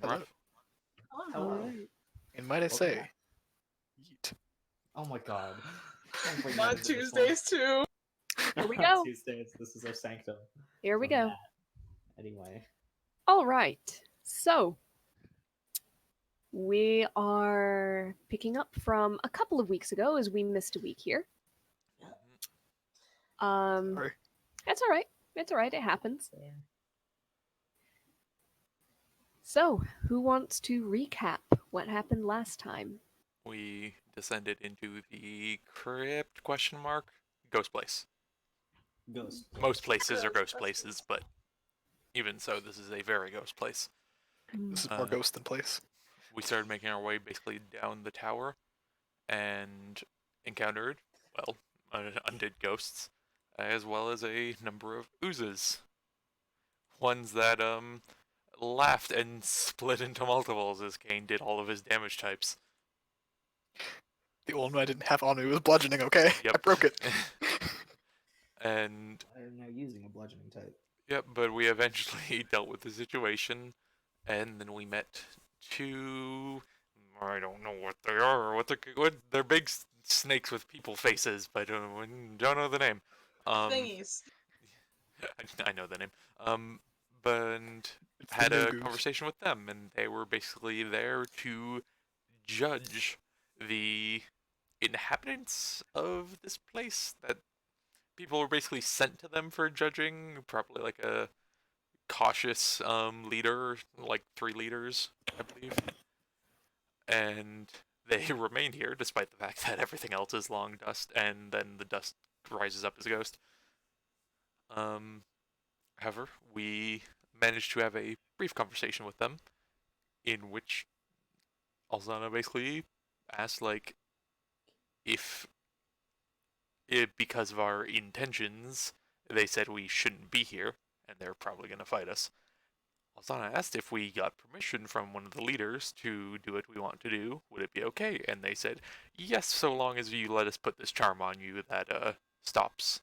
Hello. Hello. Alright. And might I Welcome say, back. yeet. Oh my god. Don't bring that Not into this one. Tuesdays too. Here we go. Tuesdays, this is our sanctum. Here we from go. Matt. Anyway. All right. So we are picking up from a couple of weeks ago as we missed a week here. Sorry. That's all right. It's all right. It happens. So, who wants to recap what happened last time? We descended into the crypt, question mark, ghost place. Ghost. Most places are ghost places, but even so, this is a very ghost place. This is more Uh, ghost than place. We started making our way basically down the tower and encountered, well, undead ghosts, as well as a number of oozes. Ones that, laughed and split into multiples as Kane did all of his damage types. The old one I didn't have on me was bludgeoning, okay? Yep. I broke it. And I'm now using a bludgeoning type. yep, but we eventually dealt with the situation, and then we met two. I don't know what they are. What they're big snakes with people faces, but don't know the name. Thingies. I know the name. But It's the had a Nugus. conversation with them, and they were basically there to judge the inhabitants of this place. That people were basically sent to them for judging, probably like a cautious leader, like 3 leaders, I believe. And they remain here despite the fact that everything else is long dust, and then the dust rises up as a ghost. However, we managed to have a brief conversation with them, in which Alzana basically asked, like, if because of our intentions, they said we shouldn't be here, and they're probably going to fight us. Alzana asked if we got permission from one of the leaders to do what we want to do, would it be okay? And they said, yes, so long as you let us put this charm on you that stops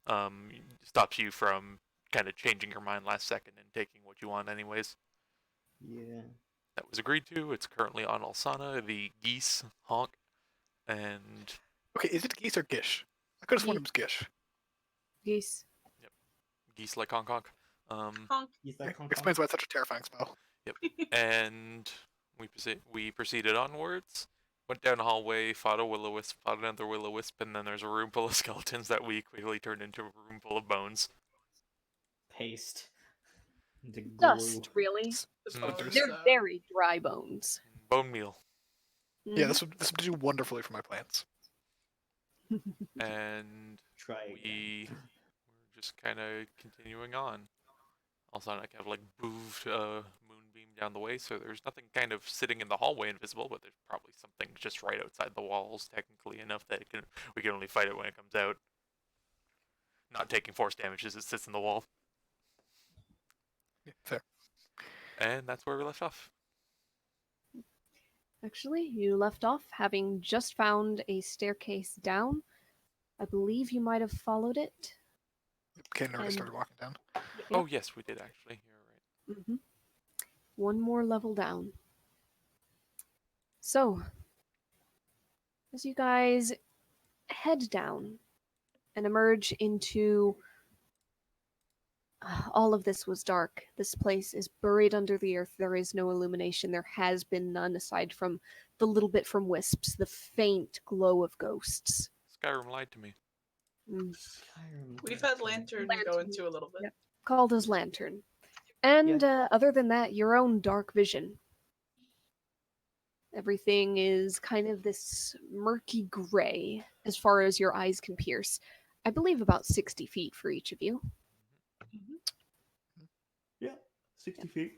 you from kind of changing your mind last second and taking what you want anyways. Yeah. That was agreed to. It's currently on Alsana, the geese honk, and Okay, is it geese or gish? I could have sworn it was gish. Geese. geese like honk honk. Honk. He's like, Explains why it's such a terrifying spell. And we proceeded onwards. Went down a hallway, fought a will-o-wisp, fought another will-o-wisp, and then there's a room full of skeletons that we quickly turned into a room full of bones. paste. Into glue. Dust, really. The Splinters. bones, They're though. very dry bones. Bone meal. Yeah, Mhm. this would do wonderfully for my plants. And Try again. we were just kind of continuing on. Also, I kind of like moved moonbeam down the way, so there's nothing kind of sitting in the hallway invisible, but there's probably something just right outside the walls, technically enough that we can only fight it when it comes out. Not taking force damage as it sits in the wall. Yeah, fair. And that's where we left off. Actually, you left off having just found a staircase down. I believe you might have followed it. Kane already And- started walking down. Oh, yes, we did actually. You're right. One more level down. So, as you guys head down and emerge into. All of this was dark. This place is buried under the earth. There is no illumination. There has been none aside from the little bit from wisps, the faint glow of ghosts. Skyrim lied to me. Skyrim. We've had lantern go Lantern. into a little bit. Yep. Called as lantern. And other than that, your own dark vision. Everything is kind of this murky gray as far as your eyes can pierce. I believe about 60 feet for each of you. Yeah, 60 feet.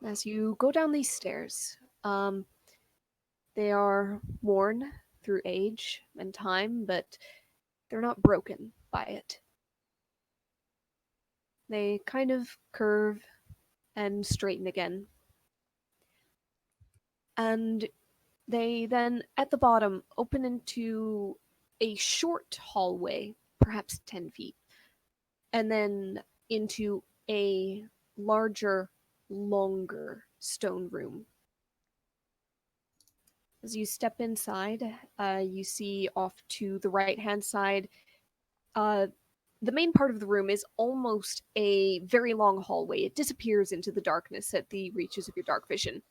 As you go down these stairs, they are worn through age and time, but they're not broken by it. They kind of curve and straighten again. And they then, at the bottom, open into a short hallway, perhaps 10 feet, and then into a larger longer stone room. As you step inside, you see off to the right-hand side, the main part of the room is almost a very long hallway. It disappears into the darkness at the reaches of your dark vision.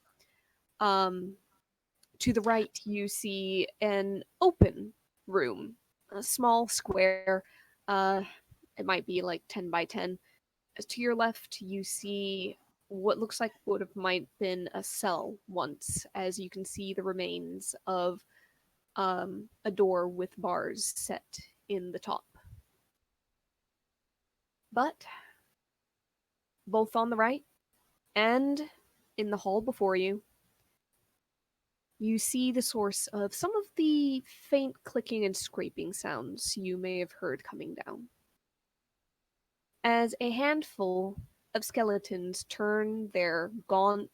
To the right, you see an open room, a small square. It might be like 10 by 10. To your left, you see what looks like would have might been a cell once, as you can see the remains of a door with bars set in the top. But both on the right and in the hall before you, you see the source of some of the faint clicking and scraping sounds you may have heard coming down. As a handful of skeletons turn their gaunt,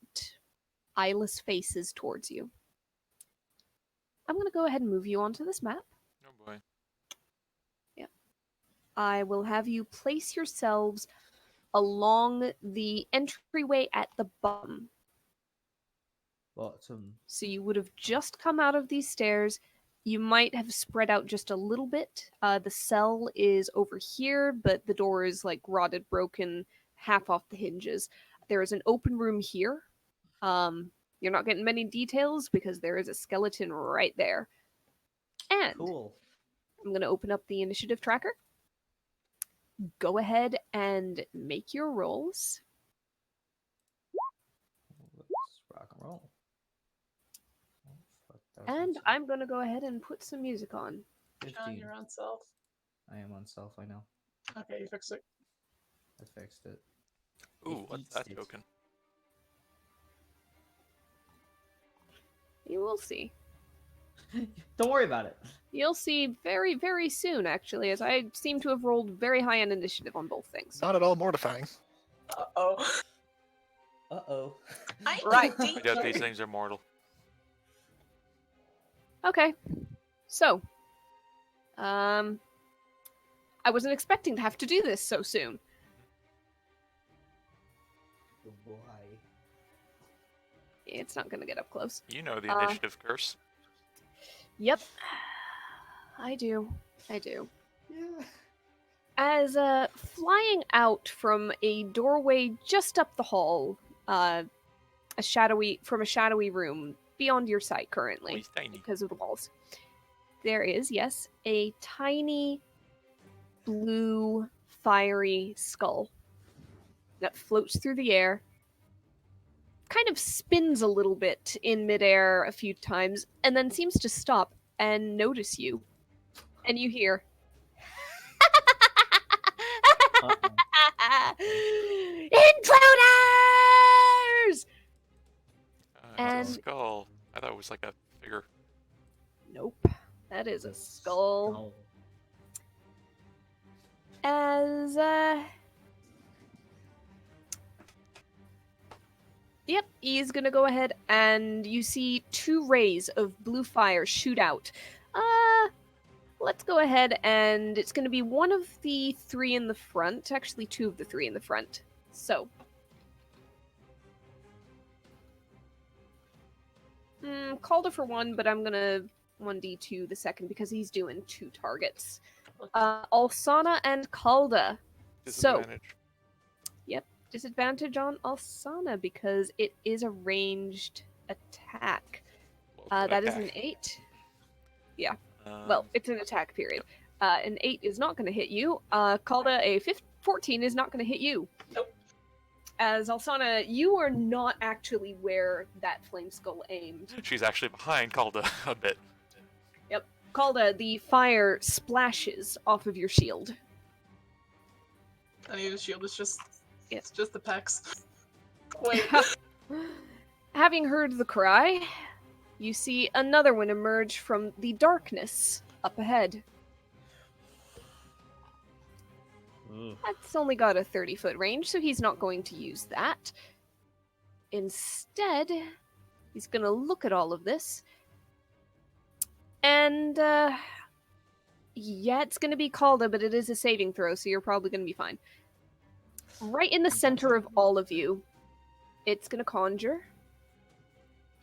eyeless faces towards you. I'm going to go ahead and move you onto this map. Oh boy. I will have you place yourselves along the entryway at the bottom. Bottom. So you would have just come out of these stairs. You might have spread out just a little bit. The cell is over here, but the door is like rotted, broken, half off the hinges. There is an open room here. You're not getting many details because there is a skeleton right there. And Cool. I'm going to open up the initiative tracker. Go ahead and make your rolls. Let's rock and roll. Oh, fuck, that was And on I'm going to go ahead and put some music on. self. John, 15. you're on self. I am on self, I know. Okay, you fixed it. I fixed it. Ooh, It what's eats that it. token? You will see. Don't worry about it. You'll see very, very soon, actually, as I seem to have rolled very high on initiative on both things. Not at all mortifying. Uh-oh. Uh-oh. Right. I doubt these things are mortal. Okay. So, I wasn't expecting to have to do this so soon. Why? It's not going to get up close. You know the initiative curse. Yep. I do. Yeah. As flying out from a doorway just up the hall, from a shadowy room beyond your sight currently, He's tiny. because of the walls, there is, yes, a tiny blue fiery skull that floats through the air, kind of spins a little bit in midair a few times, and then seems to stop and notice you. And you hear, Intruders! It's And- a skull. I thought it was like a figure. Nope, that is a skull. As, Yep, he's gonna go ahead and you see 2 rays of blue fire shoot out. Let's go ahead and it's gonna be one of the 3 in the front, actually 2 of the 3 in the front. So. Calder for 1, but I'm gonna 1d2 the second because he's doing 2 targets. Alsana and Calda. So, Disadvantage. disadvantage on Alsana because it is a ranged attack. Well, That is attack. an 8. Well, it's an attack period. An 8 is not going to hit you. Calda, a 14 is not going to hit you. Nope. As Alsana, you are not actually where that flame skull aimed. She's actually behind Calda a bit. Calda, the fire splashes off of your shield. I need a shield. It's just, Yeah. it's just the pecs. Wait. Having heard the cry, you see another one emerge from the darkness up ahead. That's only got a 30-foot range, so he's not going to use that. Instead, he's going to look at all of this. And, yeah, it's going to be Calda, but it is a saving throw, so you're probably going to be fine. Right in the center of all of you it's gonna conjure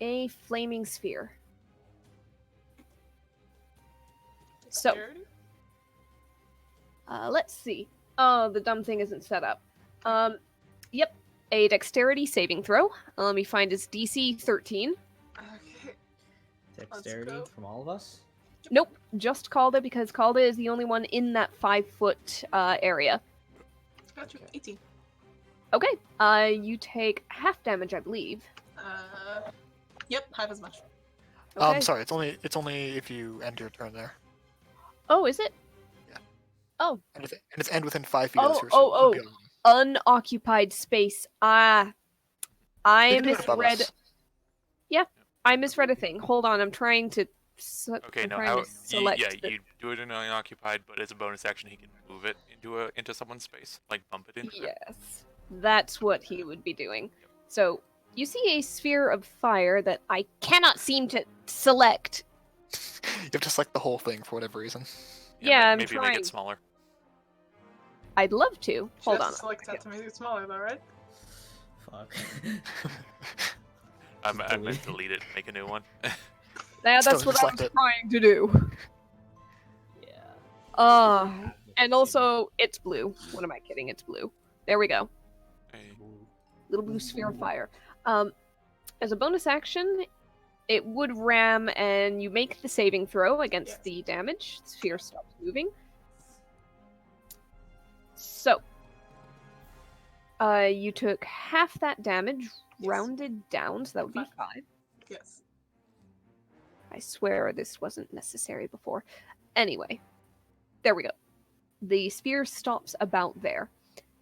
a flaming sphere. So, Dexterity? let's see. Oh, the dumb thing isn't set up. Yep, a dexterity saving throw. Let me find his DC 13. Okay. Dexterity go. from all of us. Nope, just Calda because Calda is the only one in that 5-foot area. Got you. Okay. 18. Okay, you take half damage, I believe. Yep, half as much. Okay. Sorry, it's only if you end your turn there. Oh, is it? And it's end within 5 feet of Oh, the sphere. oh, beyond. Unoccupied space. I You can do it above misread. us. I misread a thing. Hold on, I'm trying to. Okay, I'm no, trying how, to select. yeah, the- you do it in unoccupied, but as a bonus action, he can move it into someone's space, like bump it into them. Yes, that's what he would be doing. So you see a sphere of fire that I cannot seem to select. You have to select the whole thing for whatever reason. Yeah, I'm maybe make trying. it smaller. I'd love to. She Hold has on. to select that to make it smaller, though, right? Fuck. I Delete. meant delete it, make a new one. Now Still that's what I select was it. trying to do. Yeah. And also it's blue. What am I kidding? It's blue. There we go. Hey, Little blue sphere of fire. As a bonus action, it would ram and you make the saving throw against Yes. the damage. The sphere stops moving. So, you took half that damage, Yes. rounded down, so that would be 5. Yes. I swear this wasn't necessary before. Anyway, there we go. The spear stops about there.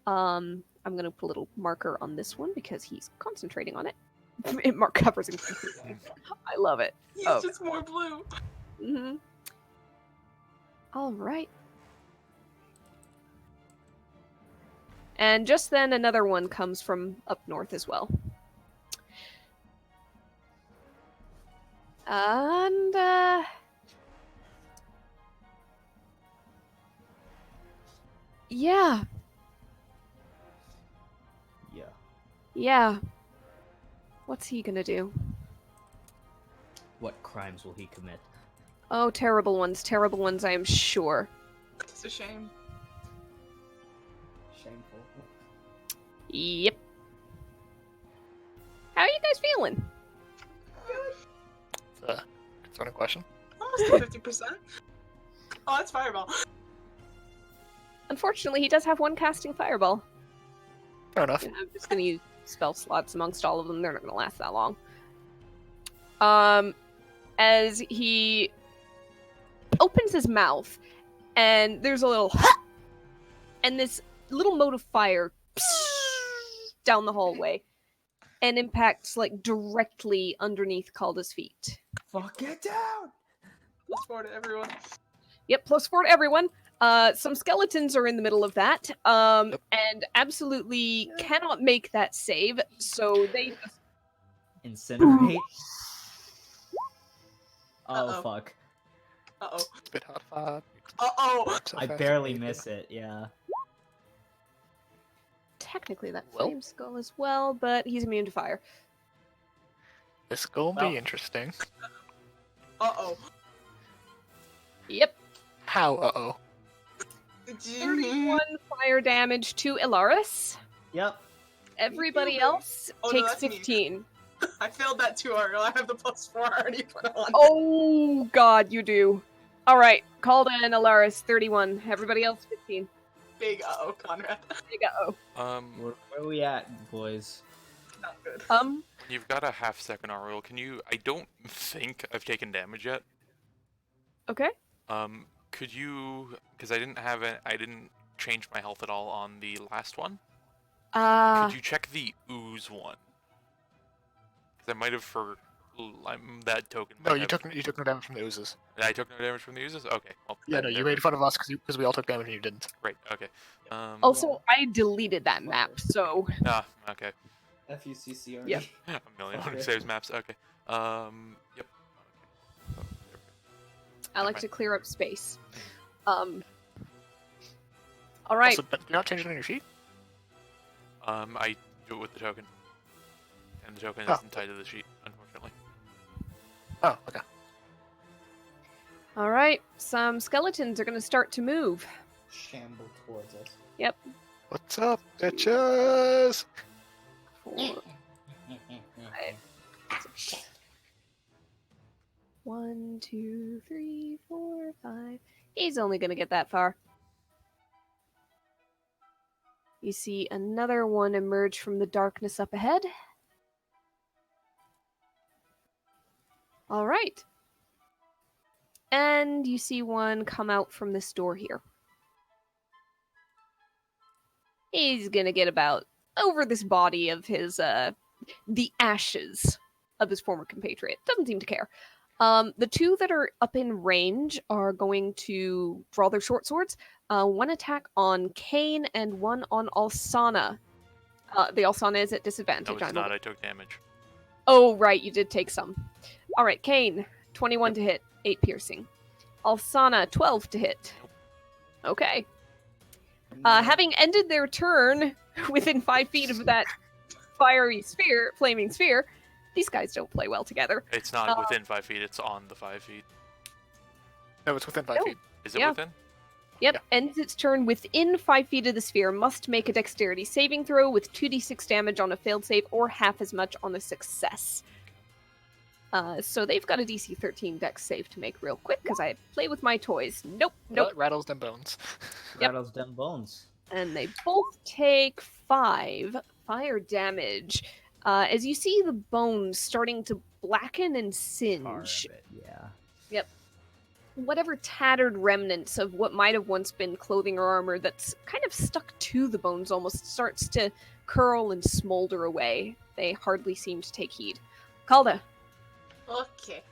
I'm gonna put a little marker on this one because he's concentrating on it. It covers him completely. I love it. He's Oh. just more blue. Mm-hmm. All right. And just then, another one comes from up north as well. And, yeah, Yeah. yeah. What's he gonna do? What crimes will he commit? Oh, terrible ones, I am sure. It's a shame. Shameful. Yep. How are you guys feeling? It's a concerning question. Almost 50%. Oh, that's fireball. Unfortunately, he does have one casting fireball. Fair enough. I'm just gonna use spell slots amongst all of them. They're not gonna last that long. As he opens his mouth, and there's a little and this little mote of fire down the hallway, and impacts like directly underneath Calda's feet. Fuck, get down! Plus 4 to everyone. Yep, +4 to everyone. Some skeletons are in the middle of that, and absolutely cannot make that save, so they just Incinerate. Oh Uh-oh. fuck. Uh-oh. Spit hot fire. Uh-oh! I barely miss it, yeah. technically that Well. flame skull as well, but he's immune to fire. This gonna Well. be interesting. Uh-oh. Yep, How? Uh-oh. 31 fire damage to Ilaris. Yep. Everybody else Oh, no, takes that's me. 15. I failed that too, Ariel. I have the +4 already put on. Oh god, you do. Alright, Calda and Ilaris, 31. Everybody else, 15. Big uh-oh, Conrad. Big uh-oh. Where are we at, boys? Not good. You've got a half second, Ariel. Can you? I don't think I've taken damage yet. Okay. Could you? Because I didn't change my health at all on the last one. Could you check the ooze one? Because I might have that token. No, might you have- took no damage from the oozes. I took no damage from the oozes. Okay. Well, Yeah, no, then you never- made fun of us because we all took damage and you didn't. Right. Okay. Also, I deleted that map, so Ah. Okay. FUCCRD. Yep. A million Okay. saves maps. Okay. Yep. I like to clear up space. Alright. Also, but you're not changing on your sheet? I do it with the token. And the token Oh. isn't tied to the sheet, unfortunately. Oh, okay. All right, some skeletons are going to start to move. Shamble towards us. What's up, bitches? 4, 1, 2, 3, 4, 5. He's only going to get that far. You see another one emerge from the darkness up ahead. All right. And you see one come out from this door here. He's going to get about over this body of his, the ashes of his former compatriot. Doesn't seem to care. The two that are up in range are going to draw their short swords. One attack on Kane and one on Alsana. The Alsana is at disadvantage. No, it's I'm not. aware. I took damage. Oh, right, you did take some. All right, Kane, 21 to hit, 8 piercing. Alsana, 12 to hit. Okay. Having ended their turn within 5 feet of that fiery sphere, flaming sphere, these guys don't play well together. It's not within 5 feet. It's on the 5 feet. No, it's within 5 No. feet. Is it Yeah. within? Yep, Yeah. ends its turn within 5 feet of the sphere, must make a dexterity saving throw with 2d6 damage on a failed save or half as much on a success. So they've got a DC 13 dex save to make real quick, because I play with my toys. Nope. Rattles them bones. Yep. Rattles them bones. And they both take 5 fire damage. As you see the bones starting to blacken and Part singe. of it, yeah. Whatever tattered remnants of what might have once been clothing or armor that's kind of stuck to the bones almost starts to curl and smolder away. They hardly seem to take heed. Calda. Okay.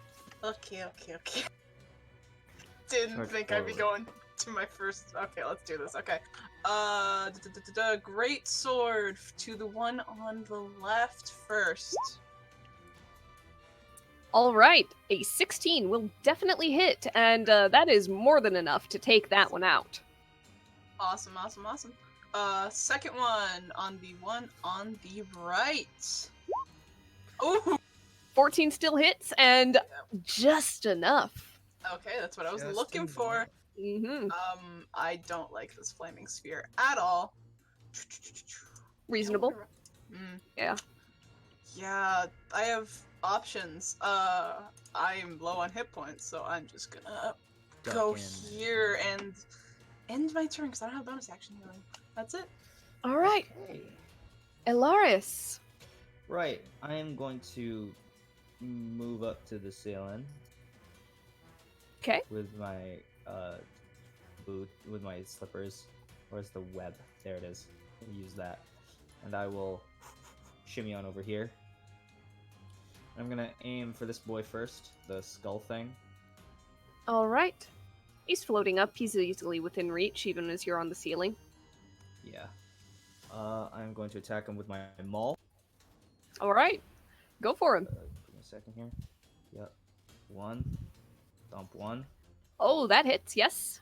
Didn't Charge think I'd be forward. going to my first. Okay, let's do this. Okay. Great sword to the one on the left first. All right, a 16 will definitely hit, and that is more than enough to take that one out. Awesome. Second one on the right. Ooh. 14 still hits, and just enough. Okay, that's what I was Just looking enough. for. Mm-hmm. I don't like this flaming sphere at all. Reasonable. Yeah. Yeah, I have options. I am low on hit points, so I'm just gonna Duck go in. here and end my turn because I don't have bonus action healing. That's it. All right, Okay. Elaris. Right, I am going to move up to the ceiling. 'Kay. With my boot, with my slippers. Where's the web? There it is. I'll use that, and I will shimmy on over here. I'm gonna aim for this boy first, the skull thing. All right. He's floating up. He's easily within reach, even as you're on the ceiling. Yeah. I'm going to attack him with my maul. All right. Go for him. Give me a second here. Yep. 1. Dump 1. Oh, that hits, yes.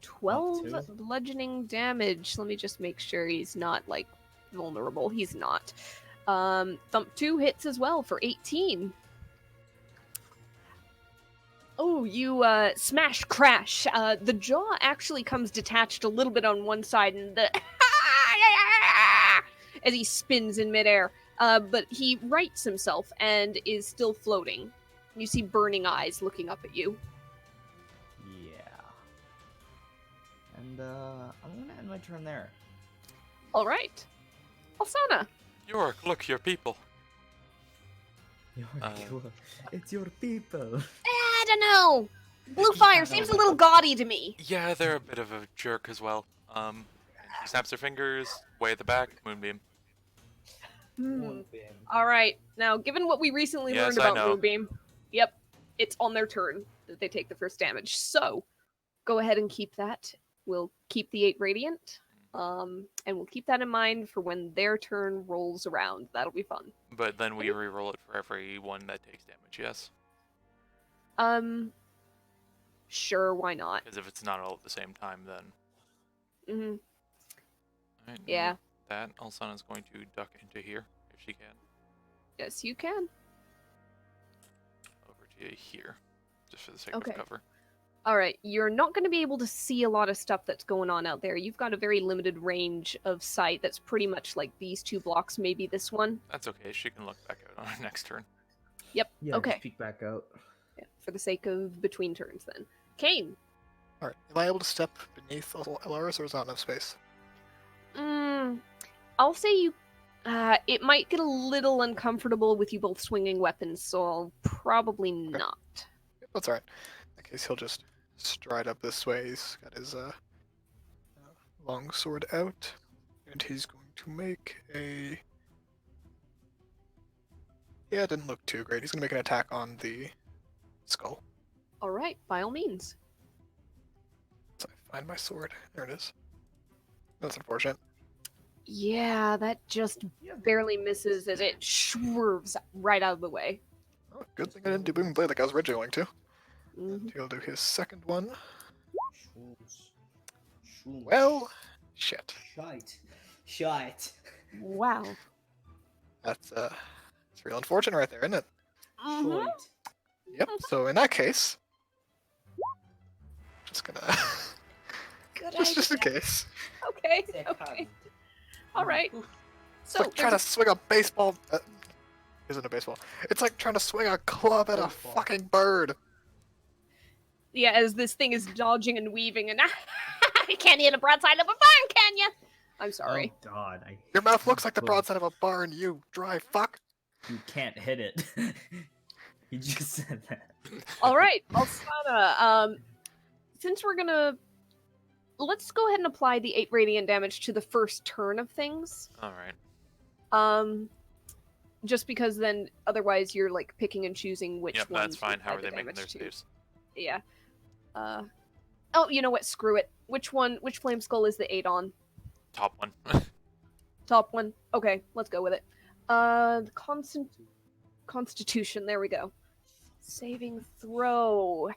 12 two. bludgeoning damage. Let me just make sure he's not, like, vulnerable. He's not. Thump 2 hits as well for 18. Oh, you smash crash. The jaw actually comes detached a little bit on one side, and the as he spins in midair. But he rights himself and is still floating. You see burning eyes looking up at you. Yeah. And I'm gonna end my turn there. All right, Alsana. York, look, your people. It's your people. I don't know. Blue fire seems a little gaudy to me. Yeah, they're a bit of a jerk as well. He snaps her fingers, way at the back, moonbeam. All right. Now, given what we recently Yes, learned I about know. Moonbeam, yep, it's on their turn that they take the first damage. So, go ahead and keep that. We'll keep the 8 radiant, and we'll keep that in mind for when their turn rolls around. That'll be fun. But then we re-roll it for every one that takes damage, yes? Sure, why not? Because if it's not all at the same time, then... Hmm. Alright, Yeah. That, Alsana's going to duck into here, if she can. Yes, you can. Over to you here, just for the sake Okay. of cover. All right, you're not going to be able to see a lot of stuff that's going on out there. You've got a very limited range of sight that's pretty much like these 2 blocks, maybe this one. That's okay. She can look back out on her next turn. Yep, Yeah, okay. just peek back out. Yeah, for the sake of between turns then. Kane! Alright, am I able to step beneath Elaris, or is not enough space? I'll say you... it might get a little uncomfortable with you both swinging weapons, so I'll probably not. That's alright. In that case, he'll just stride up this way. He's got his long sword out, and he's going to make a... Yeah, it didn't look too great. He's going to make an attack on the skull. Alright, by all means. So I find my sword. There it is. That's unfortunate. Yeah, that just barely misses as it swerves right out of the way. Oh, good thing I didn't do Booming Blade like I was originally going to. Mhm. And he'll do his second one. Shooms. Shooms. Well, shit. Shite. Wow. That's it's real unfortunate right there, isn't it? Mhm. Yep. So in that case, just gonna Good just in idea. case. Okay, okay. Alright. It's So, like trying to swing a baseball. Isn't a baseball. It's like trying to swing a club at a Baseball. fucking bird. yeah, as this thing is dodging and weaving, and you can't hit a broadside of a barn, can you? I'm sorry. Oh God, Your mouth looks like the broadside of a barn, you dry fuck. You can't hit it. You just said that. All right, Alsana. Since we're gonna, let's go ahead and apply the 8 radiant damage to the first turn of things. All right. Just because then otherwise you're like picking and choosing which Yep, ones that's fine. you How apply are the they making their damage to. saves? Yeah. Oh, you know what? Screw it. Which flame skull is the 8 on? Top one. Top one. Okay, let's go with it. The Constitution. There we go. Saving throw.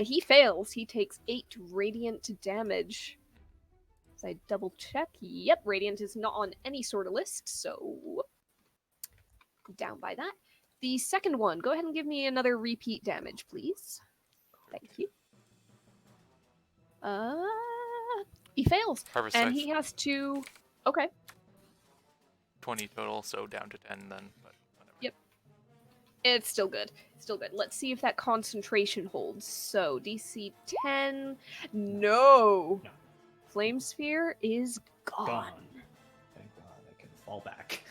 He fails. He takes 8 radiant damage. As I double check. Yep, radiant is not on any sort of list, so down by that. The second one. Go ahead and give me another repeat damage, please. Thank you. He fails, Harvest and Scythe, he has to. Okay. 20 total, so down to 10 then. But whatever. Yep. It's still good. Still good. Let's see if that concentration holds. So, DC 10. No! No. Flame Sphere is gone. Gone. Thank God I can fall back.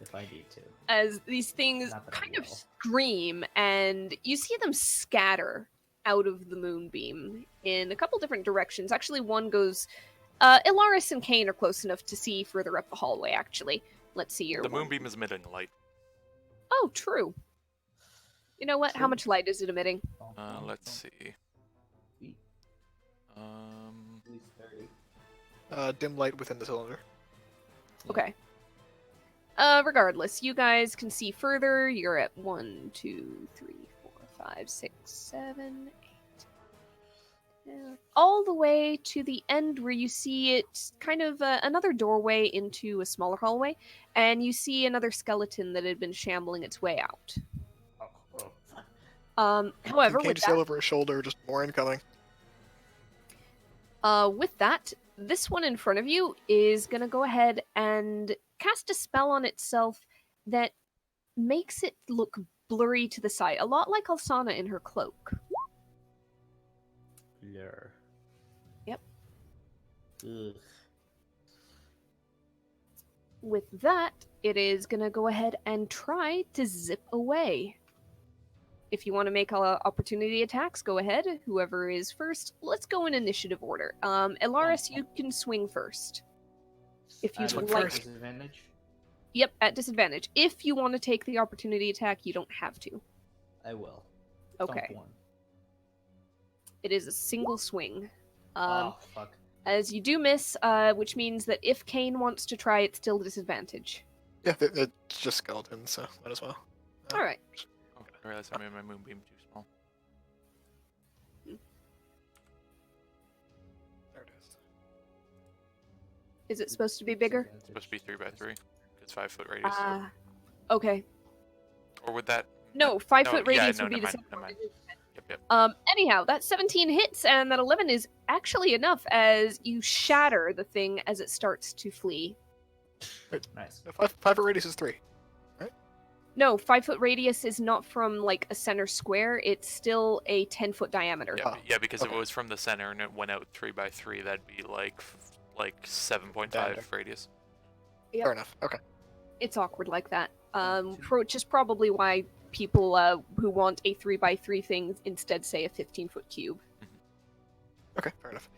If I need to. As these things Not that I kind of will. scream, and you see them scatter out of the moonbeam in a couple different directions. Actually, one goes. Ilaris and Kane are close enough to see further up the hallway, actually. Let's see your The one. moonbeam is emitting light. Oh, true. You know what? How True. much light is it emitting? Let's see. Sweet. Um, At least 30. Dim light within the cylinder. Okay. Regardless, you guys can see further. You're at 1, 2, 3, 4, 5, 6, 7, 8. All the way to the end where you see it kind of another doorway into a smaller hallway, and you see another skeleton that had been shambling its way out. However, Kane with just yell over his shoulder, just more incoming. with that, this one in front of you is going to go ahead and cast a spell on itself that makes it look blurry to the side, a lot like Alsana in her cloak. Blur. Yep. Ugh. With that, it is going to go ahead and try to zip away. If you want to make opportunity attacks, go ahead. Whoever is first, let's go in initiative order. Elaris, you can swing first. If you'd Swing like. first. Disadvantage? Yep, at disadvantage. If you want to take the opportunity attack, you don't have to. I will. Okay. Dump one. It is a single swing. Oh, fuck. As you do miss, which means that if Kane wants to try, it's still disadvantage. Yeah, it's just skeleton, so might as well. All right. oh, I realized I made my moonbeam too small. There it is. Is it supposed to be bigger? It's supposed to be 3 by 3. it's 5 foot radius. Okay. Or would that? No, 5 No, foot yeah, radius no, would be never the mind, same. never mind. Yep. Anyhow, that 17 hits, and that 11 is actually enough as you shatter the thing as it starts to flee. Nice. No, 5 foot radius is 3. No, 5 foot radius is not from like a center square. It's still a 10-foot diameter. Yeah, Oh, yeah, because if okay. it was from the center and it went out 3 by 3, that'd be like 7.5 Diameter. radius. Yep. Fair enough. Okay. It's awkward like that. Which is probably why people who want a 3 by 3 thing instead say a 15-foot cube. Okay, fair enough.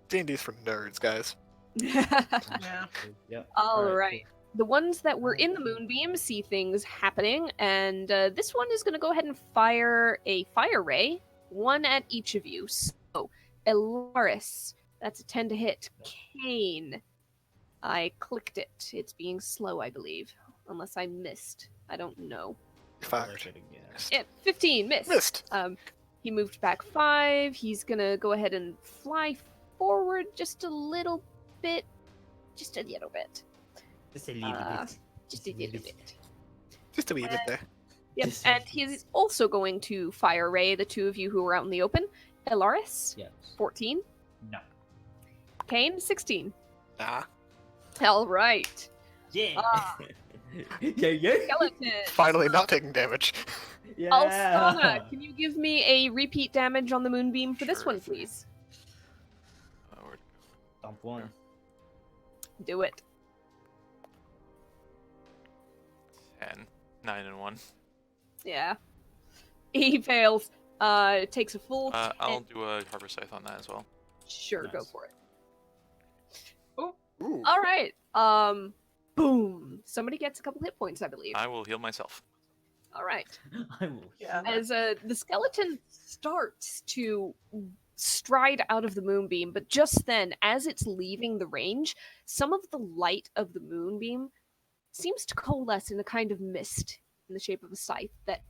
D&D's for nerds, guys. Yeah. Yep. All right. The ones that were in the moonbeam see things happening, and this one is going to go ahead and fire a fire ray, one at each of you. So, Elaris, that's a 10 to hit. Kane, I clicked it. It's being slow, I believe. Unless I missed. I don't know. Fired. Missed. Yeah, 15, missed. Missed. He moved back 5. He's going to go ahead and fly forward just a little bit. Just a little bit. Just a little bit. Just a little bit. Just a wee bit there. Yep, Just- and he's also going to fire ray the two of you who are out in the open. Elaris, Yes. 14. No. Kane, 16. Nah. All right. Yeah. Ah. yeah. Skeleton. Finally not taking damage. Yeah. Alstana, can you give me a repeat damage on the moonbeam for this Sure one, thing. please? Where'd it Dump one. Do it. go? 10, 9, and 1. Yeah. He fails. Takes a full. I'll and- do a Harbor Scythe on that as well. Sure, go Nice. for it. Ooh. All right. Boom. Somebody gets a couple hit points, I believe. I will heal myself. All right. I will. Yeah. As the skeleton starts to stride out of the moonbeam, but just then, as it's leaving the range, some of the light of the moonbeam seems to coalesce in a kind of mist in the shape of a scythe that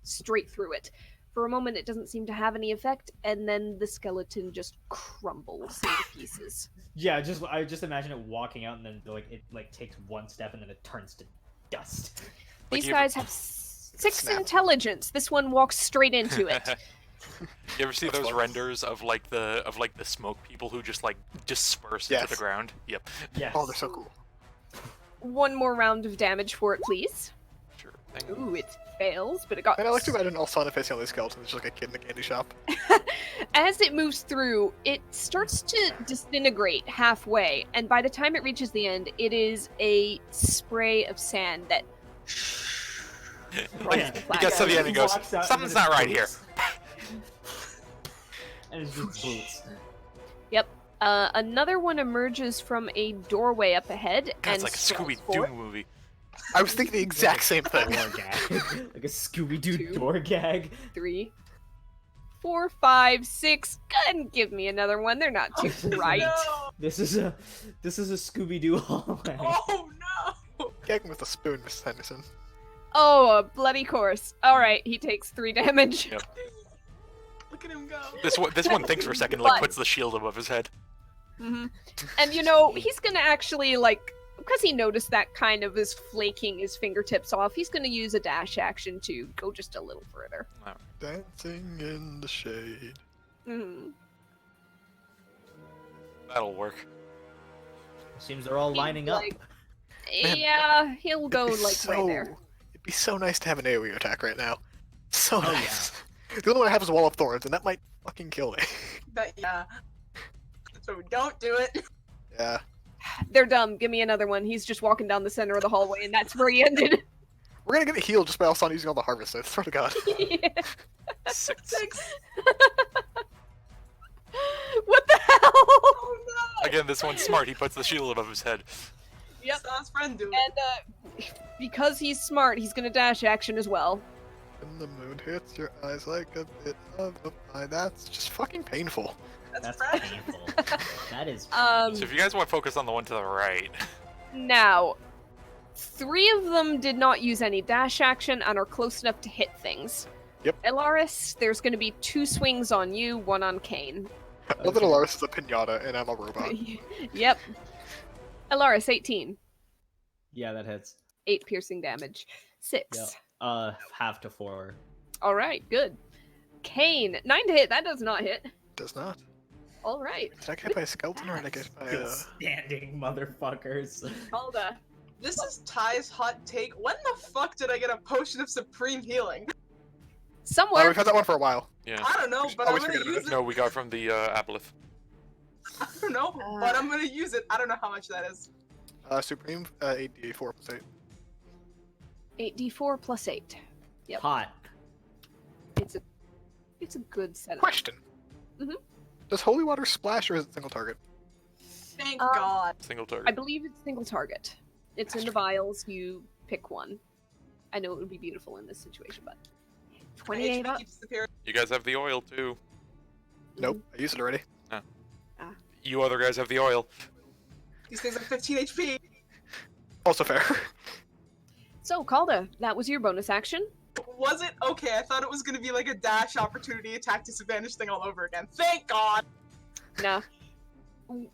straight through it. For a moment, it doesn't seem to have any effect, and then the skeleton just crumbles into pieces. Yeah, I just imagine it walking out and then it takes one step and then it turns to dust. Like These you- guys have 6 Snap. intelligence. This one walks straight into it. You ever see That's those fun. renders of the smoke people who just disperse into Yes. the ground? Yep. Yes. Oh, they're so cool. One more round of damage for it, please. Sure thing. Ooh, it fails, but it got. And I like to imagine Alsana facing all these skeletons. It's just like a kid in a candy shop. As it moves through, it starts to disintegrate halfway, and by the time it reaches the end, it is a spray of sand that. Like, runs the he gets to flag the out. end and goes, Walks out and "Something's then not it's right here." boots. And it's just boots. Another one emerges from a doorway up ahead God, and it's like a strolls Scooby forward. Doo movie. I was thinking the exact same thing. Door gag. Like a Scooby Doo 2, door gag. 3, 4, 5, 6. Go ahead and give me another one. They're not too bright. No! This is a Scooby Doo hallway. Oh no! Gag him with a spoon, Mrs. Henderson. Oh, a bloody course. All right, he takes 3 damage. Yep. Look at him go. This one thinks for a second, But- puts the shield above his head. hmm And he's gonna actually because he noticed that kind of is flaking his fingertips off. He's gonna use a dash action to go just a little further. Dancing in the shade. Mhm. That'll work. Seems they're all He's lining up. like- Man, Yeah, he'll go It'd be right there. It'd be so nice to have an AoE attack right now. So Oh, yeah. nice. The only one I have is a Wall of Thorns, and that might fucking kill me. Yeah. So don't do it. Yeah. They're dumb. Give me another one. He's just walking down the center of the hallway, and that's where he ended. We're gonna get healed just by Alsana using all the harvest, I swear to god. 6. 6. What the hell? Oh no! Again, this one's smart. He puts the shield above his head. Yep. Saw his friend do it. And because he's smart, he's gonna dash action as well. And the moon hits your eyes like a bit of a pie. That's just fucking painful. That's That's Fred. painful. That is. So if you guys want to focus on the one to the right, Now, 3 of them did not use any dash action and are close enough to hit things. Yep. Elaris, there's going to be 2 swings on you, 1 on Kane. Well, that Alaris is a pinata, and I'm a robot. Yep. Elaris, 18. Yeah, that hits. 8 piercing damage. 6. Yeah. Half to 4. All right, good. Kane, 9 to hit. That does not hit. Does not. All right. Did I get hit by a skeleton or did I get hit by Good a... standing motherfuckers. Calda. This is Ty's hot take. When the fuck did I get a potion of supreme healing? Somewhere. we've had that one for a while. Yeah. I don't know, We should but I'm always gonna forget about use it. No, we got from the Aboleth. I don't know, but I'm gonna use it. I don't know how much that is. Supreme, 8d4 plus 8. 8d4 plus 8. Yep. Hot. It's a good setup. Question. Mhm. Does holy water splash or is it single target? Thank Um, God. Single I target. believe it's single target. It's in the vials. You pick one. I know it would be beautiful in this situation, but 28 HP up. keeps disappearing. You guys have the oil too. Nope, I used it already. You other guys have the oil. These things have 15 HP. Also fair. So, Calda, that was your bonus action. Was it? Okay, I thought it was gonna be like a dash opportunity attack disadvantage thing all over again. Thank God! Nah.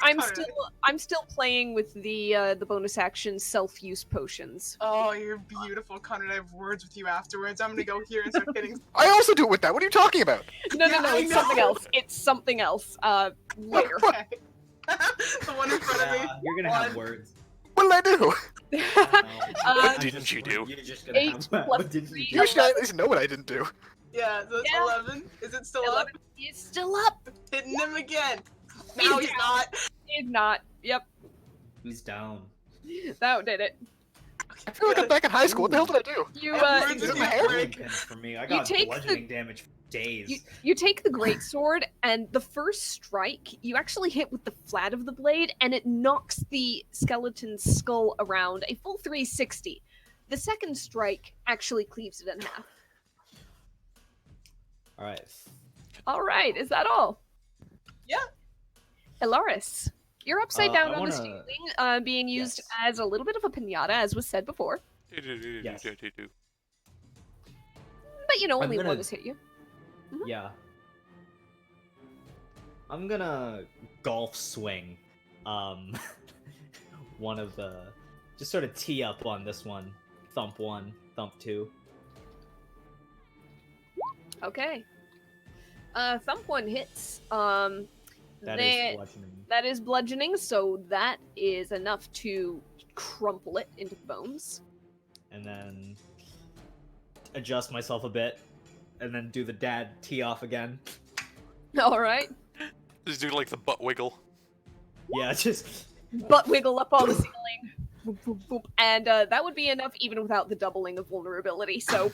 I'm Alright. still playing with the bonus action self-use potions. Oh, you're beautiful, Conrad. I have words with you afterwards. I'm gonna go here and start hitting. I also do it with that. What are you talking about? No, Yeah, I it's something know. else. It's something else. Later. Okay. The one in front of me. You're gonna have One. words. What did I do? What didn't you do? You're just gonna 8 have plus what didn't 3. you You do? should at least know what I didn't do. Yeah, so it's Yeah. 11. Is it still 11 is still up. up? Hitting him again. Now he's down. not. If not, yep, He's down. that did it. I feel like I'm back in high school. What the hell did I do? You Everyone's uh, Is it with my you, hair? Greg. Pins for me. I got take the- bludgeoning damage for days. you take the great sword, and the first strike you actually hit with the flat of the blade, and it knocks the skeleton's skull around a full 360. The second strike actually cleaves it in half. All right. All right, is that all? Yeah. Elaris, you're upside down I on the wanna- ceiling, being used Yes. as a little bit of a pinata, as was said before. Yes. But you know, I'm only gonna- one has hit you. Yeah. I'm gonna golf swing. One of the just sort of tee up on this one. Thump 1, thump 2. Okay. Thump 1 hits. That they- is bludgeoning. That is bludgeoning, so that is enough to crumple it into bones. And then adjust myself a bit, and then do the dad tee off again. All right. Just do like the butt wiggle. Yeah, just Butt wiggle up on the ceiling. Boop, boop, boop. And that would be enough even without the doubling of vulnerability. So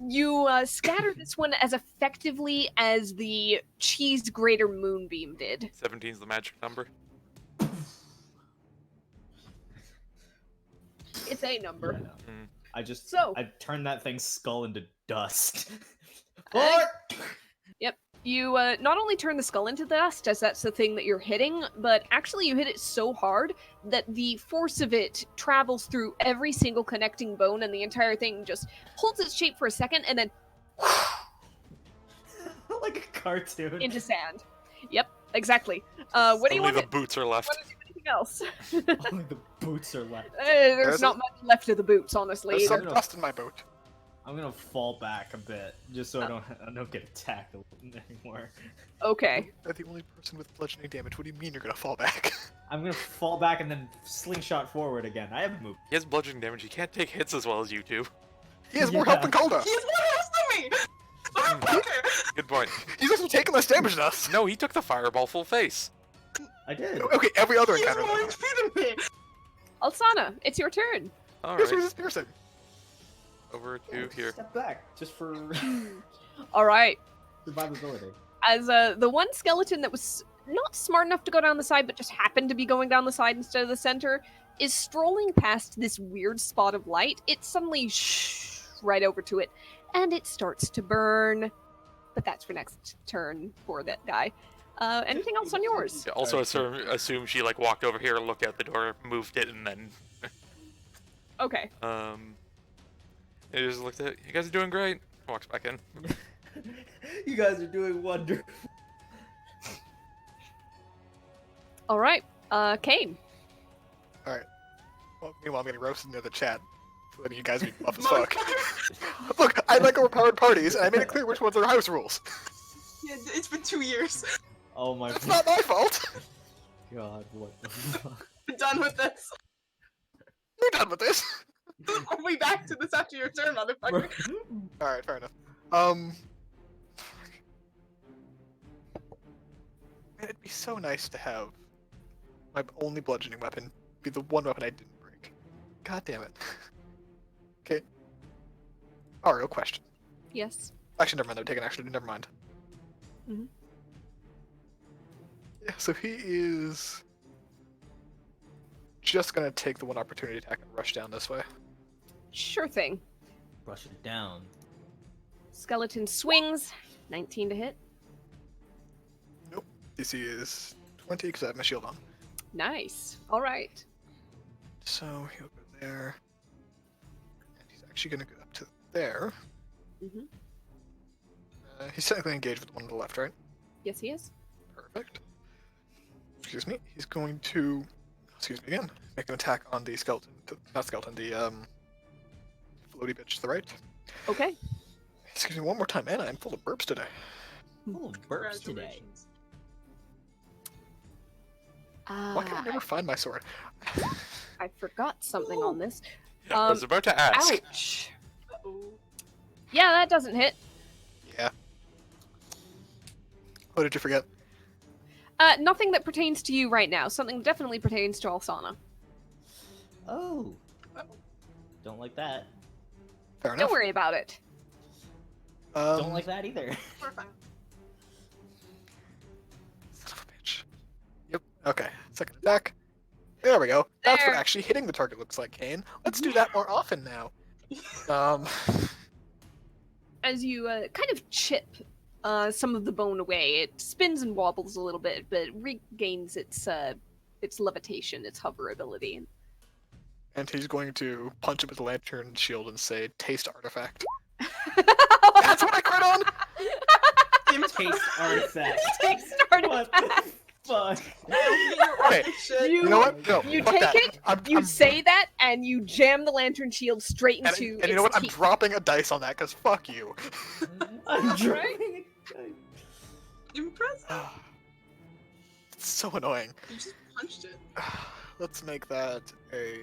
you scatter this one as effectively as the cheese grater moonbeam did. 17's the magic number. It's a number. yeah, no. Mm. I just So- I turned that thing's skull into dust. Hey. You not only turn the skull into dust, as that's the thing that you're hitting, but actually you hit it so hard that the force of it travels through every single connecting bone, and the entire thing just holds its shape for a second and then Like a cartoon. into sand. Yep, exactly. What do you Only want? the boots are left. Want to do anything else? Only the boots are left. There's There's not much left of the boots, honestly. There's some either. dust in my boat. I'm gonna fall back a bit, just so I don't get attacked anymore. Okay. You're the only person with bludgeoning damage. What do you mean you're gonna fall back? I'm gonna fall back and then slingshot forward again. I have moved. He has bludgeoning damage. He can't take hits as well as you two. He has more health than Calda. He's more health than me! Motherfucker! Good point. He's also taking less damage than us. No, he took the fireball full face. I did. Okay, every other He has encounter. more HP than me! Alsana, it's your turn. All Here's right, resist piercing. over to here. Step back, just for All right. survivability. As the one skeleton that was not smart enough to go down the side, but just happened to be going down the side instead of the center, is strolling past this weird spot of light. It suddenly right over to it, and it starts to burn. But that's for next turn for that guy. Anything else on yours? Yeah, also assume she like walked over here, looked out the door, moved it, and then Okay. he just looked at it. You guys are doing great. Walks back in. You guys are doing wonderful. All right. Kane. Well, meanwhile, I'm getting roasted near the chat. For letting you guys be buff as fuck. Look, I like overpowered parties, and I made it clear which ones are house rules. Yeah, it's been 2 years. Oh my It's not my fault. god, what the fuck? We're done with this. You're done with this. I'll be back to this after your turn, motherfucker. Alright, fair enough. Man, it'd be so nice to have my only bludgeoning weapon be the one weapon I didn't break. God damn it. Okay. Ario, question. Yes. Actually, never mind. They're taking action. Never mind. Mhm. Yeah, so he is just gonna take the one opportunity attack and rush down this way. Sure thing. Brush it down. Skeleton swings. 19 to hit. DC is 20 because I have my shield on. Nice. All right. So he'll go there. And he's actually gonna go up to there. Mhm. He's technically engaged with the one on the left, right? Yes, he is. Perfect. Excuse me. He's going to, excuse me again, make an attack on the skeleton. Not skeleton, the floaty bitch to the right. Okay. Excuse me one more time, man. I'm full of burps today. Full of burps today. Congratulations. Why can I never find my sword? I forgot something on this. I was about to ask. Ouch. Uh-oh. Yeah, that doesn't hit. Yeah. What did you forget? Nothing that pertains to you right now. Something that definitely pertains to Alsana. Oh. Uh-oh. Don't like that. Fair enough. Don't worry about it. Don't like that either. We're fine. Son of a bitch. Yep. Okay. Second attack. There we go. That's what There. actually hitting the target looks like, Kane. Let's do that more often now. As you kind of chip some of the bone away, it spins and wobbles a little bit, but regains its levitation, its hover ability. And he's going to punch him with a lantern shield and say, "Taste artifact." That's what I crit on. Taste artifact. Taste What artifact. the fuck? Okay. Shit. You- You know what? No. You fuck take that. it, you say that, and you jam the lantern shield straight And, into and you know what? its I'm teeth. dropping a dice on that because fuck you. I'm Alright. drawing. Impressive. It's so annoying. You just punched it. Let's make that a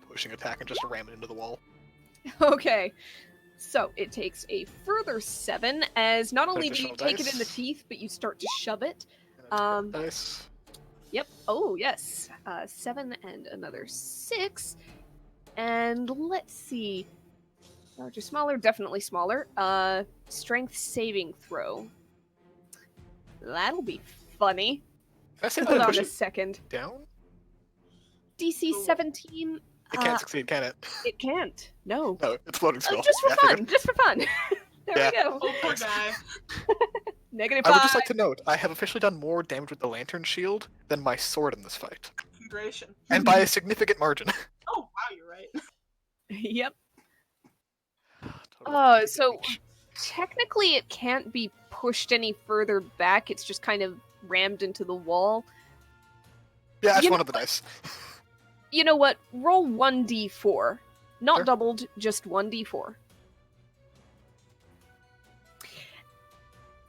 pushing attack and just ram it into the wall. Okay. So it takes a further 7, as not only do you Additional take it in the dice. teeth, but you start to shove it. And then dice. Yep. Oh, yes. 7 and another 6. And let's see. Larger, smaller, definitely smaller. Strength saving throw. That'll be funny. Can I say Hold that I on push a it second. down? DC Ooh. 17. It can't succeed, can it? It can't. No. No, it's floating spell. Just for Yeah, I fun. figured. Just for fun. There Yeah. we go. Oh, poor guy. Negative I 5. would just like to note, I have officially done more damage with the lantern shield than my sword in this fight. Congratulations. And by a significant margin. Oh, wow, you're right. Yep. Total So reach. technically it can't be pushed any further back. It's just kind of rammed into the wall. Yeah, that's you one know of the dice. You know what? Roll 1d4. Not Sure. doubled, just 1d4.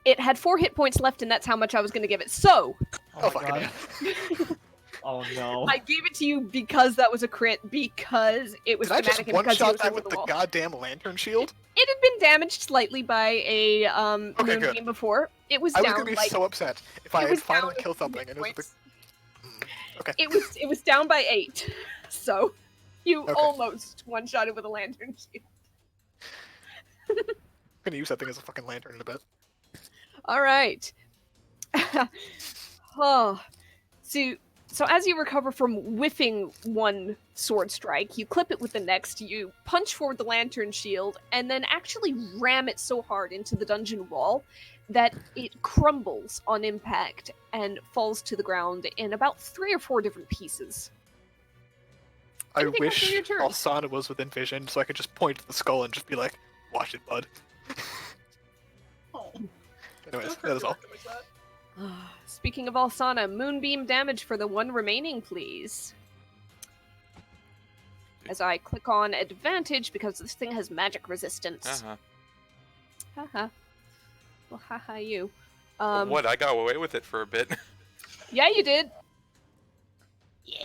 It had 4 hit points left, and that's how much I was going to give it. So, Oh, my fucking God. hell. Oh no. I gave it to you because that was a crit, because it was Did I dramatic, just and one because it shot was that over with the the wall. goddamn lantern shield? It had been damaged slightly by a Okay, good. moonbeam before. It was I was down gonna be like so upset if I it had was finally down killed a something few and it was points. okay. It was down by 8. So you Okay. almost one shot it with a lantern shield. I'm gonna use that thing as a fucking lantern in a bit. All right. Oh, so as you recover from whiffing one sword strike, you clip it with the next. You punch forward the lantern shield, and then actually ram it so hard into the dungeon wall that it crumbles on impact and falls to the ground in about 3 or 4 different pieces. I Anything else on wish your turn? Alsana was within vision so I could just point at the skull and just be like, "Watch it, bud." Oh. Anyways, Don't that is all. hurt like that. Speaking of Alsana, moonbeam damage for the one remaining, please. as I click on advantage because this thing has magic resistance. Uh-huh. Haha. Well, haha, you. What? I got away with it for a bit. Yeah, you did. Yeah,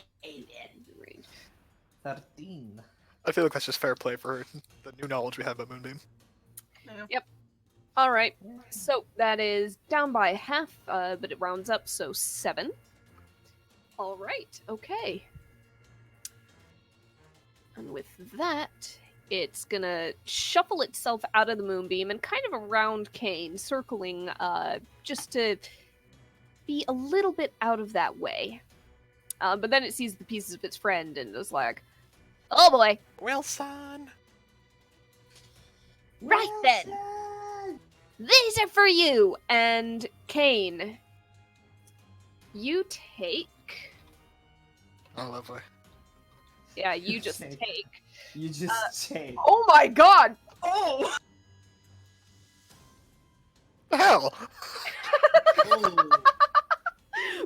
range. 13. I feel like that's just fair play for the new knowledge we have about Moonbeam. Yeah. All right. So that is down by half, but it rounds up, so 7. All right. Okay. And with that, it's gonna shuffle itself out of the moonbeam and kind of around Kane, circling, just to be a little bit out of that way. But then it sees the pieces of its friend and is like, "Oh boy! Wilson! Right then, these are for you." And Kane, you take. Oh, lovely. Yeah, you just Take. take. You just take. Oh my god! Oh! The hell?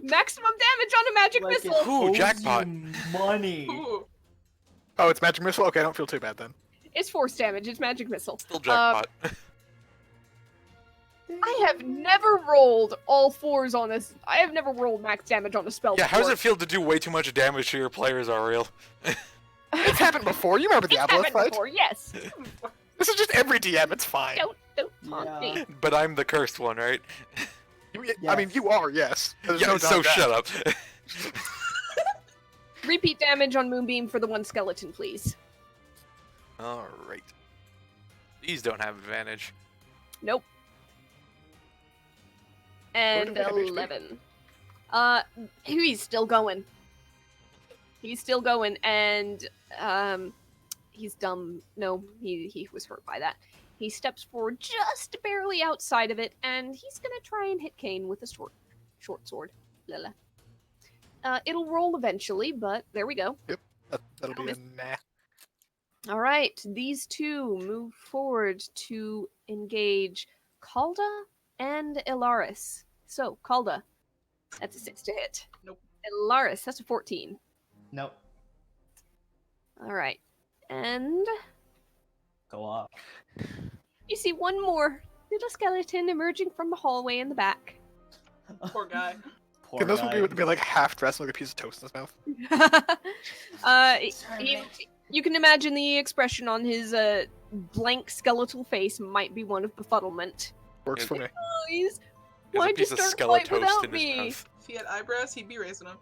Maximum damage on a magic Like it missile! Ooh, owes jackpot. you money. Ooh. Oh, it's magic missile. Okay, I don't feel too bad then. It's force damage, it's magic missile. Still jackpot. I have never rolled all 4s on this. I have never rolled max damage on a spell Yeah, how does before. it feel to do way too much damage to your players, Ariel? It's happened before. You remember the It's Aboleth happened fight? before, yes. This is just every DM. It's fine. Don't taunt Yeah. me. But I'm the cursed one, right? I mean, Yes. you are, yes. There's Yeah, no so doubt that. shut up. Repeat damage on Moonbeam for the one skeleton, please. Alright. These don't have advantage. Nope. And Where do we have HP? 11. He's still going. He's still going, and he's dumb. No, he was hurt by that. He steps forward just barely outside of it, and he's gonna try and hit Kane with a short sword. Lala. It'll roll eventually, but there we go. That'll be a miss. nah. All right, these two move forward to engage Calda and Ilaris. So, Calda, that's a 6 to hit. Nope. Ilaris, that's a 14. Nope. All right, and Go up. you see one more little skeleton emerging from the hallway in the back. Poor guy. Poor Can this guy. one be like half dressed like a piece of toast in his mouth? You can imagine the expression on his blank skeletal face might be one of befuddlement. Works Yeah. for me. Please, There's a why'd you piece of start a fight Skeletoast without in me? his mouth. If he had eyebrows, he'd be raising them.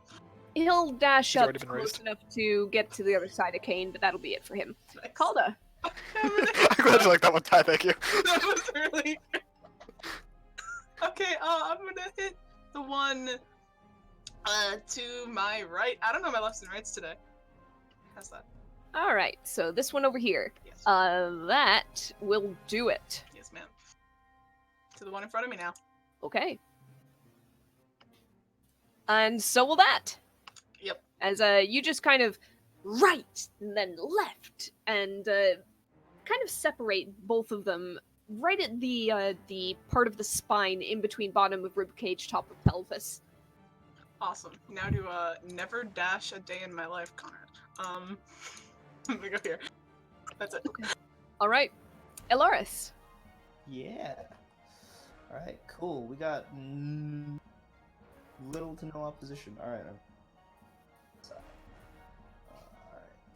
He'll dash He's up already been close raised. enough to get to the other side of Kane, but that'll be it for him. Nice. Calda. I'm glad you like that one, Ty. Thank you. That was really. Okay, I'm gonna hit the one to my right. I don't know my lefts and rights today. How's that? All right, so this one over here. Yes. That will do it. Yes, ma'am. To the one in front of me now. Okay. And so will that. Yep. As you just kind of right and then left and kind of separate both of them right at the part of the spine in between bottom of ribcage, top of pelvis. Awesome. Now to never dash a day in my life, Connor. I'm gonna go here. That's it. All right, Elaris. Yeah. All right. Cool. We got little to no opposition. All right.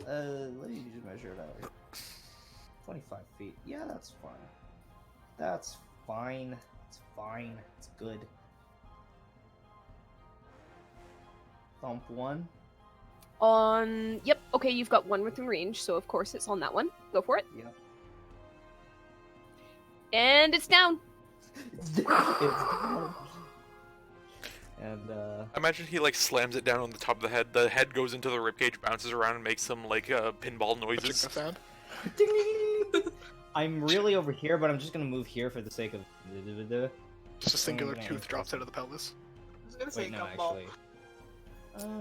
Let me just measure it out here. 25 feet. Yeah, that's fine. That's fine. It's fine. It's good. Thump one. Yep. Okay, you've got one within range, so of course it's on that one. Go for it. Yep. And it's down. And I imagine he like slams it down on the top of the head. The head goes into the ribcage, bounces around, and makes some like pinball Chicken noises. sound. I'm really over here, but I'm just gonna move here for the sake of. Just a singular Okay. tooth drops out of the pelvis. I was gonna say Wait, no, gumball. actually.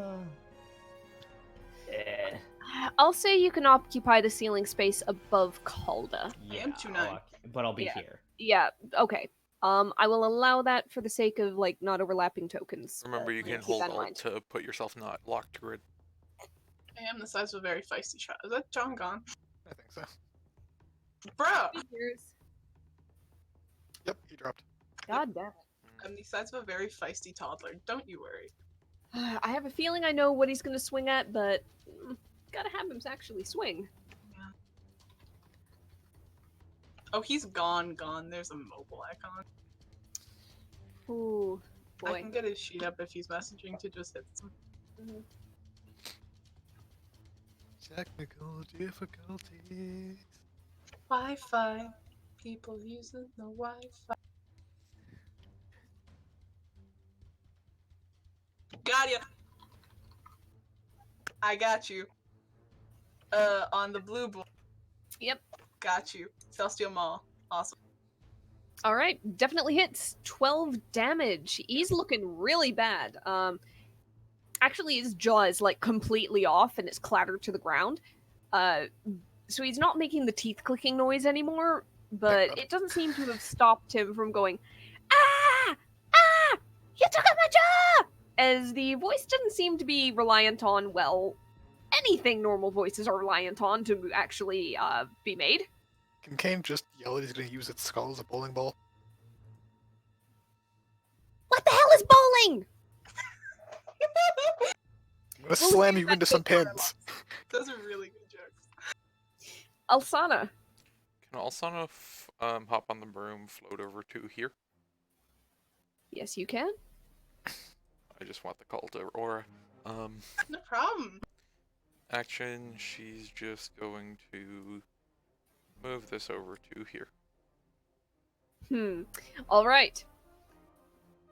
I'll say you can occupy the ceiling space above Calda. Yeah, I am 2'9". but I'll be Yeah. here. Yeah, okay. I will allow that for the sake of like not overlapping tokens. Remember, you yeah, can keep hold that in Alt mind. to put yourself not locked to grid. I am the size of a very feisty child. Is that John gone? I think so. Bro! Figures. Yep, he dropped. God damn I'm the size of a very feisty toddler. Don't you worry. it. I have a feeling I know what he's gonna swing at, but gotta have him actually swing. Oh, he's gone. There's a mobile icon. Ooh, I boy. can get his sheet up if he's messaging to just hit some. Mhm. Technical difficulties. Wi-Fi. People using the Wi-Fi. Got ya. I got you. On the blue board. Yep. Got you. Celestial Mall. Awesome. All right, definitely hits 12 damage. He's looking really bad. Actually, his jaw is like completely off and it's clattered to the ground. So he's not making the teeth clicking noise anymore, but God. it doesn't seem to have stopped him from going, ah, ah, you took out my jaw! As the voice doesn't seem to be reliant on, well, anything normal voices are reliant on to actually be made. Can Kane just yell that he's gonna use its skull as a bowling ball? What the hell is bowling? I'm gonna We'll slam save you that into some bit for pins. Those are really good jokes. Alsana. Can Alsana hop on the broom, float over to here? Yes, you can. I just want the call to Aura. No problem. Action, she's just going to move this over to here. All right.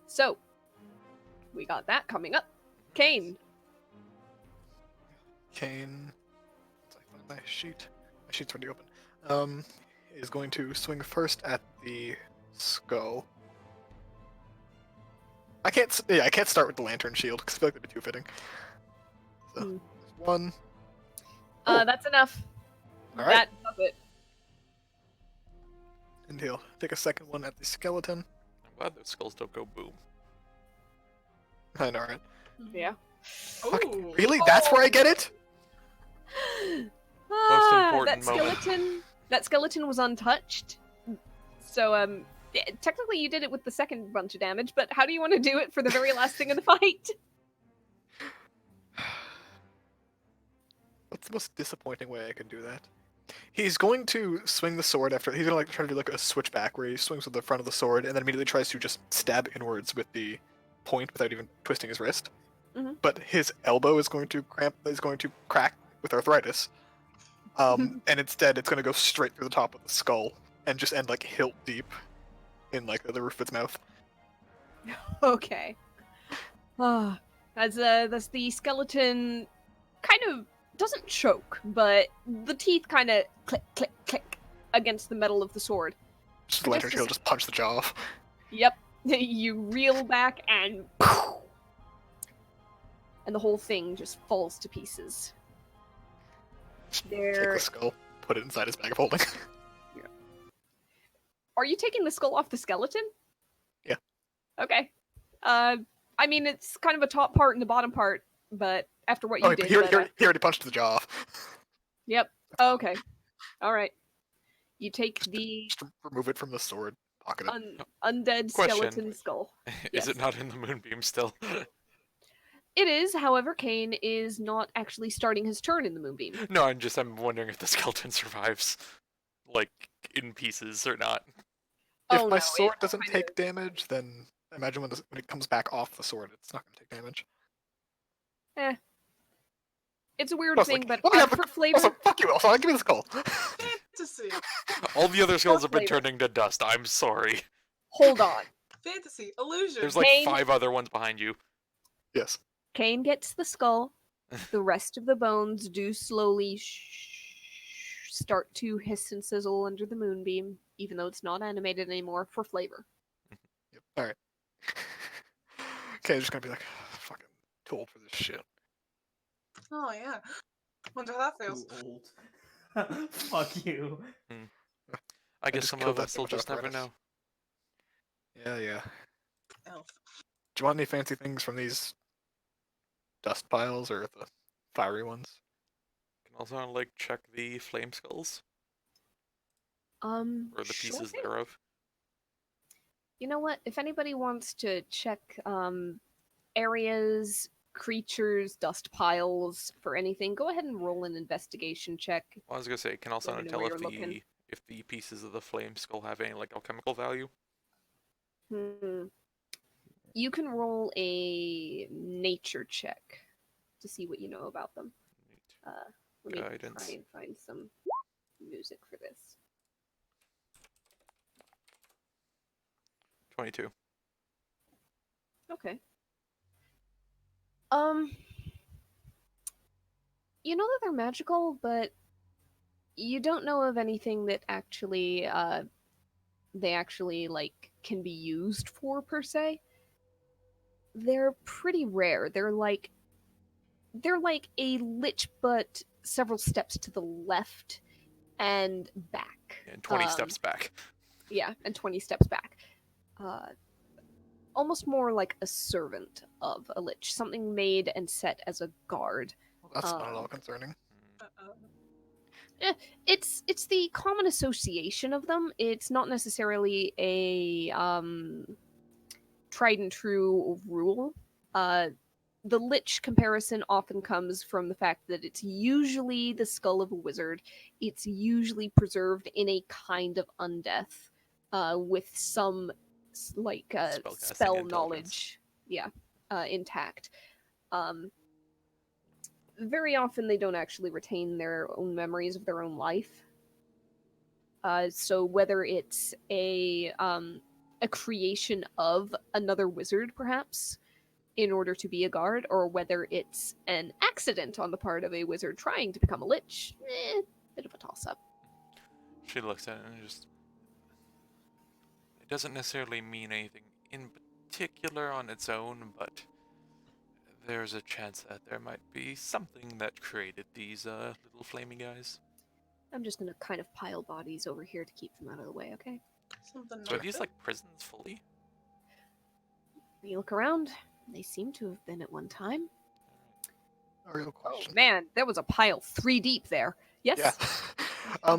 So, we got that coming up. Kane. Kane. Let's find my sheet. My sheet's already open. Is going to swing first at the skull. I can't start with the lantern shield because I feel like that'd be too fitting. So, Hmm. one. Oh. That's enough. All right. That does it. And he'll take a second one at the skeleton. I'm glad those skulls don't go boom. I know, right? Yeah. Ooh. Really? That's where I get it? important that moment. skeleton. That skeleton was untouched. So yeah, technically you did it with the second bunch of damage, but how do you want to do it for the very last thing in the fight? What's the most disappointing way I can do that? He's going to swing the sword after. He's gonna try to do like a switchback where he swings with the front of the sword and then immediately tries to just stab inwards with the point without even twisting his wrist. Mhm. But his elbow is going to crack with arthritis. And instead, it's going to go straight through the top of the skull and just end like hilt deep in like the roof of its mouth. Okay. As the skeleton kind of doesn't choke, but the teeth kind of click, click, click against the metal of the sword. Just the lantern shield just punch the jaw off. Yep. You reel back and the whole thing just falls to pieces. Take There. the skull, put it inside his bag of holding. Are you taking the skull off the skeleton? Yeah. Okay. I mean, it's kind of a top part and the bottom part, but after what you Oh, did. he already punched the jaw off. Yep. Okay. All right. You take the Just remove it from the sword, pocket it. undead Question. skeleton skull. Is Yes. it not in the moonbeam still? It is, however, Kane is not actually starting his turn in the moonbeam. No, I'm wondering if the skeleton survives, like in pieces or not. If Oh, my no, sword it doesn't kind take damage, then imagine when it comes back off the sword, it's not going to take damage. It's a weird Plus, thing, like, but let me have for flavor. Also, fuck you, Elsa. Give me the skull. Fantasy. All the other skulls have been flavor. turning to dust. I'm sorry. Hold on. Fantasy. Illusion. There's like Kane. 5 other ones behind you. Yes. Kane gets the skull. The rest of the bones do slowly start to hiss and sizzle under the moonbeam, even though it's not animated anymore for flavor. Yep. All right. Okay, just gonna be like, fucking too old for this shit. Oh yeah. Wonder how that feels. Too old. Fuck you. I guess just some killed of that us so will much just never arthritis. know. Yeah. Elf. Do you want any fancy things from these dust piles or the fiery ones? Also, like, check the flame skulls, or the Sure pieces thing. thereof. You know what? If anybody wants to check areas, creatures, dust piles for anything, go ahead and roll an investigation check. Well, I was gonna say, can also Let me know tell where if you're looking. the pieces of the flame skull have any like alchemical value. Hmm. You can roll a nature check to see what you know about them. Neat. Let me Guidance. try and find some music for this. 22. Okay. You know that they're magical, but you don't know of anything that actually they actually like can be used for per se. They're pretty rare. They're like a lich, but several steps to the left and back. And 20 steps back. Yeah, and 20 steps back. Almost more like a servant of a lich, something made and set as a guard. Well, that's not at all Um, concerning. Uh-oh. It's the common association of them. It's not necessarily a tried and true rule. The lich comparison often comes from the fact that it's usually the skull of a wizard. It's usually preserved in a kind of undeath, with some Spellcasting spell intelligence. knowledge, yeah, intact. Um, Very often they don't actually retain their own memories of their own life. So whether it's a creation of another wizard, perhaps, in order to be a guard, or whether it's an accident on the part of a wizard trying to become a lich, bit of a toss-up. She looks at it and just. It doesn't necessarily mean anything in particular on its own, but there's a chance that there might be something that created these little flaming guys. I'm just gonna kind of pile bodies over here to keep them out of the way, okay? Something So are like these that. like prisons fully? When you look around, they seem to have been at one time. A real Oh question. man, there was a pile 3 deep there. Yes? Yeah.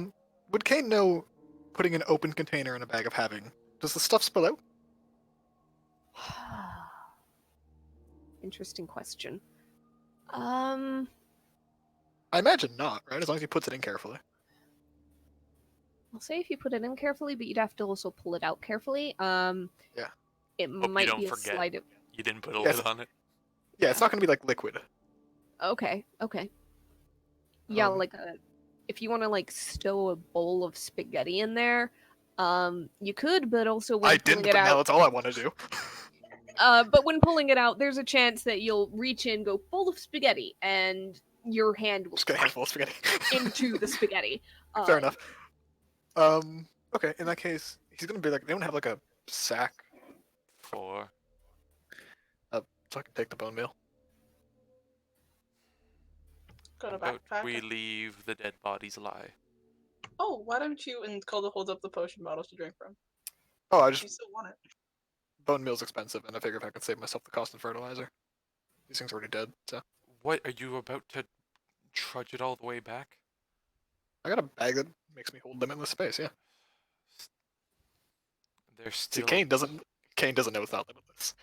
Would Kane know putting an open container in a bag of having? Does the stuff spill out? Interesting question. I imagine not, right? As long as he puts it in carefully. I'll say if you put it in carefully, but you'd have to also pull it out carefully. Yeah. It Hope you might don't be a forget. slight of... You didn't put a Yes. lid on it. Yeah, it's not going to be like liquid. Okay. Yeah, Um, if you want to like stow a bowl of spaghetti in there, you could, but also when I pulling didn't, it but now out, that's all I want to do. but when pulling it out, there's a chance that you'll reach in, go full of spaghetti, and your hand will Just get a crack handful of spaghetti. into the spaghetti. Fair enough. Okay, in that case, he's going to be like, they don't have like a sack For so I can take the bone meal. Got a about backpack. we leave the dead bodies lie. Oh, why don't you? And Calder holds up the potion bottles to drink from. Oh, I You just, still want it. bone meal's expensive, and I figure if I can save myself the cost of fertilizer. These things are already dead, so. What are you about to trudge it all the way back? I got a bag that makes me hold limitless space, yeah. There's See, still Kane doesn't know it's not limitless.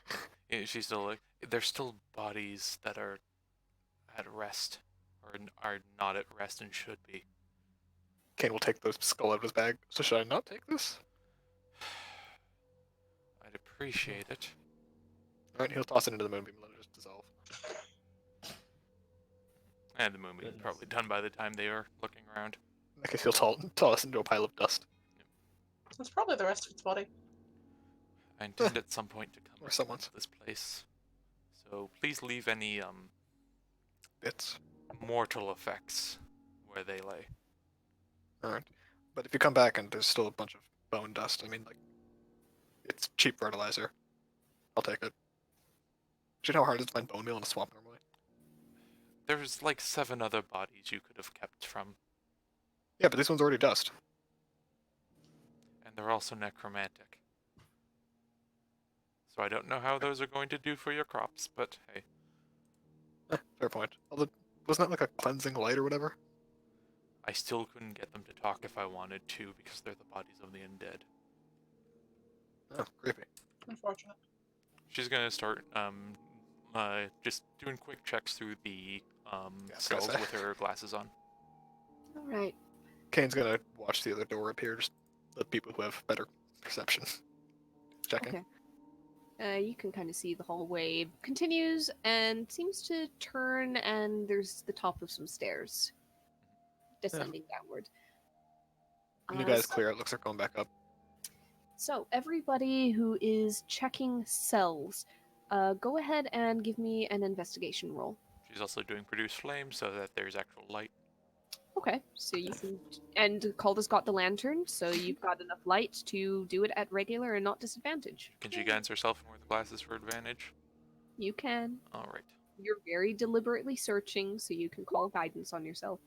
Yeah, she's still like there's still bodies that are at rest or are not at rest and should be. Kane will take the skull out of his bag. So should I not take this? I'd appreciate it. Alright, he'll toss it into the moonbeam and let it just dissolve. And the moonbeam's Goodness. probably done by the time they are looking around. In that case, he'll toss into a pile of dust. That's probably the rest of its body. I intend at some point to come Or to someone's. this place. So please leave any Bits. mortal effects where they lay. Alright. But if you come back and there's still a bunch of bone dust, I mean, like, it's cheap fertilizer. I'll take it. Do you know how hard it is to find bone meal in a swamp normally? There's like 7 other bodies you could have kept from, Yeah, but this one's already dust. and they're also necromantic. So I don't know how those are going to do for your crops, but hey. Fair point. Although, wasn't that like a cleansing light or whatever? I still couldn't get them to talk if I wanted to because they're the bodies of the undead. Oh, creepy. Unfortunate. She's gonna start just doing quick checks through the Yeah, I was gonna cells say. with her glasses on. All right. Kane's gonna watch the other door appear, just the people who have better perception. Checking. Okay. You can kind of see the hallway continues and seems to turn, and there's the top of some stairs descending downward. When you guys So- clear, it looks like going back up. So, everybody who is checking cells, go ahead and give me an investigation roll. She's also doing produce flame so that there's actual light. Okay, so you can. And Calda's got the lantern, so you've got enough light to do it at regular and not disadvantage. Can she guidance herself and wear the glasses for advantage? You can. Alright. You're very deliberately searching, so you can call guidance on yourself.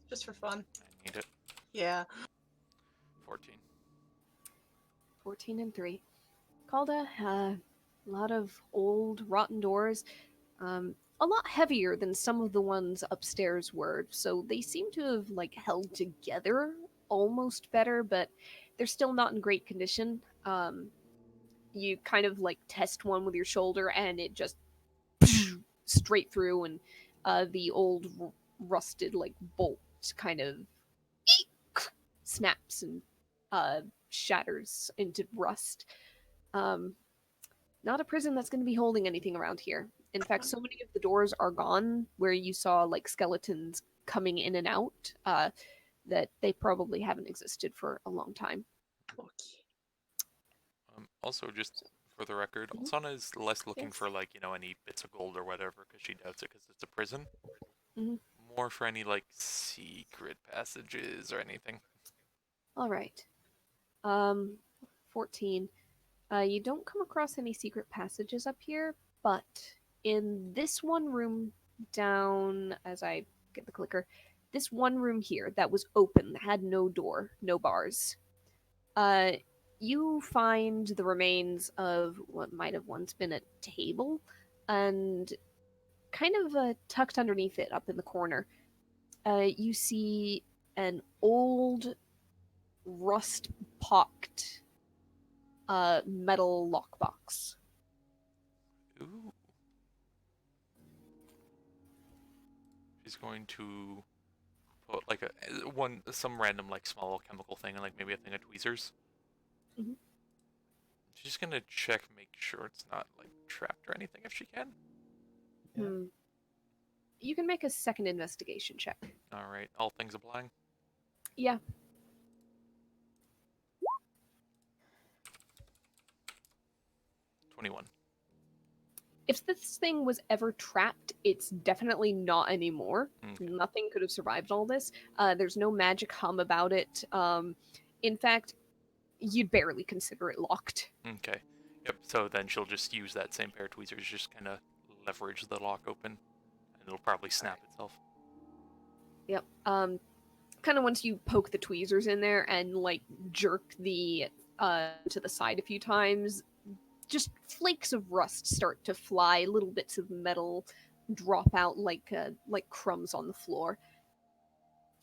Just for fun. I need it. Yeah. 14. 14 and 3. Calda, a lot of old, rotten doors. A lot heavier than some of the ones upstairs were, so they seem to have like held together almost better, but they're still not in great condition. You kind of like test one with your shoulder, and it just straight through, and the old rusted like bolt kind of snaps and shatters into rust. Not a prison that's going to be holding anything around here. In fact, so many of the doors are gone where you saw like skeletons coming in and out that they probably haven't existed for a long time. Okay. Also, just for the record, Mhm. Alsana is less looking Yes. for, like, any bits of gold or whatever, because she doubts it because it's a prison. Mhm. More for any, like, secret passages or anything. All right. 14. You don't come across any secret passages up here, but in this one room down, as I get the clicker, this one room here that was open, had no door, no bars. You find the remains of what might have once been a table, and kind of tucked underneath it, up in the corner, you see an old, rust-pocked metal lockbox. Ooh. She's going to put, like, some random, like, small chemical thing and, like, maybe a thing of tweezers. Mhm. She's just gonna check, make sure it's not, like, trapped or anything if she can. Yeah. You can make a second investigation check. Alright, all things applying. Yeah. 21. If this thing was ever trapped, it's definitely not anymore. Okay. Nothing could have survived all this. There's no magic hum about it. In fact, you'd barely consider it locked. Okay. Yep, so then she'll just use that same pair of tweezers, just kind of leverage the lock open, and it'll probably snap itself. Yep. Kind of once you poke the tweezers in there and like jerk the to the side a few times, just flakes of rust start to fly. Little bits of metal drop out like crumbs on the floor.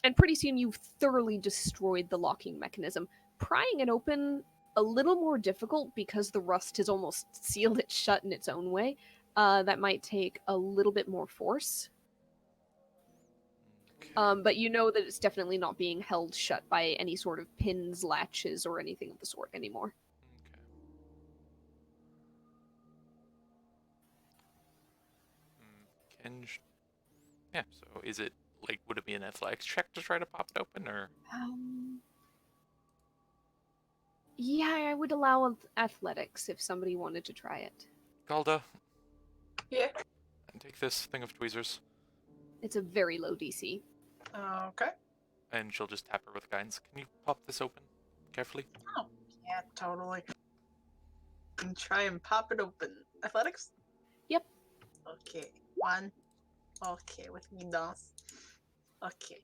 And pretty soon you've thoroughly destroyed the locking mechanism. Prying it open, a little more difficult because the rust has almost sealed it shut in its own way. That might take a little bit more force. Okay. But you know that it's definitely not being held shut by any sort of pins, latches, or anything of the sort anymore. Okay. Yeah, so is it, like, would it be an athletics check to try to pop it open, or? Yeah, I would allow athletics if somebody wanted to try it. Galda, Yeah. and take this thing of tweezers, It's a very low DC. Okay. and she'll just tap her with guidance. Can you pop this open carefully? Yeah, totally. And try and pop it open. Athletics? Yep. Okay. 1. Okay, with me dance. Okay.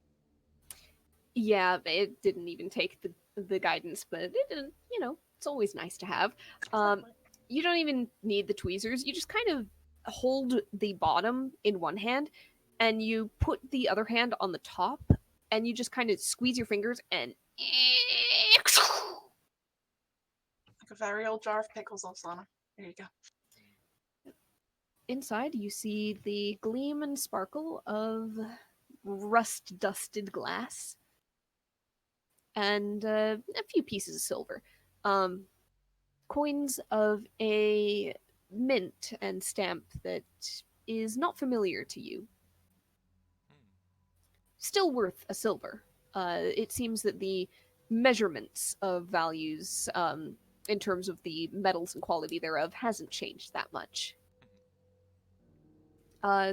Yeah, it didn't even take the guidance, but it didn't. You know, it's always nice to have. Exactly. You don't even need the tweezers. You just kind of hold the bottom in one hand, and you put the other hand on the top, and you just kind of squeeze your fingers and Like a very old jar of pickles, Alsana. There you go. inside you see the gleam and sparkle of rust-dusted glass and a few pieces of silver. Coins of a mint and stamp that is not familiar to you. Still worth a silver. It seems that the measurements of values, in terms of the metals and quality thereof, hasn't changed that much.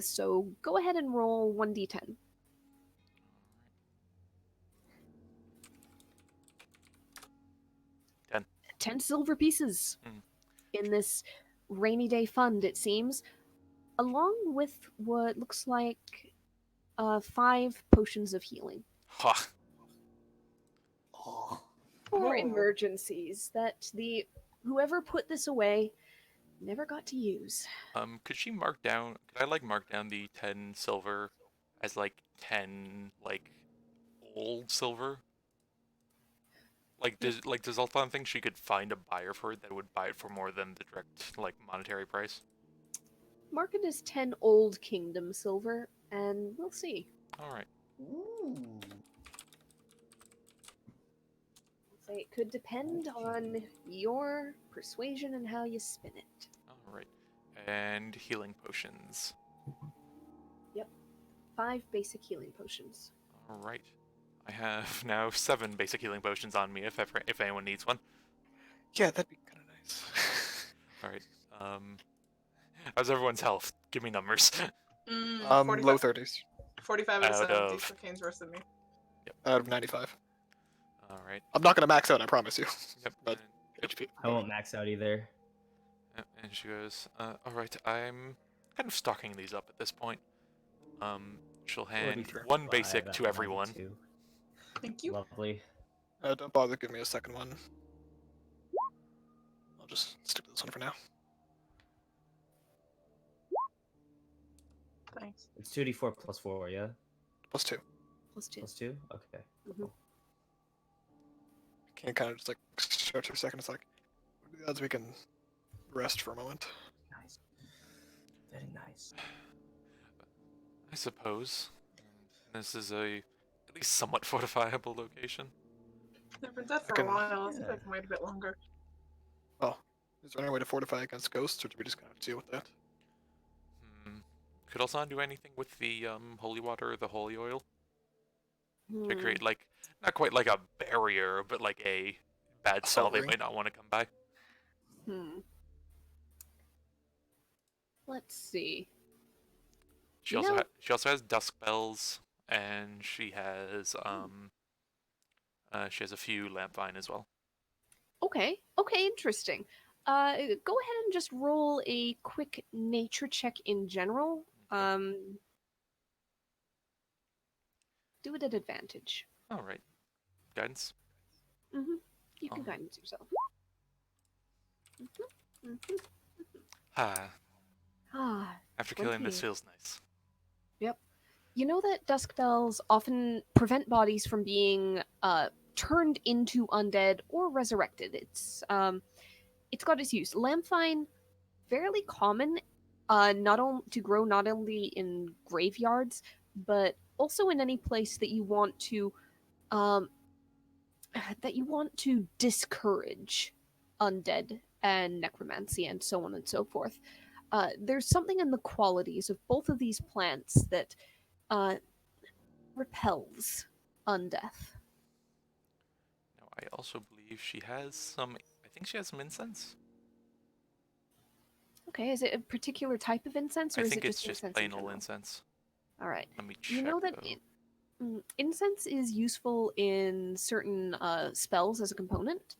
So go ahead and roll 1d10. 10 silver pieces in this rainy day fund, it seems, along with what looks like 5 potions of healing. Ha. For Oh. emergencies that the whoever put this away never got to use. Could she mark down? Could I like mark down the 10 silver as like 10 like old silver? Like does Althon think she could find a buyer for it that would buy it for more than the direct like monetary price? Mark it as 10 old kingdom silver, and we'll see. All right. Ooh. Say it could depend on your persuasion and how you spin it. All right. And healing potions. 5 basic healing potions. All right. I have now 7 basic healing potions on me if anyone needs one. Yeah, that'd be kind of nice. All right. How's everyone's health? Give me numbers. Low 45, 30s 45 is Out of- decent Kane's worse than me. out of 95. All right. I'm not gonna max out, I promise you. Yep. But- and, HP. I won't max out either. and she goes, all right. I'm kind of stocking these up at this point. She'll hand 45 one basic at to everyone. 92. Thank you. Lovely. Don't bother giving me a second one. I'll just stick to this one for now. Thanks. It's 2d4 plus 4, yeah? Plus 2. Plus 2. Plus 2? Okay. Mhm. Can you kind of just like stretch for a second? It's like, what are the odds we can rest for a moment? Nice. Very nice. I suppose. This is a at least somewhat fortifiable location. They've been dead for can- a while. I think Yeah. I can wait a bit longer. Is there any way to fortify against ghosts, or do we just kind of deal with that? Could Alsan do anything with the holy water or the holy oil to Hmm. create like not quite like a barrier, but like a bad A spell they hovering? might not want to come by? Let's see. She You also know- she also has dusk bells, and she has a few lamp vine as well. Okay, interesting. Go ahead and just roll a quick nature check in general. Do it at advantage. All right, guidance. You can Oh. guidance yourself. Ah, Ah, after killing this 20. feels nice. you know that dusk bells often prevent bodies from being turned into undead or resurrected. It's got its use. Lamphine, fairly common, to grow not only in graveyards but also in any place that you want to discourage undead and necromancy and so on and so forth. There's something in the qualities of both of these plants that repels undeath. Now, I also believe she has some. I think she has some incense. Okay, is it a particular type of incense, or I is think it it's just just incense plain in old general? incense. All right. Let me check. You know that though. incense is useful in certain spells as a component.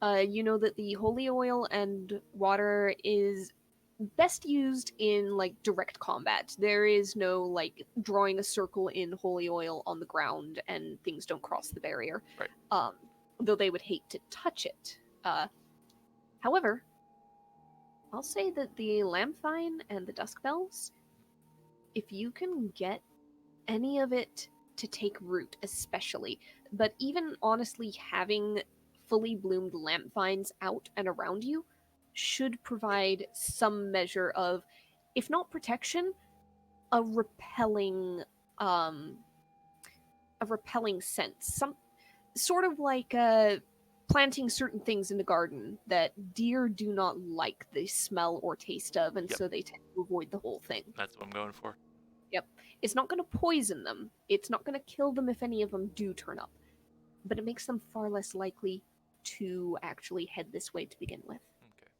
You know that the holy oil and water is best used in like direct combat. There is no like drawing a circle in holy oil on the ground and things don't cross the barrier. Right. Though they would hate to touch it. However, I'll say that the lamphine and the dusk bells, if you can get any of it to take root, especially. But even honestly, having fully bloomed lamp vines out and around you should provide some measure of, if not protection, a repelling um a repelling sense. Some sort of like planting certain things in the garden that deer do not like the smell or taste of, and Yep. so they tend to avoid the whole thing. That's what I'm going for. It's not going to poison them. It's not going to kill them if any of them do turn up. But it makes them far less likely to actually head this way to begin with. Okay.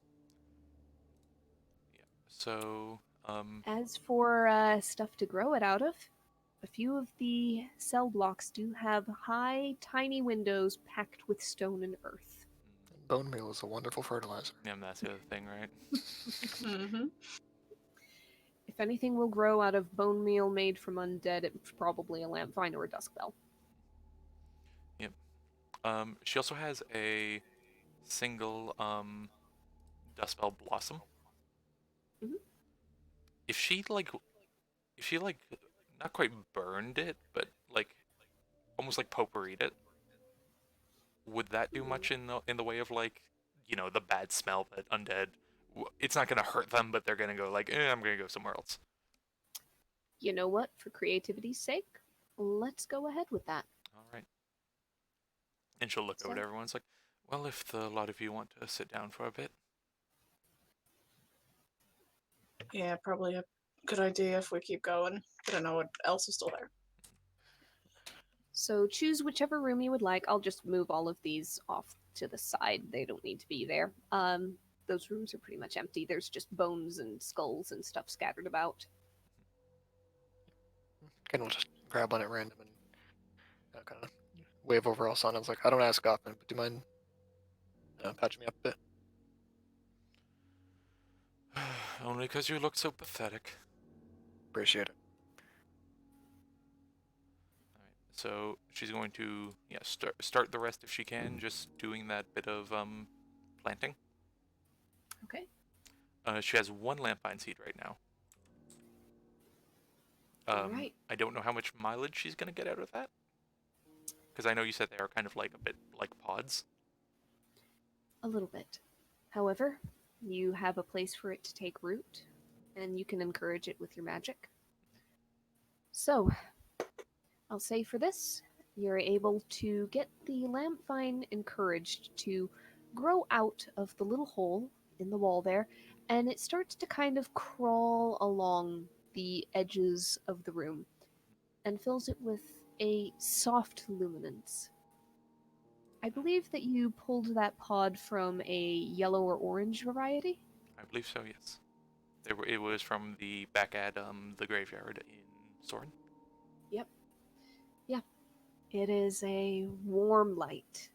Yeah. So, As for stuff to grow it out of, a few of the cell blocks do have high, tiny windows packed with stone and earth. Bone meal is a wonderful fertilizer. yeah, that's the other thing, right? Mm-hmm. If anything will grow out of bone meal made from undead, it's probably a lamp vine or a dusk bell. She also has a single Dustbell Blossom. Mhm. If she like not quite burned it, but like almost like potpourried it, would that do much in the way of like, the bad smell that undead? It's not gonna hurt them, but they're gonna go like, I'm gonna go somewhere else. You know what? For creativity's sake, let's go ahead with that. All right. And she'll look over to So- everyone. It's like, well, if the lot of you want to sit down for a bit. Yeah, probably a good idea if we keep going. I don't know what else is still there. So choose whichever room you would like. I'll just move all of these off to the side. They don't need to be there. Those rooms are pretty much empty. There's just bones and skulls and stuff scattered about. Ken will just grab one at random and kind of wave over Alsan. I was like, I don't ask often, but do you mind patching me up a bit? Only because you look so pathetic. Appreciate it. Alright, so she's going to start the rest if she can, just doing that bit of planting. Okay. She has one lamp vine seed right now. Alright. I don't know how much mileage she's gonna get out of that, because I know you said they are kind of like a bit like pods. A little bit. However, you have a place for it to take root, and you can encourage it with your magic. So, I'll say for this, you're able to get the lamp vine encouraged to grow out of the little hole in the wall there, and it starts to kind of crawl along the edges of the room and fills it with a soft luminance. I believe that you pulled that pod from a yellow or orange variety. I believe so, yes. It was from the back at the graveyard in Soren. It is a warm light,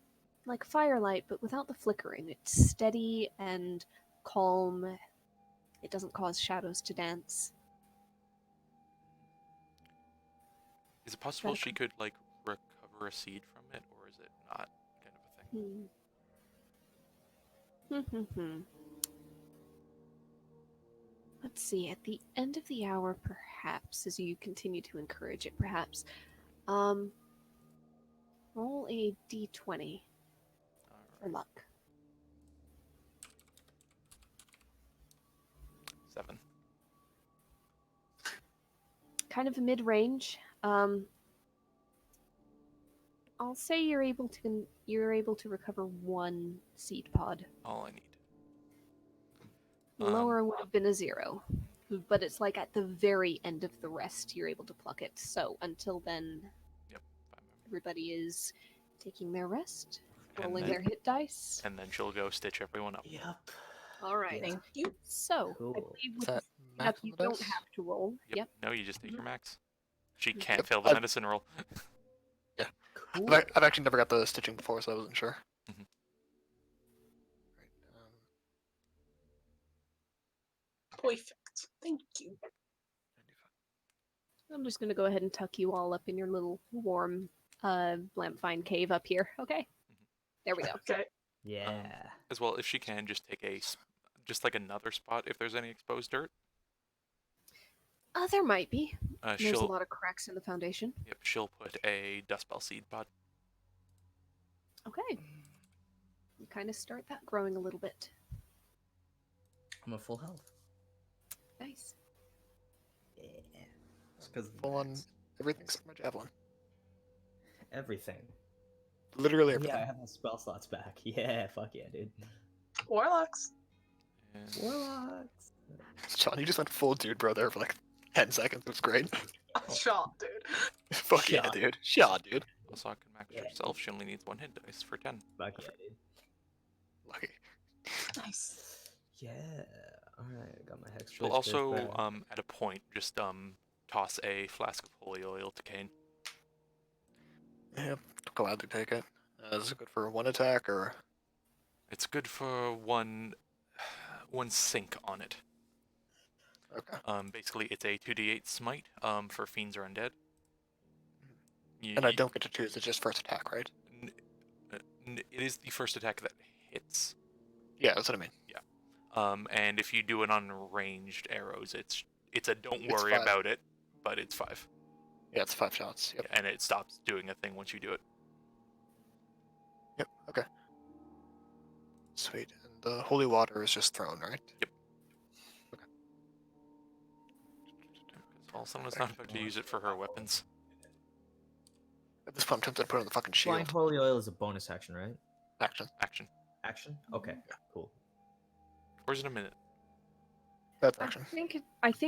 like firelight, but without the flickering. It's steady and calm. It doesn't cause shadows to dance. Is it possible That- she could like recover a seed from it, or is it not kind of a thing? Let's see, at the end of the hour, perhaps, as you continue to encourage it, perhaps, roll a d20 for Alright, luck. 7. Kind of a mid-range. I'll say you're able to recover one seed pod. All I need. Lower would have been a 0, but it's like at the very end of the rest you're able to pluck it. So until then, Yep. everybody is taking their rest, And rolling then- their hit dice. And then she'll go stitch everyone up. Yep. All right. Yeah. Thank you. So I Cool. believe Is with that the max setup, you on the don't dice? have to roll. Yep. No, you just take your max. She Yep. can't Yep, fail the I've- medicine roll. Cool. I've actually never got the stitching before, so I wasn't sure. Mhm. Right, Perfect. Thank you. 95. I'm just gonna go ahead and tuck you all up in your little warm lamp vine cave up here. Okay. There we go. Okay. Yeah. As well, if she can, just take just like another spot if there's any exposed dirt. There might be. There's a She'll lot of cracks in the foundation. Yep, she'll put a dust bell seed pod. Okay. You kind of start that growing a little bit. I'm at full health. Nice. Yeah. Because Full on everything except my javelin. everything. Literally Yeah, everything. I have my spell slots back. Yeah, fuck yeah, dude. Warlocks. And Warlocks. Sean, you just went full dude bro there for like 10 seconds. It was great. Shot, dude. Fuck yeah, Shot. dude. Shot, dude. also can max Yeah. herself. She only needs 1 hit dice for 10. Fuck yeah, dude. Lucky. Nice. Yeah. Alright, I got my hex. She'll Blitz also, back. at a point, just toss a flask of holy oil to Kane. Yeah, gladly take it. Is it good for one attack or? It's good for one sink on it. Okay. Basically, it's a 2d8 smite. For fiends or undead. And I don't get to choose. It's just first attack, right? It is the first attack that hits. Yeah, that's what I mean. And if you do it on ranged arrows, it's a don't It's worry 5. about it, but it's 5. Yeah, it's 5 shots. Yep. And it stops doing a thing once you do it. Yep. Okay. Sweet. And the holy water is just thrown, right? Yep. Well, someone's not about to use it for her weapons. At this point, I'm tempted to put it on the fucking shield. Flying holy oil is a bonus action, right? Action. Action. Action? Okay, cool. Or is it a minute? That's I action. think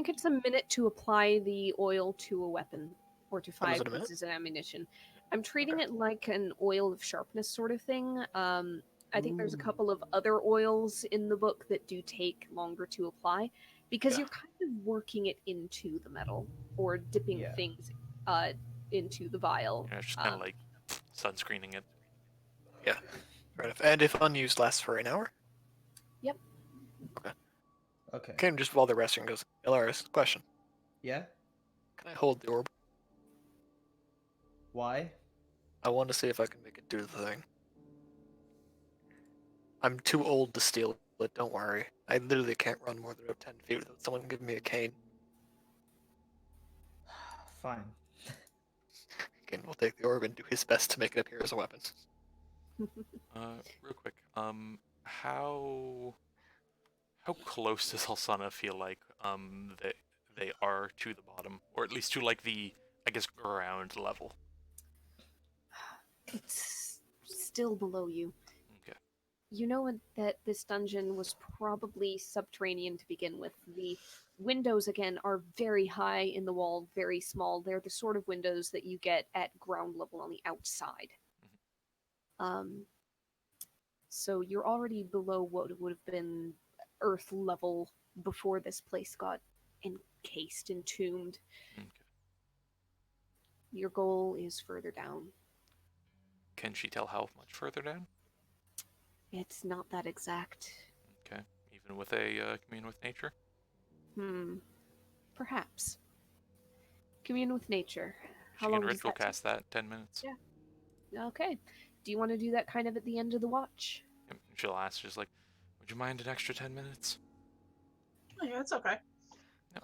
it's a minute to apply the oil to a weapon, or to Oh, is 5 it a minute? pieces of ammunition. I'm treating it like an oil of sharpness sort of thing. I think there's a Ooh. couple of other oils in the book that do take longer to apply, because Yeah. you're kind of working it into the metal or dipping Yeah. things into the vial. It's just kind of like sunscreening it. Fair enough. And if unused, lasts for an hour. Okay. Kane just while they're resting goes, Ilaris, question. Yeah? Can I hold the orb? Why? I want to see if I can make it do the thing. I'm too old to steal it, don't worry. I literally can't run more than about 10 feet without someone giving me a cane. Fine. Kane will take the orb and do his best to make it appear as a weapon. Real quick. How close does Halsana feel like that they are to the bottom, or at least to like the, I guess, ground level? It's still below you. Okay. You know that this dungeon was probably subterranean to begin with. The windows, again, are very high in the wall, very small. They're the sort of windows that you get at ground level on the outside. So you're already below what would have been earth level before this place got encased, entombed. Okay. Your goal is further down. Can she tell how much further down? It's not that exact. Okay. Even with a commune with nature. Perhaps. Commune with nature. She How can long does ritual that take? cast that 10 minutes. Yeah. Okay. Do you want to do that kind of at the end of the watch? Yep. She'll ask, just like, would you mind an extra 10 minutes? Oh, yeah, it's okay.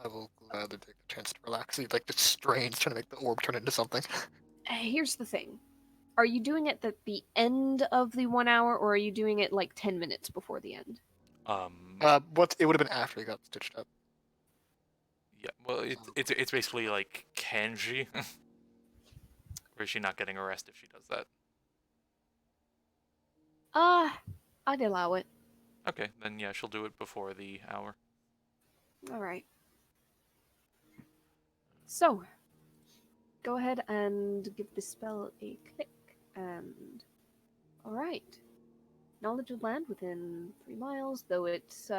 I will gladly take the chance to relax. He like just strains trying to make the orb turn into something. Here's the thing. Are you doing it at the end of the 1 hour, or are you doing it like 10 minutes before the end? What it would have been after he got stitched up. Yeah. Well, it's basically like, can she? Or is she not getting a rest if she does that? I'd allow it. Okay, then yeah, she'll do it before the hour. Alright. So, go ahead and give the spell a click, and... Alright. Knowledge of land within 3 miles, though it's,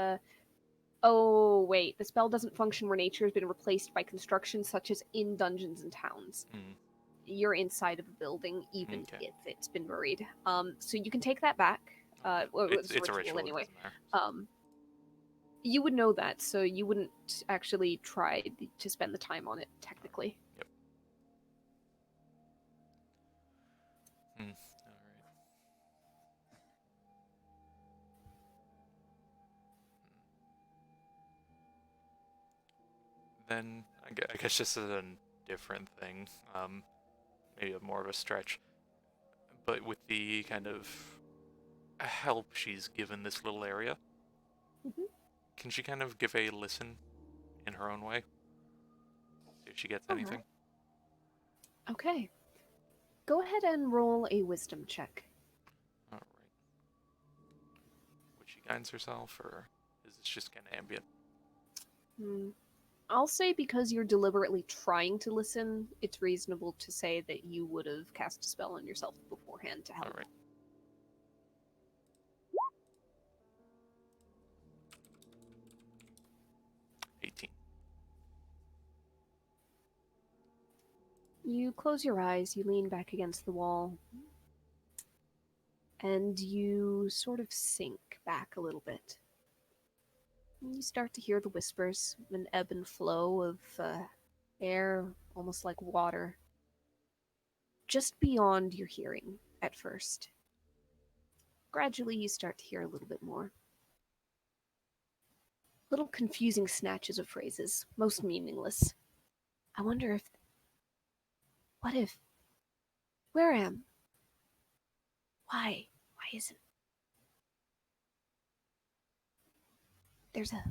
Oh, wait. The spell doesn't function where nature has been replaced by construction, such as in dungeons and towns. Mm. You're inside of a building, even Okay. if it's been buried. So you can take that back. Well, It's a ritual anyway. It doesn't matter. You would know that, so you wouldn't actually try to spend the time on it, technically. Yep. Alright. then I guess this is a different thing. Maybe more of a stretch. But with the kind of help she's given this little area, Mhm. can she kind of give a listen in her own way? See if she gets Alright. anything. Okay. Go ahead and roll a wisdom check. Alright. Would she guidance herself, or is this just kind of ambient? I'll say because you're deliberately trying to listen, it's reasonable to say that you would have cast a spell on yourself beforehand to help. Alright. You close your eyes, you lean back against the wall, and you sort of sink back a little bit. You start to hear the whispers, an ebb and flow of air, almost like water, just beyond your hearing at first. Gradually, you start to hear a little bit more. Little confusing snatches of phrases, most meaningless. I wonder if... What if... Where am? Why? Why isn't... There's a...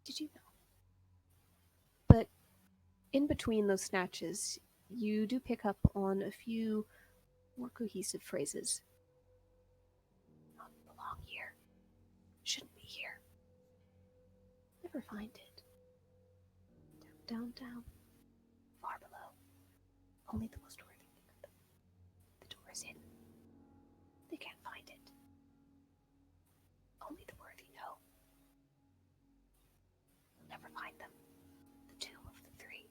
Did you know? But in between those snatches, you do pick up on a few more cohesive phrases. Not belong here. Shouldn't be here. Never find it. Down, down, down. Far below. Only the most worthy pick up. The door is hidden. They can't find it. Only the worthy know. You'll never find them. The tomb of the three.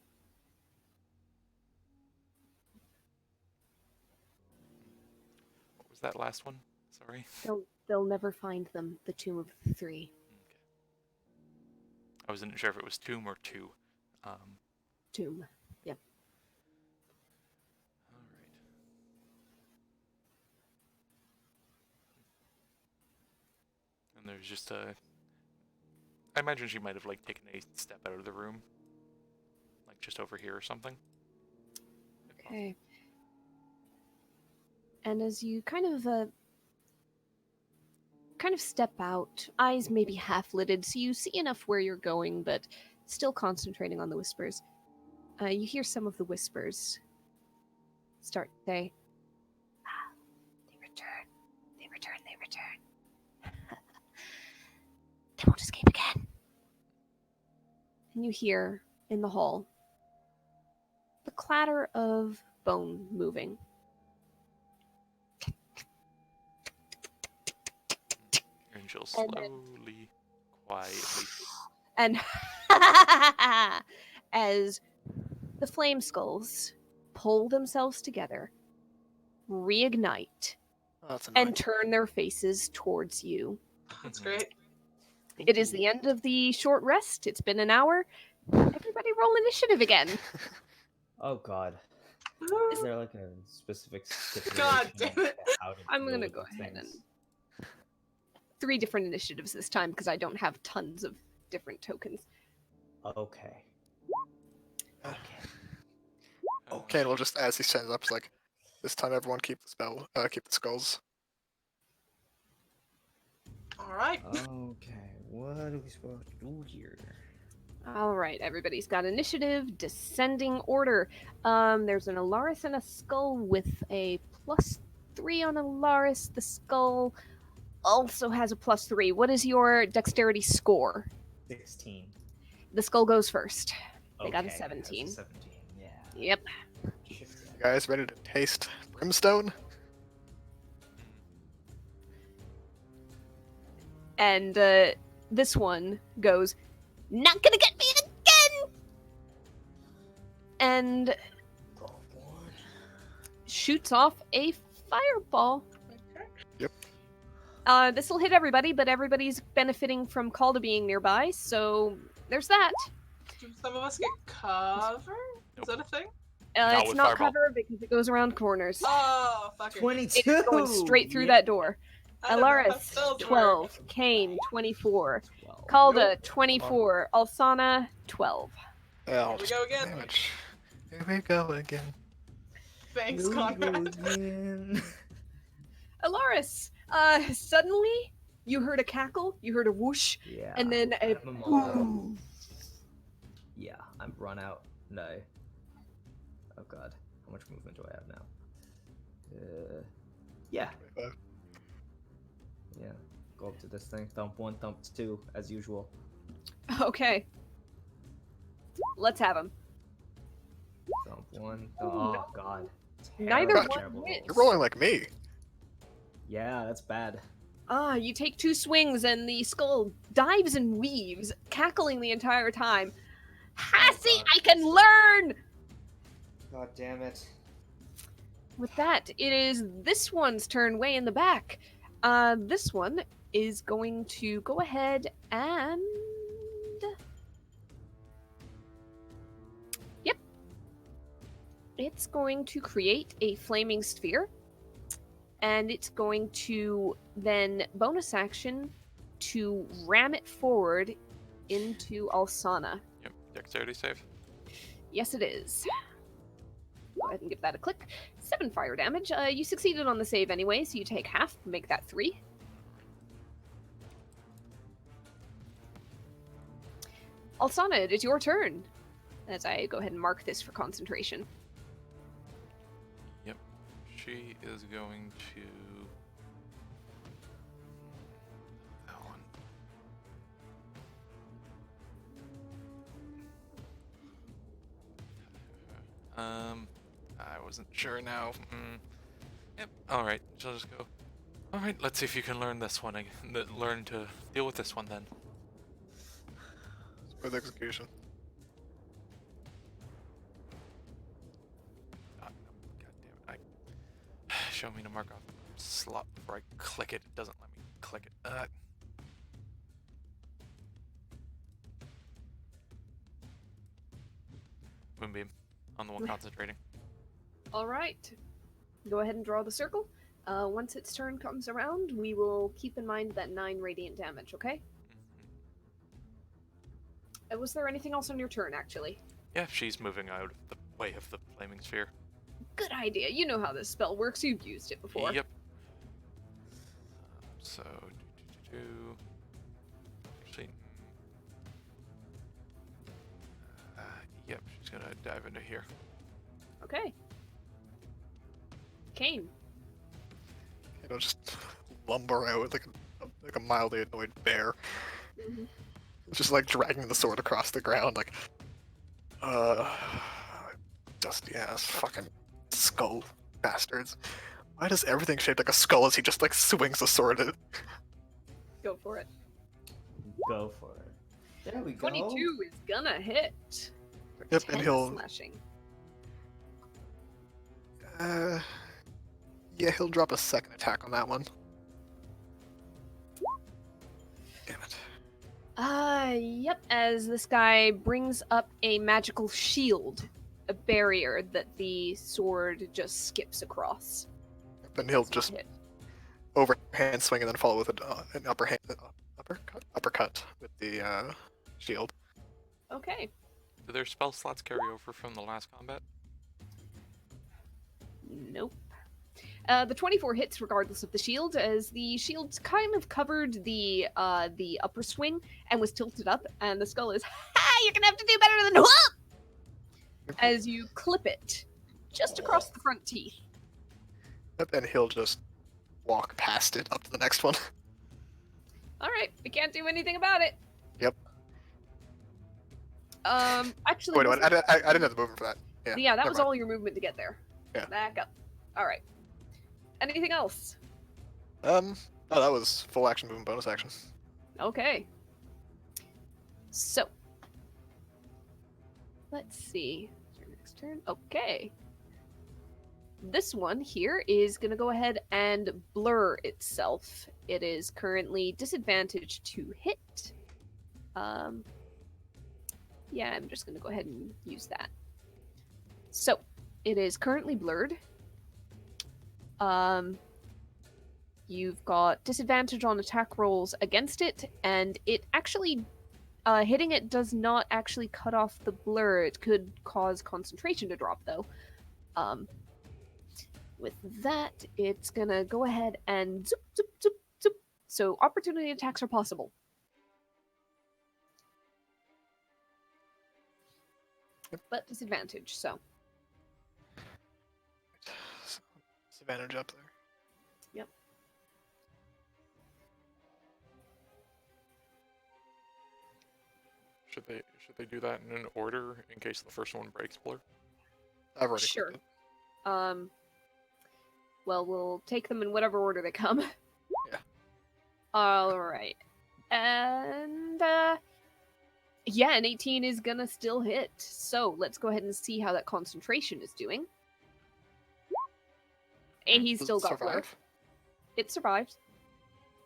What was that last one? Sorry. They'll never find them. The tomb of the three. Okay. I wasn't sure if it was tomb or two. Tomb. Yep. Alright. And there's just a... I imagine she might have, like, taken a step out of the room. Like, just over here or something. Okay. And as you kind of step out, eyes maybe half lidded, so you see enough where you're going, but still concentrating on the whispers. You hear some of the whispers start to say, they return, they return, they return. They won't escape again. And you hear in the hall the clatter of bone moving. And she'll And then- slowly, quietly... And as the flame skulls pull themselves together, reignite, Oh, that's annoying. and turn their faces towards you. That's great. It is the end of the short rest. It's been an hour. Everybody roll initiative again. Oh god. Is there like a specific God stipulation damn it. to how to I'm deal gonna with go these ahead things? 3 different initiatives this time because I don't have tons of different tokens. Okay. Okay. Okay, and we'll just, as he stands up, it's like, this time everyone keep the spell, keep the skulls. All right. Okay. What are we supposed to do here? All right, everybody's got initiative, descending order. There's an Alaris and a skull with a +3 on Alaris. The skull also has a +3. What is your dexterity score? 16. The skull goes first. They got a Okay, 17. that's a 17. Yeah. Yep. Shit, You guys ready to taste brimstone? And this one goes, not gonna get me again! And Go on. shoots off a fireball. Okay. This will hit everybody, but everybody's benefiting from Calda being nearby, so there's that. Do some of us get cover? Is that a thing? Not It's with not fireball. cover because it goes around corners. Oh, fuck it. 22! It's going straight through that door. I don't know how Alaris, spells work. 12. Kane, 24. 12. Calda, Nope. 24. Alsana, 12. Yeah, Here we go again. Damage. Here we go again. Thanks, Here we go Conrad. again. Alaris, suddenly you heard a cackle, you heard a whoosh, Yeah. and then a I'm a mall. boom. Yeah, I'm run out. No. Oh god. How much movement do I have now? Yeah. 25. Yeah. Go up to this thing. Thump 1, thump 2, as usual. Okay. Let's have him. Thump 1. Oh god. Neither Terrible, one terrible hits. You're rolls. rolling like me. Yeah, that's bad. You take 2 swings and the skull dives and weaves, cackling the entire time. Ha, see, God. I can learn! God damn it. With that, it is this one's turn way in the back. This one is going to go ahead and... Yep. It's going to create a flaming sphere. And it's going to then bonus action to ram it forward into Alsana. Yep. Dexterity save. Yes, it is. Go ahead and give that a click. 7 fire damage. You succeeded on the save anyway, so you take half, make that 3. Alsana, it is your turn. As I go ahead and mark this for concentration. Yep. She is going to. That one. I wasn't sure now. Yep. All right. She'll just go. All right. Let's see if you can learn this one. Learn to deal with this one then. With execution. God damn it! Show me to mark off slot before I click it. It doesn't let me click it. Moonbeam on the one concentrating. All right. Go ahead and draw the circle. Once its turn comes around, we will keep in mind that 9 radiant damage, okay? Was there anything else on your turn, actually? Yeah, she's moving out of the way of the flaming sphere. Good idea. You know how this spell works. You've used it before. Yep. So, actually, yep, she's gonna dive into here. Okay. Kane. Just lumber out like a mildly annoyed bear. Mhm. Just like dragging the sword across the ground, like, dusty ass fucking skull bastards. Why does everything shaped like a skull as he just like swings the sword at it? Go for it. Go for it. There we go. 22 is gonna hit. Yep, 10 and he'll, slashing. yeah, he'll drop a second attack on that one. Damn it. Yep, as this guy brings up a magical shield, a barrier that the sword just skips across. Then he'll It's not just hit. overhand swing and then follow with an uppercut with the shield. Okay. Do their spell slots carry over from the last combat? Nope. The 24 hits regardless of the shield, as the shield kind of covered the upper swing and was tilted up, and the skull is, ha! You're gonna have to do better than whoop! As you clip it just across the front teeth. Yep, and he'll just walk past it up to the next one. Alright, we can't do anything about it. Yep. Actually, Wait, this I didn't have the movement for that. yeah, that never was mind. all your movement to get there. Yeah. Back up. Alright. Anything else? Oh, that was full action movement, bonus action. Okay. So. Let's see. Your next turn. Okay. This one here is going to go ahead and blur itself. It is currently disadvantaged to hit. Yeah, I'm just going to go ahead and use that. So, it is currently blurred. You've got disadvantage on attack rolls against it, and it actually hitting it does not actually cut off the blur. It could cause concentration to drop, though. With that, it's gonna go ahead and zoop, zoop, zoop, zoop. So opportunity attacks are possible. But disadvantage, so. Disadvantage up there. Yep. Should they do that in an order in case the first one breaks blur? I've already Sure. clicked it. Well, we'll take them in whatever order they come. Yeah. Alright. And, yeah, an 18 is gonna still hit. So, let's go ahead and see how that concentration is doing. And he's Does still it got blur. survive? It survived.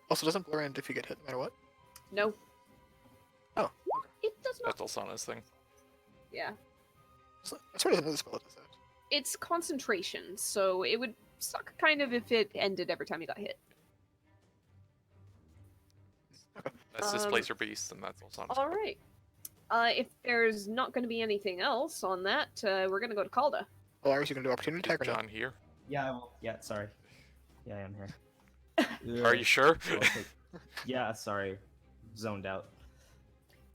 Also, doesn't blur end if you get hit no matter what? No. Oh, okay. It does not. That's Alsana's thing. Yeah. So, I swear there's another spell that does that. It's concentration, so it would suck kind of if it ended every time you got hit. That's Displacer Beast, and that's Alsana's. All right. If there's not going to be anything else on that, we're going to go to Calda. Well, Iris, you can do opportunity attack or not? John here. Yeah, I will. Yeah, sorry. Yeah, I am here. Are you sure? I'll take- Yeah, sorry. Zoned out.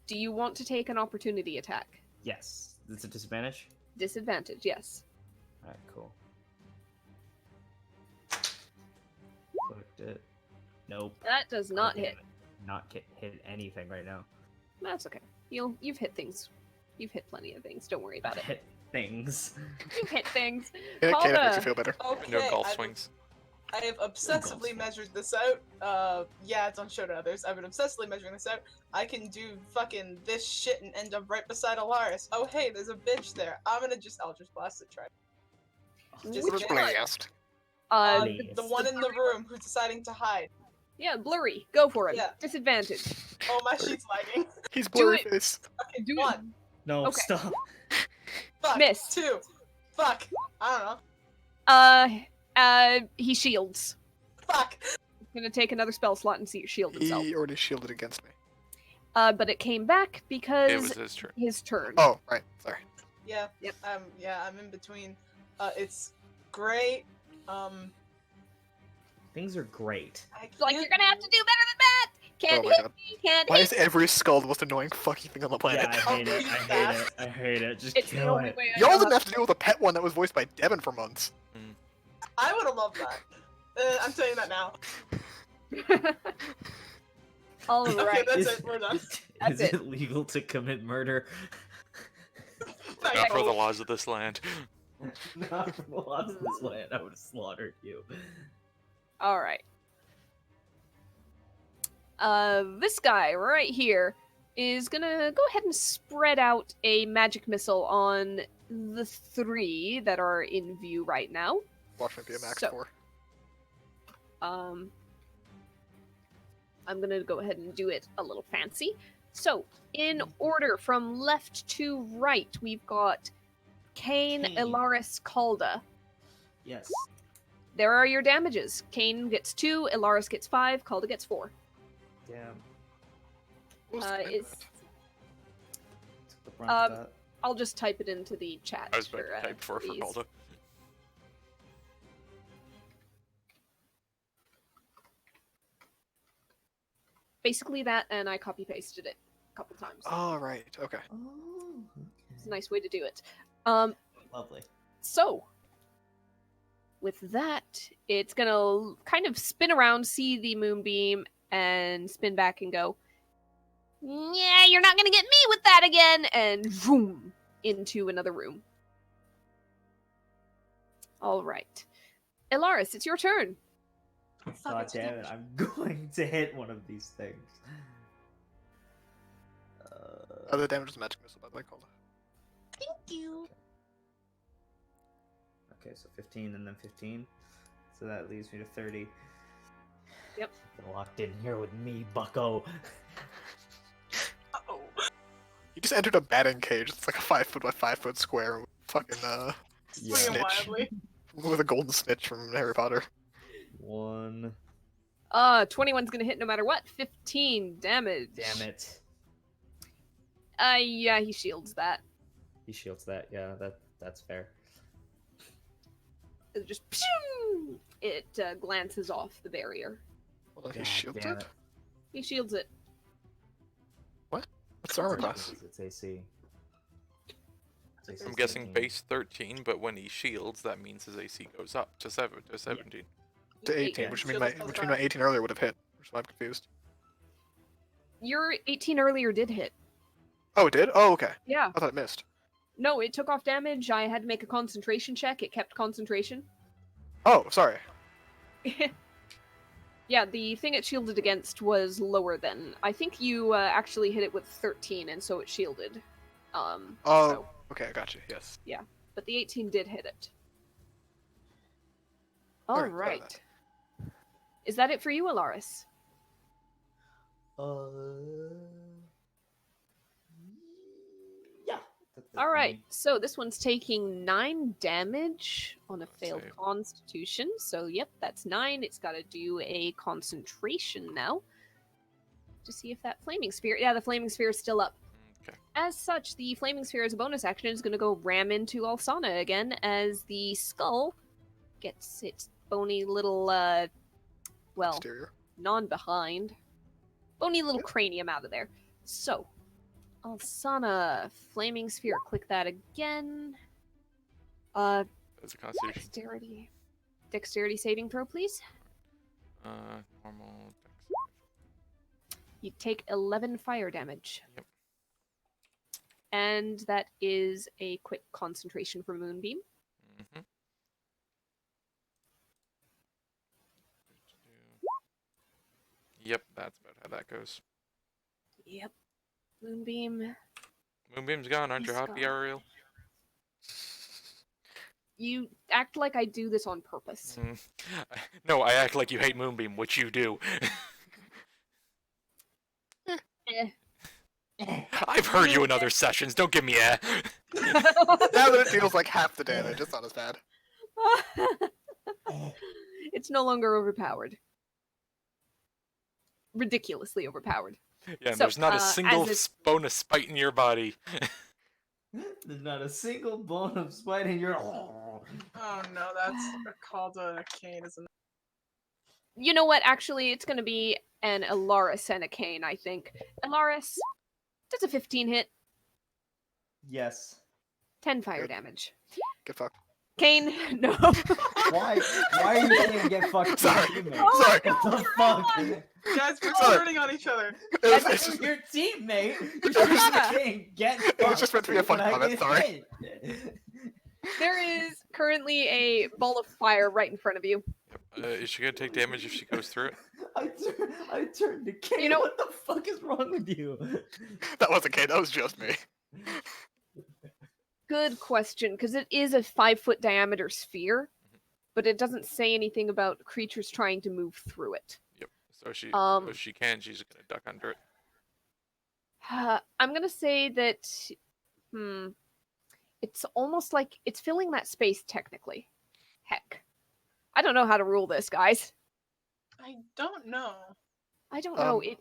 Do you want to take an opportunity attack? Yes. It's a disadvantage? Disadvantage, yes. Alright, cool. Clicked it. Nope. That does not Damn hit. it. Not hit anything right now. That's okay. You've hit things. You've hit plenty of things. Don't worry about it. Hit things. You've hit things. Yeah, okay, that makes Calda. you feel better. Okay, No golf I've- swings. I have obsessively measured this out. Yeah, it's on Show to Others. I've been obsessively measuring this out. I can do fucking this shit and end up right beside Alaris. Oh, hey, there's a bench there. I'll just blast it, try. Just Which get- one? Blast. The one in the room who's deciding to hide. Yeah, blurry. Go for it. Yeah. Disadvantage. Oh, my sheet's lagging. He's Do blurry it. face. Fucking Do it. one. No, Okay. stop. Fuck. Miss. 2. Fuck. I don't know. He shields. Fuck. He's gonna take another spell slot and see your shield himself. He already shielded against me. But it came back because It was his turn. his turn. Oh, right. Sorry. Yeah. Yep. Yeah, I'm in between. It's great. Things are great. I Like, can't- you're gonna have to do better than that! Can't Oh my hit god. me, can't Why hit is every skull the most annoying fucking thing on the planet? Yeah, I hate it. I hate it. I hate it. Just It's the kill only it. way I Y'all know didn't how have to deal with a pet one that was voiced by Devin for months. I would have loved that. I'm saying that now. All Okay, right. that's it. We're done. That's Is it legal to commit murder? Not for the laws of this land. Not for the laws of this land. I would have slaughtered you. All right. This guy right here is gonna go ahead and spread out a magic missile on the 3 that are in view right now. Watch me be a max So- 4. I'm gonna go ahead and do it a little fancy. So, in order from left to right, we've got Kane, Kane. Ilaris, Calda. Yes. There are your damages. Kane gets 2, Ilaris gets 5, Calda gets 4. Damn. What was the point of Is that? Took the brunt of Um, that. I'll just type it into the chat. I was about for, to type 4 for ease. Calda. Basically that, and I copy pasted it a couple times. Oh, right. Okay. Oh, It's a nice way to do it. Lovely. So, with that, it's gonna kind of spin around, see the moonbeam, and spin back and go, yeah, you're not gonna get me with that again, and boom, into another room. All right. Elaris, it's your turn. Fuck, God it's damn it! I'm going to hit one of these things. Other damage is magic missile, by the way, called. Thank you. Okay, so 15 and then 15. So that leaves me to 30. Yep. You're locked in here with me, bucko. Uh-oh. You just entered a batting cage. It's like a 5 foot by 5 foot square. With fucking Yeah. Swinging Snitch. wildly. with a golden snitch from Harry Potter. 1, 21's gonna hit no matter what. 15 damage. Damn it. Yeah, he shields that. He shields that. Yeah, that's fair. It just pew! It glances off the barrier. Hold on, he God shields damn it? He shields it. What's the armor class? It's AC. It's I'm AC guessing 17. base 13, but when he shields, that means his AC goes up to 17. To 18, Yeah. which means my 18 earlier would have hit. Which is why I'm confused. Your 18 earlier did hit. Oh, it did? Oh, okay. Yeah. I thought it missed. No, it took off damage. I had to make a concentration check. It kept concentration. Oh, sorry. Yeah, the thing it shielded against was lower than. I think you actually hit it with 13, and so it shielded. Oh, so- okay, I got you. Yes. but the 18 did hit it. Alright, All got right. that. Is that it for you, Alaris? Yeah. All right. So this one's taking 9 damage on a failed Save. Constitution. So yep, that's 9. It's got to do a concentration now to see if that flaming sphere. Yeah, the flaming sphere is still up. Okay. As such, the flaming sphere as a bonus action is going to go ram into Alsana again as the skull gets its bony little, well, Exterior. non-behind, bony little cranium out of there. So, Alsana, flaming sphere, click that again. That's a constitution. Dexterity saving throw, please. Normal. You take 11 fire damage. Yep. And that is a quick concentration for Moonbeam. Mm-hmm. Yep, that's about how that goes. Yep. Moonbeam. Moonbeam's gone, aren't you He's happy, gone. Ariel? You act like I do this on purpose. Mm. No, I act like you hate Moonbeam, which you do. Eh. I've heard you in other sessions, don't give me a... Now that it deals like half the damage, it's not as bad. It's no longer overpowered. Ridiculously overpowered. Yeah, and So, there's not a as single it's- bone of spite in your body. There's not a single bone of spite in your. Oh no, that's called a cane, isn't it? You know what? Actually, it's going to be an Alaris and a Kane, I think. Alaris, does a 15 hit? Yes. 10 fire Good. damage. Get fucked. Kane, no. Why? Why are you saying get fucked? to your Sorry. teammate? Sorry. What the fuck? Guys, we're Sorry. turning on each other. It was, That's it's just, your teammate. You're Yeah. saying get It was just meant to be a fun when I comment, get sorry. hit. There is currently a ball of fire right in front of you. Is she gonna take damage if she goes through it? I turned to Kane. You know- What the fuck is wrong with you? that wasn't Kate, that was just me. Good question, because it is a 5-foot diameter sphere, but it doesn't say anything about creatures trying to move through it. Yep. So she, Um, if she can, she's gonna duck under it. I'm gonna say that, it's almost like it's filling that space technically. Heck, I don't know how to rule this, guys. I don't know. I don't know. Um,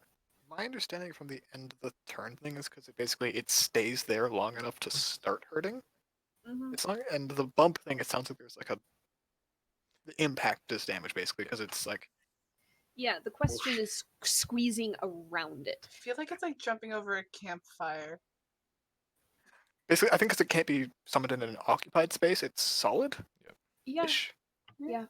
My understanding from the end of the turn thing is because it stays there long enough to start hurting. Mhm. It's long, and the bump thing, it sounds like there's like the impact does damage basically because it's like Yeah, the question is squeezing around it. I feel like it's like jumping over a campfire. basically I think because it can't be summoned in an occupied space, it's solid Yeah, ish. Yeah,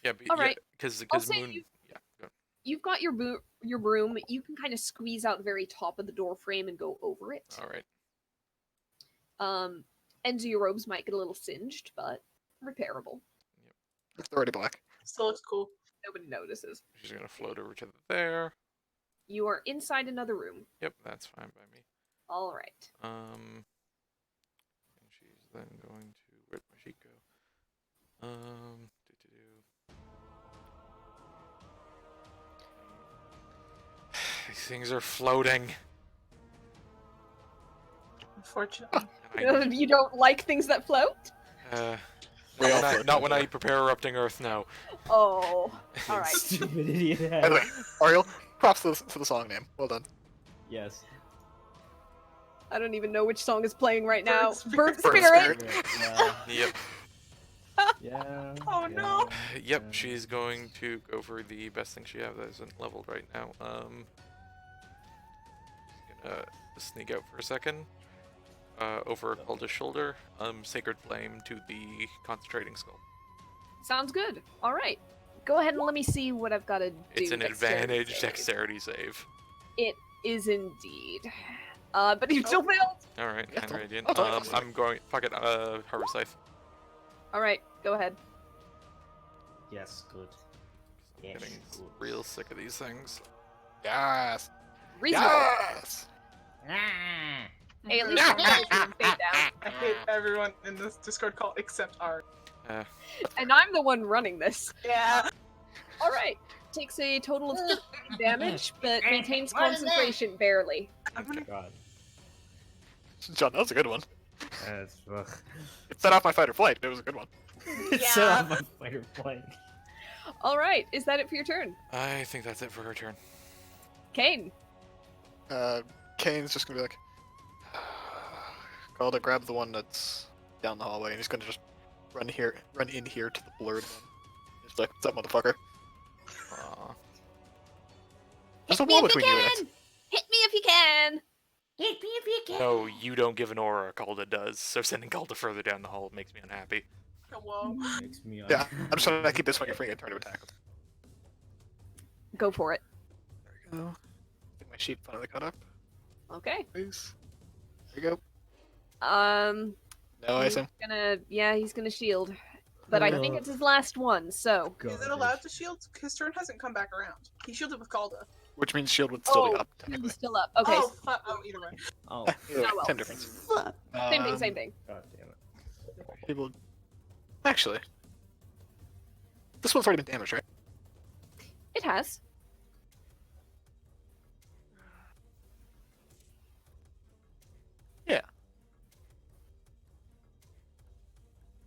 but All yeah, right. because say Moon. you- Yeah. Go. you've got your broom. You can kind of squeeze out the very top of the door frame and go over it. All right. Ends of your robes might get a little singed, but repairable. It's already black. Still looks cool. Nobody notices. She's gonna float over to there. You are inside another room. Yep, that's fine by me. All right. And she's then going to where'd my sheet go? These things are floating. Unfortunately. And You don't like things that float? We all Not flirt, not when don't I we? prepare erupting earth. No. Oh, all right. Stupid idiot. By the way, Ariel, props to the song name. Well done. Yes. I don't even know which song is playing right Bird now. Spirit. Bird Bird Spirit. Spirit. Yeah. Yep. Yeah. Oh, no. Yep. yeah. She's going to go for the best thing she has that isn't leveled right now. Gonna sneak out for a second. Over Calda's shoulder. Sacred Flame to the concentrating skull. Sounds good. All right. Go ahead and let me see what I've got to do. It's an Dexterity advantage save. dexterity save. It is indeed. But you still failed. All right, Yeah, and don't- radiant. I'll tell you. I'm going. Fuck it. Harvest Scythe. All right. Go ahead. Yes, good. Yes, Getting good. real sick of these things. Yes. Reasonable. Yes. Hey, at least I'm not fade down. I hate everyone in this Discord call except Art. And I'm the one running this. Yeah. All right. Takes a total of 13 damage, but maintains concentration barely. I'm gonna God. John, that was a good one. That's It set off my fight or flight. It was a good one. It's Yeah. on my fighter plane. All right. Is that it for your turn? I think that's it for her turn. Kane. Kane's just gonna be like, Calda, grab the one that's down the hallway, and he's gonna just run in here to the blurred one. Just like, what's up, motherfucker? Aw. There's a wall between you and it. Hit me if you can. Hit me if you can. No, you don't give an aura. Calda does. So sending Calda further down the hall makes me unhappy. Hello. Makes me Yeah, I'm just trying to keep this one your free and turn to attack. Go for it. There we go. I think my sheet finally caught up. Okay. Please. There you go. He's No, I assume. he's gonna shield. But I think it's his last one, so. Is it allowed to shield? His turn hasn't come back around. He shielded with Calda. Which means shield would still be up. Shield Technically. is still up. Okay. Oh, either way. Oh, Either way, Oh, well. same difference. Same thing, same thing. god damn it. People. Actually, this one's already been damaged, right? It has. Yeah.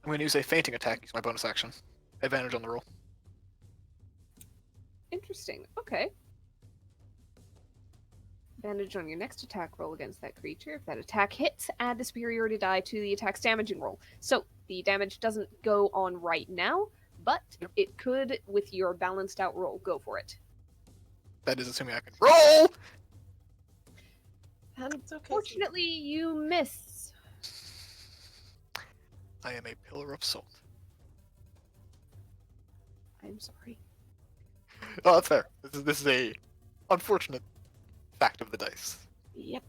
I'm going to use a fainting attack. Use my bonus action. Advantage on the roll. Interesting. Okay. Advantage on your next attack roll against that creature. If that attack hits, add the superiority die to the attack's damaging roll. So the damage doesn't go on right now, but Yep. it could, with your balanced out roll, go for it. That is assuming I can roll. It's okay. Unfortunately, you miss. I am a pillar of salt. I'm sorry. Oh, that's fair. This is a unfortunate fact of the dice. Yep.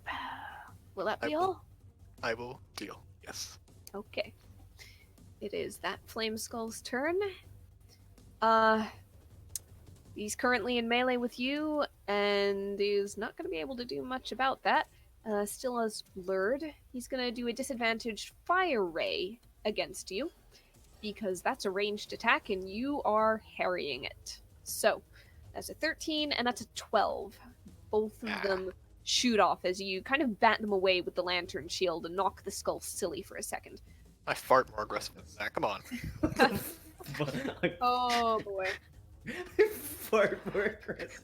Will that I be will- all? I will deal. Yes. Okay. It is that Flame Skull's turn. He's currently in melee with you, and is not going to be able to do much about that. Still as blurred. He's going to do a disadvantaged fire ray against you, because that's a ranged attack, and you are harrying it. So, that's a 13, and that's a 12. Both of them shoot off as you kind of bat them away with the lantern shield and knock the skull silly for a second. I fart more aggressive than that. Come on. Oh boy. Fart more aggressive.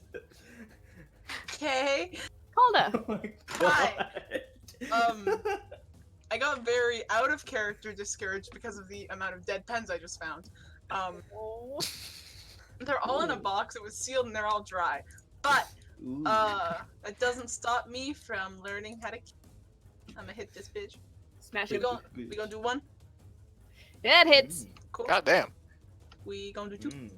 Okay. Calda! Oh my Hi. god. I got very out of character discouraged because of the amount of dead pens I just found. They're all in a box. It was sealed and they're all dry. But Ooh. it doesn't stop me from learning how to. I'm gonna hit this bitch. Smash We him. gonna do one. That hits. Cool. God damn. We gonna do two. Mm.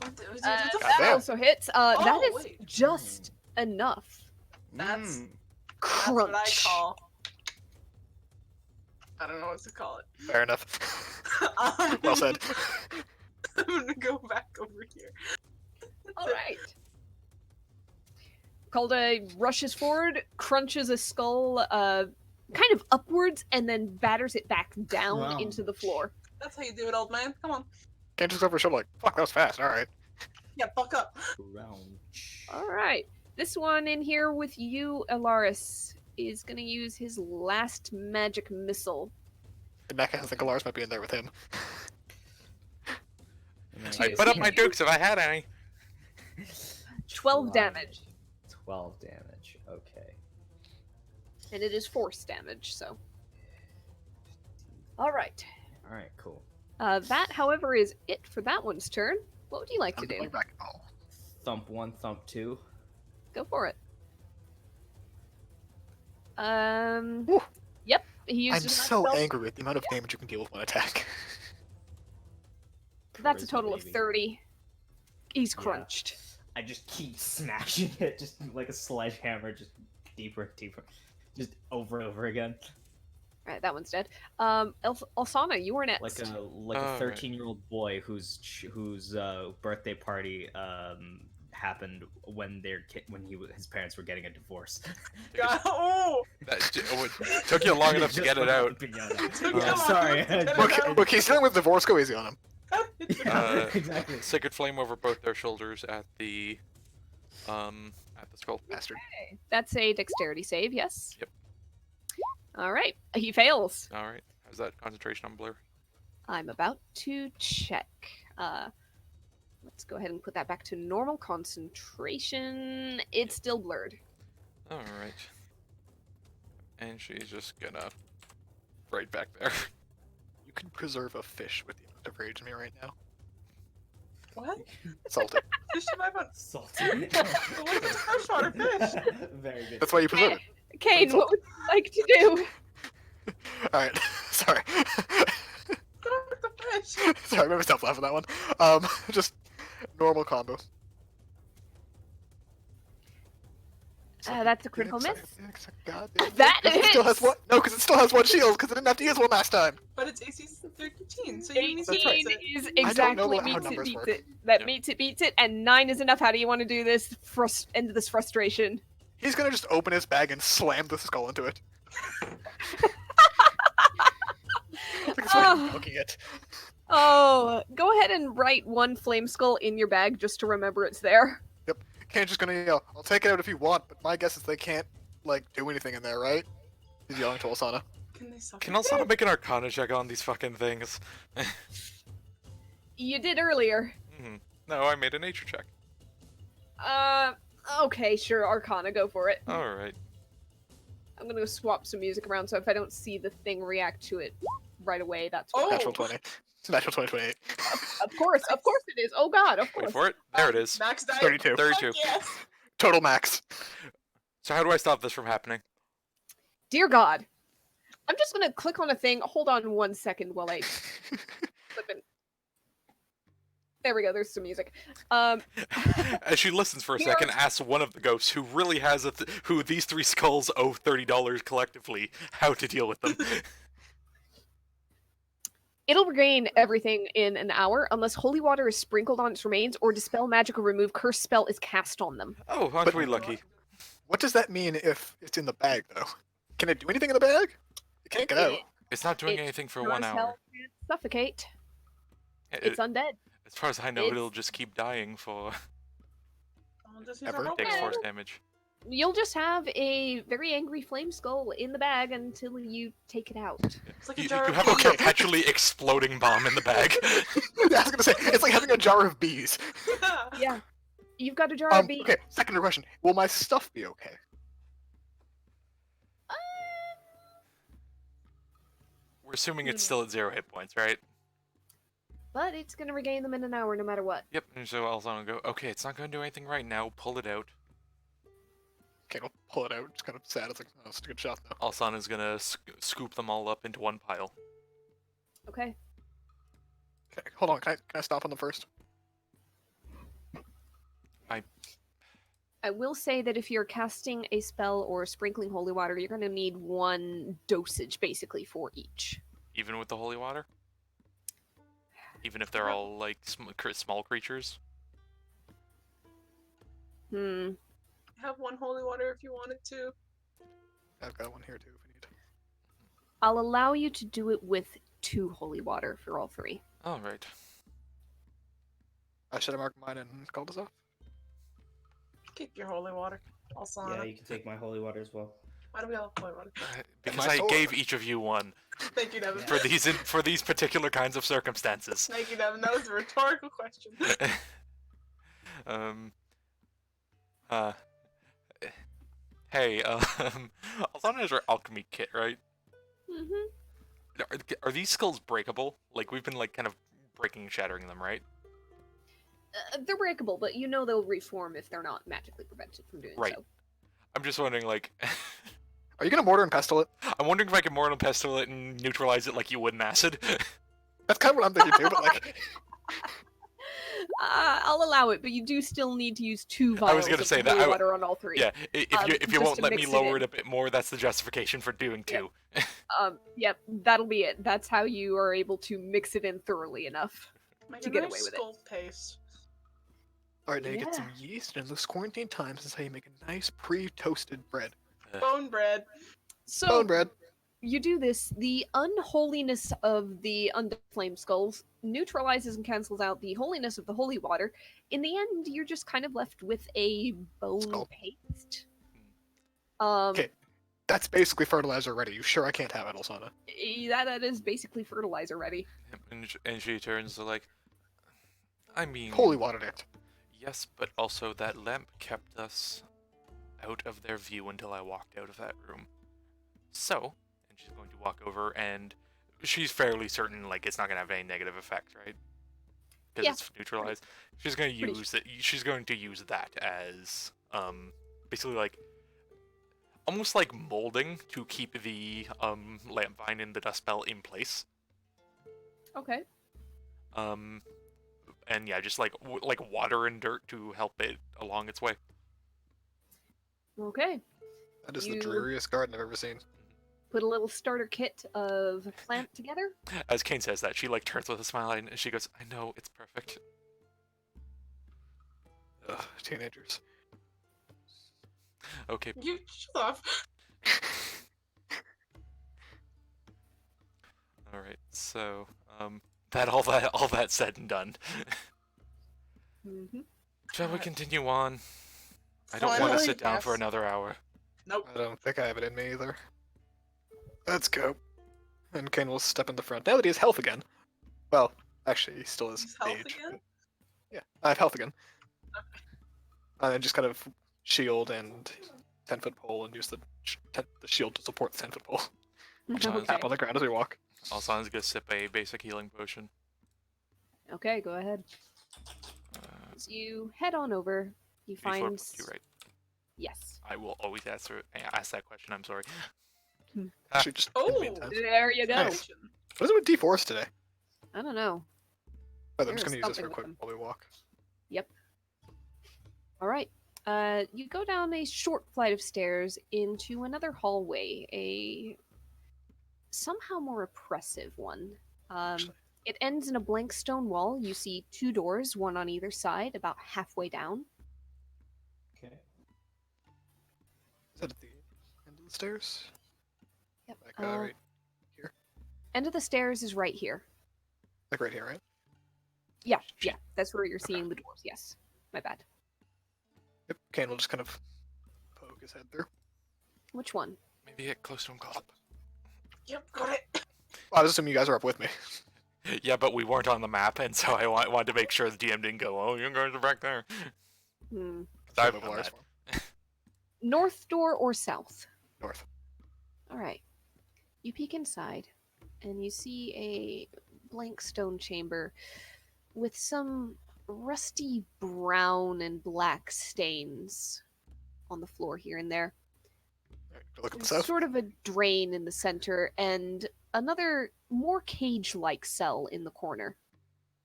That Goddamn. also hits. That is wait. just enough. That's Mm, that's Crunch. what I call. I don't know what to call it. fair enough. Well said. I'm gonna go back over here. All right. Calda rushes forward, crunches a skull, kind of upwards, and then batters it back down Wow. into the floor. That's how you do it, old man. Come on. Can't just go over his shoulder like, fuck, that was fast. All right. Yeah, fuck up. Round. All right. This one in here with you, Alaris, is going to use his last magic missile. In that case, I think Alaris might be in there with him. And then Two. I goes put up Yeah. my dukes if I had any. 12 damage. 12 damage. Okay. And it is force damage, so. Alright. All right. Cool. That, however, is it for that one's turn. What would you like to I'm do? going back. Oh. Thump 1, thump 2. Go for it. Whew. Yep. He used I'm his so spell. angry with the amount of damage you can deal with one attack. That's a Charisma, total of baby. 30. He's Yeah. crunched. I just keep smashing it, just like a sledgehammer, just deeper and deeper, just over and over again, Alright, that one's dead. Alsana, you were next. like a Alright. 13-year-old boy whose birthday party happened when his parents were getting a divorce. God, oh! It took you long enough to Just get it out. Took you Oh, long sorry. enough to get it Look, out. look, he's dealing with divorce. Go easy on him. Exactly. Sacred flame over both their shoulders at the skull. Bastard. Okay. That's a dexterity save, yes? Yep. Alright, he fails. All right. How's that concentration on blur? I'm about to check. Let's go ahead and put that back to normal concentration. It's still blurred. All right. And she's just gonna right back there. You can preserve a fish with the amount of rage in me right now. What? Salted. Fish in my butt. Salty. What is freshwater fish? Very good. That's why you preserve it. Kane, what would you like to do? Alright. Sorry. Stop with the fish. Sorry, I made myself laugh at that one. Just normal combo. That's a critical miss. God, That it still has hits! one. No, because it still has one shield. Because I didn't have to use one last time. But it's AC 13, so you 18 need That's right. is know exactly how meets it, numbers beats work. it. That Yep. meets it, beats it, and 9 is enough. How do you want to do this? End of this frustration. He's gonna just open his bag and slam the skull into it. Like it's fucking Oh. milking it. Oh, go ahead and write one flame skull in your bag just to remember it's there. Kane's just gonna yell, "I'll take it out if you want," but my guess is they can't like do anything in there, right? He's yelling to Alsana. Can they suck Can it? also make an Arcana check on these fucking things? You did earlier. No, I made a nature check. Okay, sure, Arcana, go for it. All right. I'm gonna go swap some music around, so if I don't see the thing react to it right away, that's why. Oh! Natural 20. Natural 20, 28. Of course it is. Oh god, of Wait course. for it. There it is. Max died. 32. 32. Fuck yes. Total max. So how do I stop this from happening? Dear God. I'm just gonna click on a thing. Hold on 1 second while I flip it. There we go, there's some music. As she listens for a Here- second, asks one of the ghosts who really has who these three skulls owe $30 collectively how to deal with them. It'll regain everything in an hour unless holy water is sprinkled on its remains or dispel magic or remove curse spell is cast on them. Oh, aren't we lucky? What does that mean if it's in the bag, though? Can it do anything in the bag? It can't get out. It's not doing It anything for Sure 1 as hour. hell can't suffocate. It- It's undead. as far as I know, it's- it'll just keep dying for I'll just use a Ever rope takes Okay. force now. damage. You'll just have a very angry flame skull in the bag until you take it out. It's like a You jar of have a bees. perpetually exploding bomb in the bag. I was gonna say, it's like having a jar of bees. Yeah. You've got a jar of bees. Okay, second question. Will my stuff be okay? We're assuming it's still at 0 hit points, right? But it's gonna regain them in an hour no matter what. Yep. And so Alzana will go, okay, it's not going to do anything right now. Pull it out. Okay, I'll pull it out. It's kind of sad. It's like, oh, it's a good shot, though. Alzana's going to scoop them all up into one pile. Okay. Okay, hold on. Can I stop on them first? I will say that if you're casting a spell or sprinkling holy water, you're gonna need 1 dosage basically for each. Even with the holy water? Even if they're all, like, small creatures? Hmm. Have one holy water if you wanted to. I've got one here, too, if we need. I'll allow you to do it with 2 holy water for all 3. Alright. Should I mark mine and call this off? Keep your holy water. Also, Yeah, you can take my holy water as well. Why do we all point one? Because my I sword. gave each of you one Thank you, Devin. for these particular kinds of circumstances. Thank you, Devin. That was a rhetorical question. uh, hey, Alzana has her alchemy kit, right? Mm-hmm. Are these skulls breakable? Like, we've been, like, kind of breaking and shattering them, right? They're breakable, but you know they'll reform if they're not magically prevented from doing Right. so. I'm just wondering, like... Are you gonna mortar and pestle it? I'm wondering if I can mortal pestle it and neutralize it like you would an acid. That's kind of what I'm thinking too, but like, I'll allow it, but you do still need to use 2 vials I was gonna of say the that. holy water on all 3. Yeah, if you just won't to let me mix it lower in. it a bit more, that's the justification for doing 2. Yep, that'll be it. That's how you are able to mix it in thoroughly enough. Make To a get nice away with it. skull paste. alright, now you get some yeast, and in this quarantine times, this is how you make a nice pre-toasted bread. Bone bread. So Bone bread. you do this, the unholiness of the undead flame skulls neutralizes and cancels out the holiness of the holy water. In the end, you're just kind of left with a bone Skull. paste. Okay. That's basically fertilizer ready. You sure I can't have it, Alsana? That is basically fertilizer ready. And she turns to like, I mean, Holy watered it. yes, but also that lamp kept us out of their view until I walked out of that room. So, and she's going to walk over, and she's fairly certain, like, it's not going to have any negative effect, right? Because Yeah. it's neutralized. She's going to Pretty use it. She's going to use that as, basically like, almost like molding to keep the lamp vine and the dust spell in place. Okay. And yeah, just like water and dirt to help it along its way. Okay. That is You- the dreariest garden I've ever seen. Put a little starter kit of plant together. As Kane says that, she like turns with a smile and she goes, "I know, it's perfect." Ugh, teenagers. Okay. You shut off. All right. So, all that said and done. Mm-hmm. Shall we Alright. continue on? I don't want to Finally, sit down for yes. another hour. Nope. I don't think I have it in me either. Let's go. And Kane will step in the front. Now that he has health again. Well, actually, he still has He's health age. again? but- Yeah, I have health again. And just kind of shield and 10-foot pole and use the shield to support the 10-foot pole. Just Okay. tap on the ground as we walk. Alsana's gonna sip a basic healing potion. Okay, go ahead. As you head on over, you Before find. you right. Yes. I will always ask that question. I'm sorry. Actually, just in the Oh! meantime. There you go. Nice. What is it with D4s today? I don't know. Oh, I'm just There's gonna use this something real with quick them. while we walk. All right. You go down a short flight of stairs into another hallway, a somehow more oppressive one. Actually. It ends in a blank stone wall. You see 2 doors, one on either side, about halfway down. Okay. Is that at the end of the stairs? Yep. Like, right, End of the stairs is right here. like right here, right? Yeah, that's where you're Okay. seeing the doors. Yes, my bad. Yep. Kane will just kind of poke his head through. Which one? Maybe get close to him, close up. Yep, got it. Well, I was assuming you guys are up with me. Yeah, but we weren't on the map, and so I wanted to make sure the DM didn't go, "Oh, you guys are back there." Hmm. 'Cause I've Move done Lars that. for him. North door or south? North. All right. You peek inside, and you see a blank stone chamber with some rusty brown and black stains on the floor here and there. Alright, look at the There's south. sort of a drain in the center, and another more cage-like cell in the corner.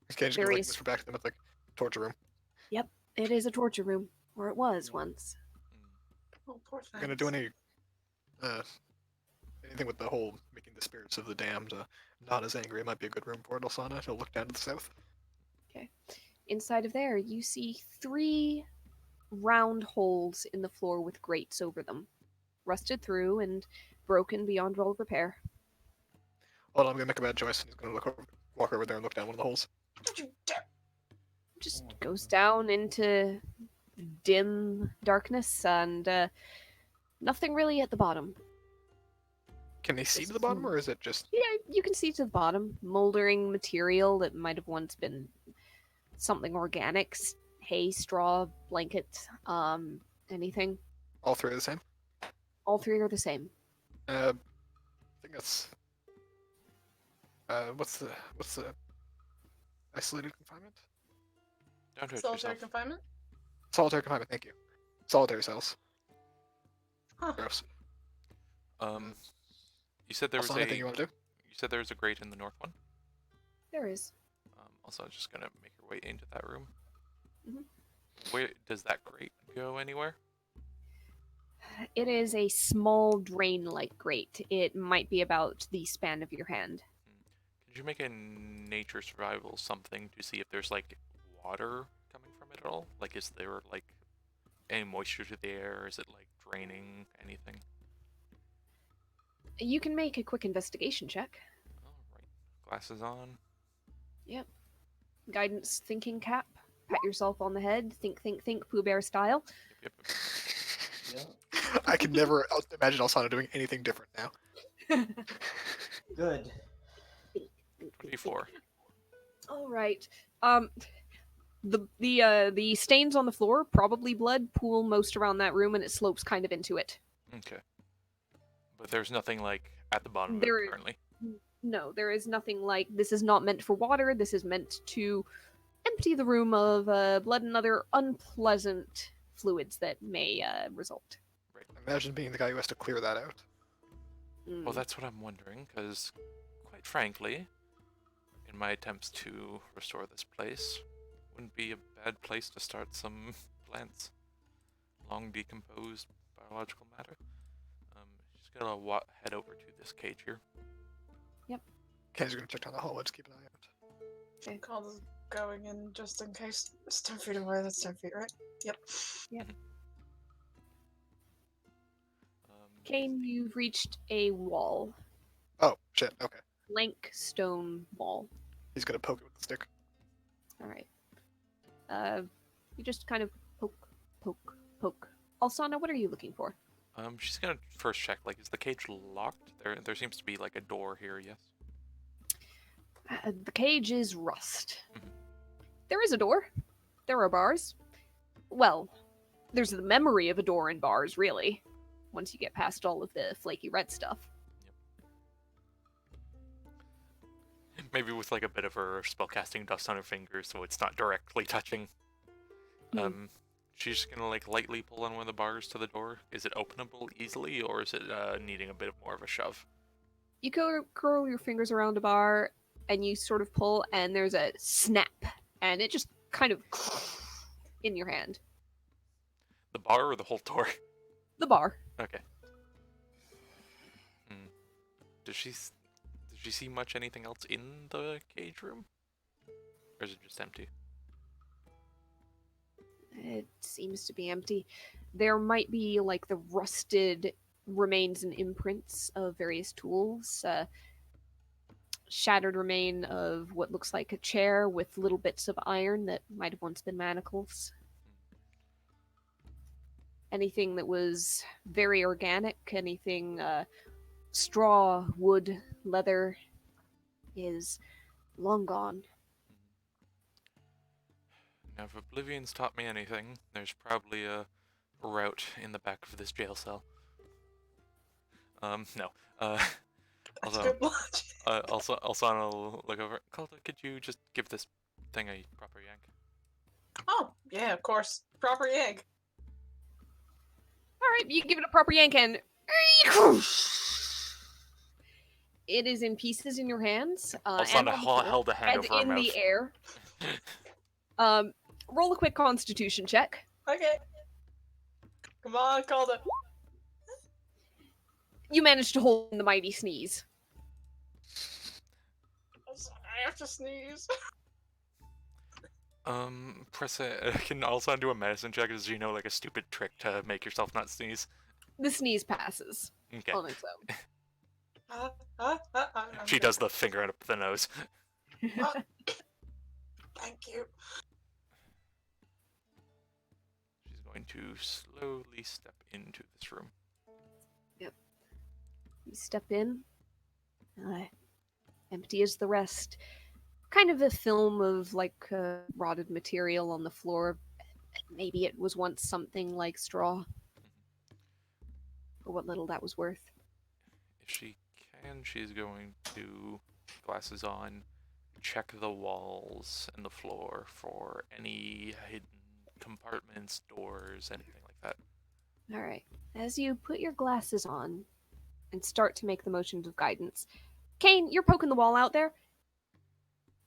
Kane just gonna like various- whisper back to them at the torture room. It is a torture room, or it was once. Oh, poor thing. Gonna do anything with the whole making the spirits of the damned not as angry. It might be a good room for it, Alsana. He'll look down to the south. Inside of there, you see 3 round holes in the floor with grates over them, rusted through and broken beyond all repair. Hold on, I'm gonna make a bad choice. He's gonna walk over there and look down one of the holes. Don't you dare. Just goes down into dim darkness, and Nothing really at the bottom. Can they see to the bottom, or is it just Yeah, you can see to the bottom. Moldering material that might have once been something organic. Hay, straw, blanket, anything. all three the same? All three are the same. I think that's. What's the isolated confinement? Don't hurt Solitary yourself. confinement? Solitary confinement. Thank you. Solitary cells. Huh. Gross. You said there was Also, anything you want to do? You said there was a grate in the north one. There is. Also, just gonna make your way into that room. Mhm. Where does that grate go anywhere? It is a small drain-like grate. It might be about the span of your hand. Could you make a nature survival something to see if there's like water coming from it at all? Like, is there like any moisture to the air? Is it like draining anything? You can make a quick investigation check. Oh, right. Glasses on. Guidance thinking cap. Pat yourself on the head. Think, think, think. Pooh Bear style. Yep. Yeah. I can never imagine Alsana doing anything different now. Good. 24. All right. The stains on the floor, probably blood, pool most around that room, and it slopes kind of into it. Okay. But there's nothing like at the bottom of There- it currently. No, there is nothing like this is not meant for water. This is meant to empty the room of blood and other unpleasant fluids that may result. Imagine being the guy who has to clear that out. Well, that's what I'm wondering, because, quite frankly, in my attempts to restore this place, wouldn't be a bad place to start some plants. Long decomposed biological matter. Just gonna head over to this cage here. Ken's gonna check down the hallway, just keep an eye out. Calder's going in just in case. It's 10 feet away, that's 10 feet, right? Yep. Kane, you've reached a wall, Oh shit. Okay. blank stone wall. He's gonna poke it with the stick. All right. You just kind of poke, poke, poke. Alsana, what are you looking for? She's gonna first check, like, is the cage locked? There seems to be, like, a door here, yes? The cage is rust. Mhm. There is a door. There are bars. Well, there's the memory of a door and bars, really. Once you get past all of the flaky red stuff. Maybe with, like, a bit of her spellcasting dust on her fingers, so it's not directly touching. She's just gonna, like, lightly pull on one of the bars to the door. Is it openable easily, or is it needing a bit more of a shove? You curl your fingers around a bar, and you sort of pull, and there's a snap, and it just kind of in your hand. The bar or the whole door? The bar. Okay. Does she see much anything else in the cage room? Or is it just empty? It seems to be empty. There might be like the rusted remains and imprints of various tools. Shattered remain of what looks like a chair with little bits of iron that might have once been manacles. Anything that was very organic, anything straw, wood, leather is long gone. Now, if Oblivion's taught me anything, there's probably a route in the back of this jail cell. No. That's Also, good logic. also, I'll look over. Calder, could you just give this thing a proper yank? Oh, yeah, of course. Proper yank. All right, you give it a proper yank and it is in pieces in your hands. Also, and on the floor, held a hand and over her in mouth. the air. Roll a quick Constitution check. Okay. Come on, Calder. You manage to hold in the mighty sneeze. I'm sorry, I have to sneeze. Press it. Can also do a medicine check, as you know, like a stupid trick to make yourself not sneeze. The sneeze passes Okay. on its own. She does the finger up the nose. Thank you. She's going to slowly step into this room. You step in, empty as the rest. Kind of a film of like rotted material on the floor. Maybe it was once something like straw. For what little that was worth. If she can, she's going to, glasses on, check the walls and the floor for any hidden compartments, doors, anything like that. Alright. As you put your glasses on and start to make the motions of guidance, Kane, you're poking the wall out there.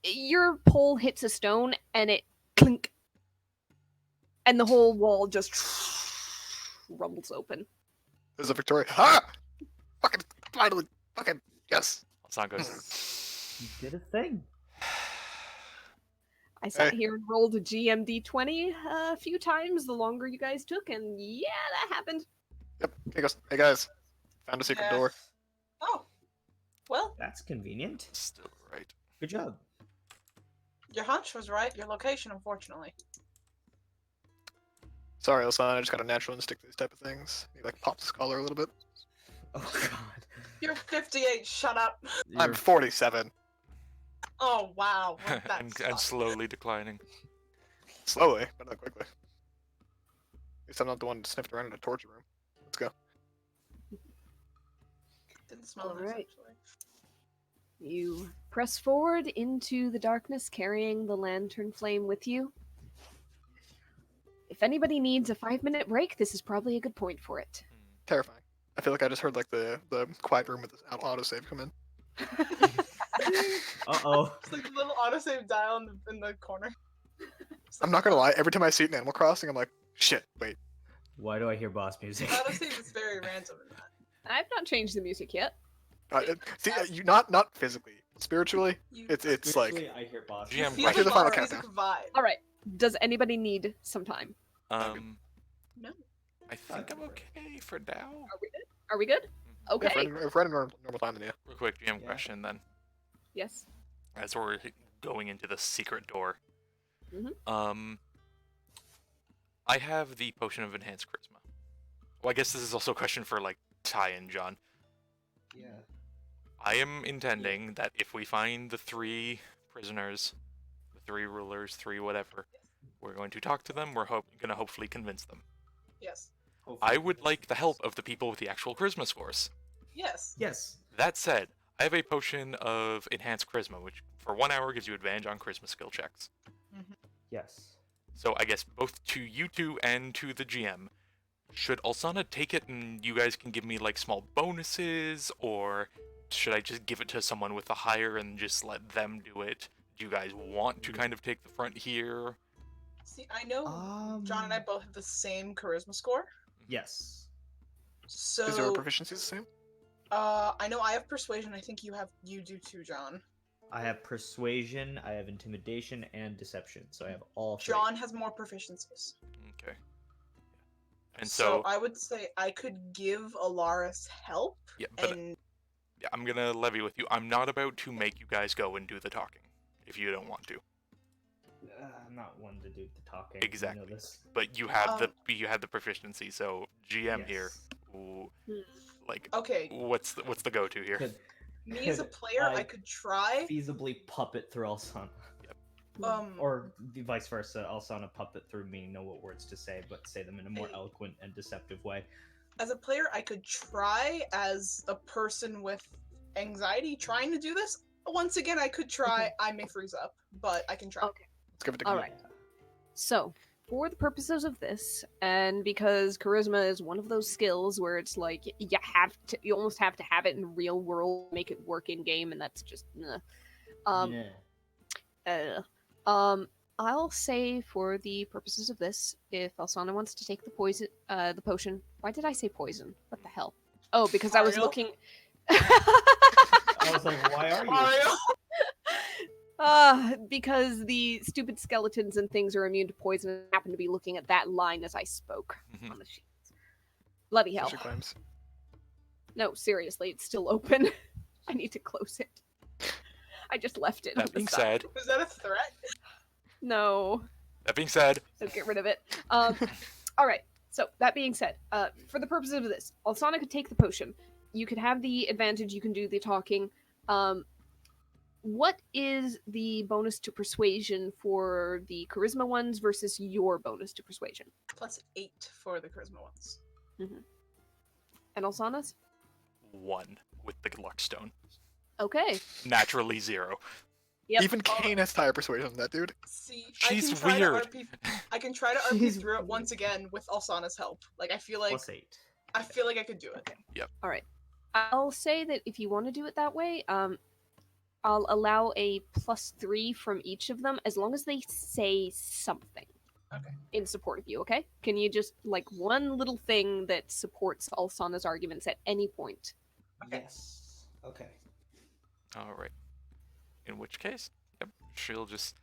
Your pole hits a stone and it clink. And the whole wall just rumbles open. There's a Victoria. Ha! Fucking finally, fucking yes. Alsan goes, You did a thing. I sat Hey. here and rolled a GMD20 a few times the longer you guys took, and yeah, that happened. Yep. He goes, hey guys, found a secret Yeah. door. Oh. Well, That's convenient. still right. Good job. your hunch was right. Your location, unfortunately. Sorry, Elsan, I just got a natural instinct for these type of things. He like pops his collar a little bit. Oh god. You're 58. Shut up. I'm 47. Oh wow. Well, that and sucks. slowly declining. Slowly, but not quickly. At least I'm not the one sniffed around in a torture room. Let's go. Didn't smell nice, Alright. actually. You press forward into the darkness, carrying the lantern flame with you. If anybody needs a 5-minute break, this is probably a good point for it. Terrifying. I feel like I just heard like the quiet room with the autosave come in. Uh-oh. It's like a little autosave dial in the corner. It's I'm like, not gonna lie, every time I see it in Animal Crossing, I'm like, shit, wait. Why do I hear boss music? Autosave is very random in that. I've not changed the music yet. See, you not physically, spiritually. You, It's like I hear boss GM, feel Right, here's the final music vibe. Alright, does anybody need some time? No. I think I'm okay for now. Are we good? Are we good? yeah, Okay. if we're in normal time, then yeah. Real quick, GM Yeah. question then. Yes. As we're going into the secret door. Mhm. I have the potion of enhanced charisma. Well, I guess this is also a question for like Ty and John. Yeah. I am intending that if we find the 3 prisoners, the 3 rulers, 3 whatever, we're going to talk to them. We're going to hopefully convince them. Yes. I would like the help of the people with the actual charisma scores. Yes. Yes. That said, I have a potion of enhanced charisma, which for 1 hour gives you advantage on charisma skill checks. Yes. So I guess both to you two and to the GM, should Alsana take it and you guys can give me like small bonuses, or should I just give it to someone with a higher and just let them do it? Do you guys want to kind of take the front here? See, I know John and I both have the same charisma score. Yes. So Is your proficiency the same? I know I have persuasion. I think you do too, John. I have persuasion, I have intimidation, and deception. So I have all 3. John has more proficiencies. Okay. And So so, I would say I could give Alaris help, yeah, but and yeah, I'm gonna levy with you. I'm not about to make you guys go and do the talking, if you don't want to. I'm not one to do the talking. Exactly. You know this. But you have the proficiency, so GM here, Yes. ooh, Hmm. like, okay, what's the go-to here? Could me as a could player, I could try. feasibly puppet through Alsana. Or the vice versa, Alsana puppet through me, know what words to say, but say them in a more Hey. eloquent and deceptive way. As a player, I could try as a person with anxiety trying to do this. Once again, I could try. I may freeze up, but I can try. Okay. Let's give it to All Glee. right. So, for the purposes of this, and because charisma is one of those skills where it's like you almost have to have it in real world, make it work in game, and that's just Yeah. I'll say for the purposes of this, if Alsana wants to take the potion. Why did I say poison? What the hell? Oh, because I was Mario? looking. I was like, why are you? Mario. Because the stupid skeletons and things are immune to poison, and I happen to be looking at that line as I spoke Mhm. on the sheets. Bloody hell. She claims. No, seriously, it's still open. I need to close it. I just left it on That the being side. said, Was that a threat? No, so get rid of it. Alright, so that being said, for the purposes of this, Alsana could take the potion. you could have the advantage. You can do the talking. What is the bonus to persuasion for the charisma ones versus your bonus to persuasion? +8 for the charisma ones. And Alsana's? 1 with the Luckstone. Okay. Naturally 0. Yep. Even Kane has higher persuasion than that dude. See, She's I can try weird. To RP, I can try to RP She's through it once again with Alsana's help. Like I feel like +8. I feel like I could do it. All right. I'll say that if you want to do it that way, I'll allow a +3 from each of them as long as they say something. Okay. In support of you, okay? Can you just like one little thing that supports Alsana's arguments at any point? Okay. Yes. Okay. Alright. In which case, yep, she'll just,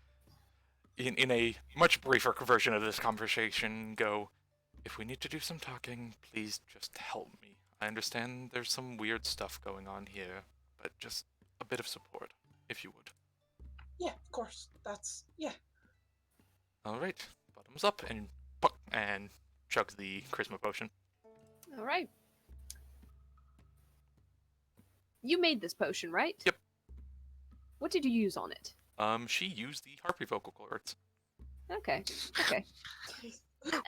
in a much briefer version of this conversation, go, if we need to do some talking, please just help me. I understand there's some weird stuff going on here, but just a bit of support, if you would. Yeah, of course. That's yeah. Alright, bottoms up, and chugs the charisma potion. All right. You made this potion, right? Yep. What did you use on it? She used the harpy vocal cords. Okay. Okay.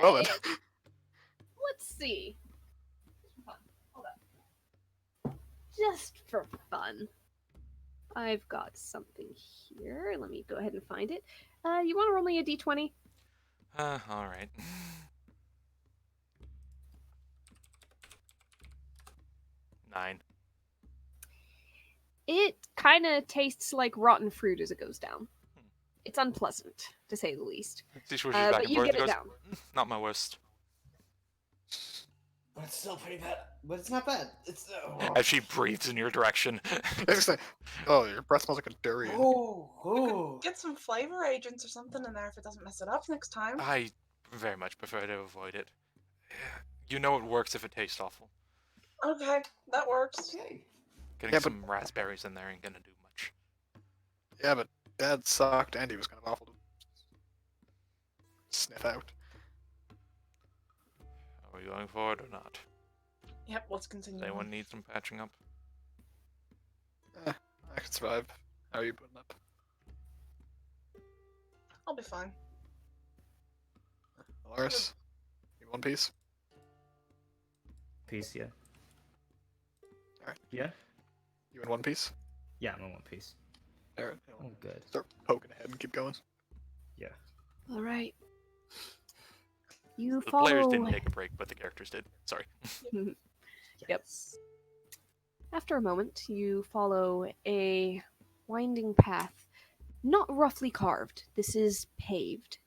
Well then. Let's see. Hold up. Just for fun. I've got something here. Let me go ahead and find it. You want to roll me a d20? Alright. 9. It kind of tastes like rotten fruit as it goes down. It's unpleasant, to say the least. See, she's back But and you forth. get it Goes, down. Not my worst. But it's still pretty bad. But it's not bad. It's As she breathes in your direction. I was like, oh, your breath smells like a durian. Oh. Get some flavor agents or something in there if it doesn't mess it up next time. I very much prefer to avoid it. You know it works if it tastes awful. Okay, that works. Okay. Getting Yeah, but- some raspberries in there ain't gonna do much. Yeah, but Dad sucked and he was kind of awful to sniff out. Are we going forward or not? Yep, let's continue. Does anyone need some patching up? I could survive. How are you putting up? I'll be fine. Alaris? You one piece? Piece, yeah. Alright. Yeah? You in one piece? Yeah, I'm in one piece. Alright. Oh, good. Start poking ahead and keep going. Yeah. All right. You The follow. players didn't take a break, but the characters did. Sorry. Yep. After a moment, you follow a winding path, not roughly carved. This is paved.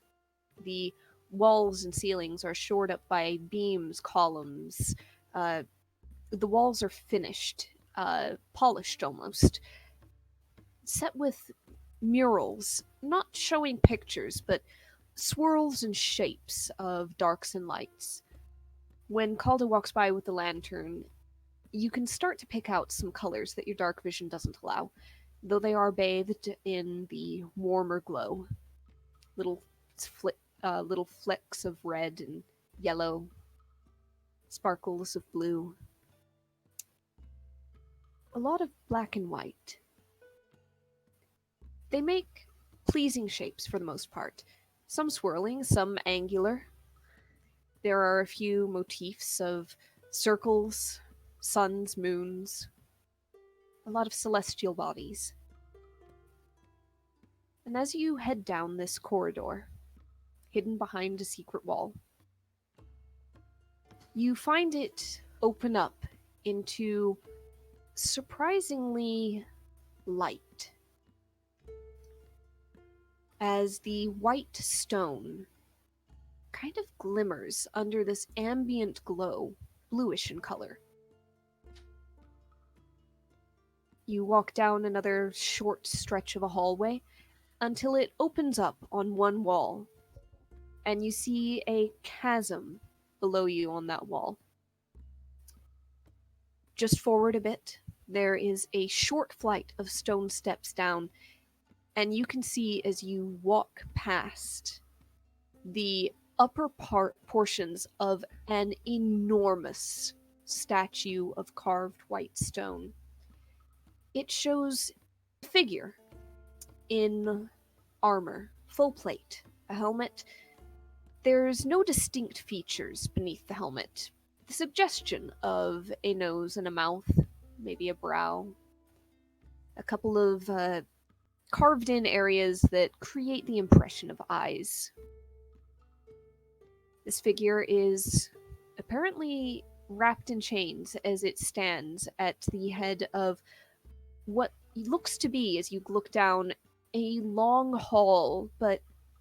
The walls and ceilings are shored up by beams, columns. The walls are finished, polished almost, set with murals, not showing pictures, but swirls and shapes of darks and lights. When Calder walks by with the lantern, you can start to pick out some colors that your dark vision doesn't allow, though they are bathed in the warmer glow. Little flecks of red and yellow, sparkles of blue. A lot of black and white. They make pleasing shapes for the most part. Some swirling, some angular. There are a few motifs of circles, suns, moons, a lot of celestial bodies. And as you head down this corridor, hidden behind a secret wall, you find it open up into surprisingly light. As the white stone kind of glimmers under this ambient glow, bluish in color. You walk down another short stretch of a hallway until it opens up on one wall, and you see a chasm below you on that wall. Just forward a bit, there is a short flight of stone steps down, and you can see as you walk past the upper portions of an enormous statue of carved white stone. It shows a figure in armor, full plate, a helmet. There's no distinct features beneath the helmet. The suggestion of a nose and a mouth, maybe a brow, a couple of carved in areas that create the impression of eyes. This figure is apparently wrapped in chains as it stands at the head of what looks to be, as you look down, a long hall, but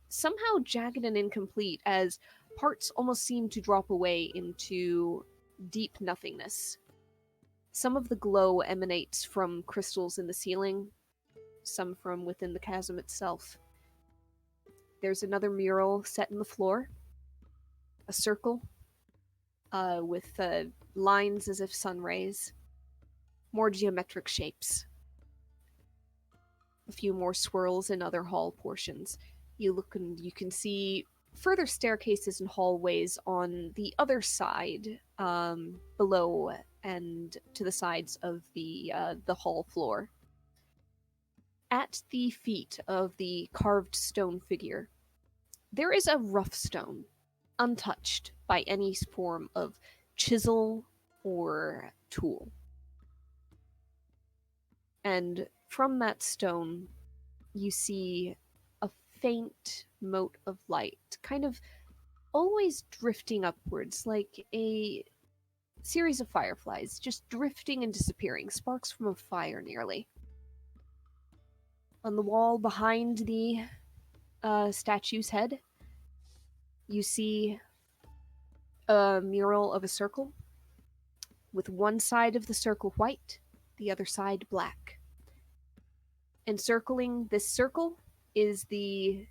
somehow jagged and incomplete, as parts almost seem to drop away into deep nothingness. Some of the glow emanates from crystals in the ceiling, some from within the chasm itself. There's another mural set in the floor, a circle with lines as if sun rays, more geometric shapes, a few more swirls in other hall portions. You look and you can see further staircases and hallways on the other side, below and to the sides of the hall floor. At the feet of the carved stone figure, there is a rough stone, untouched by any form of chisel or tool. And from that stone, you see a faint mote of light, kind of always drifting upwards, like a series of fireflies, just drifting and disappearing, sparks from a fire nearly. On the wall behind the statue's head, you see a mural of a circle, with one side of the circle white, the other side black. Encircling this circle is the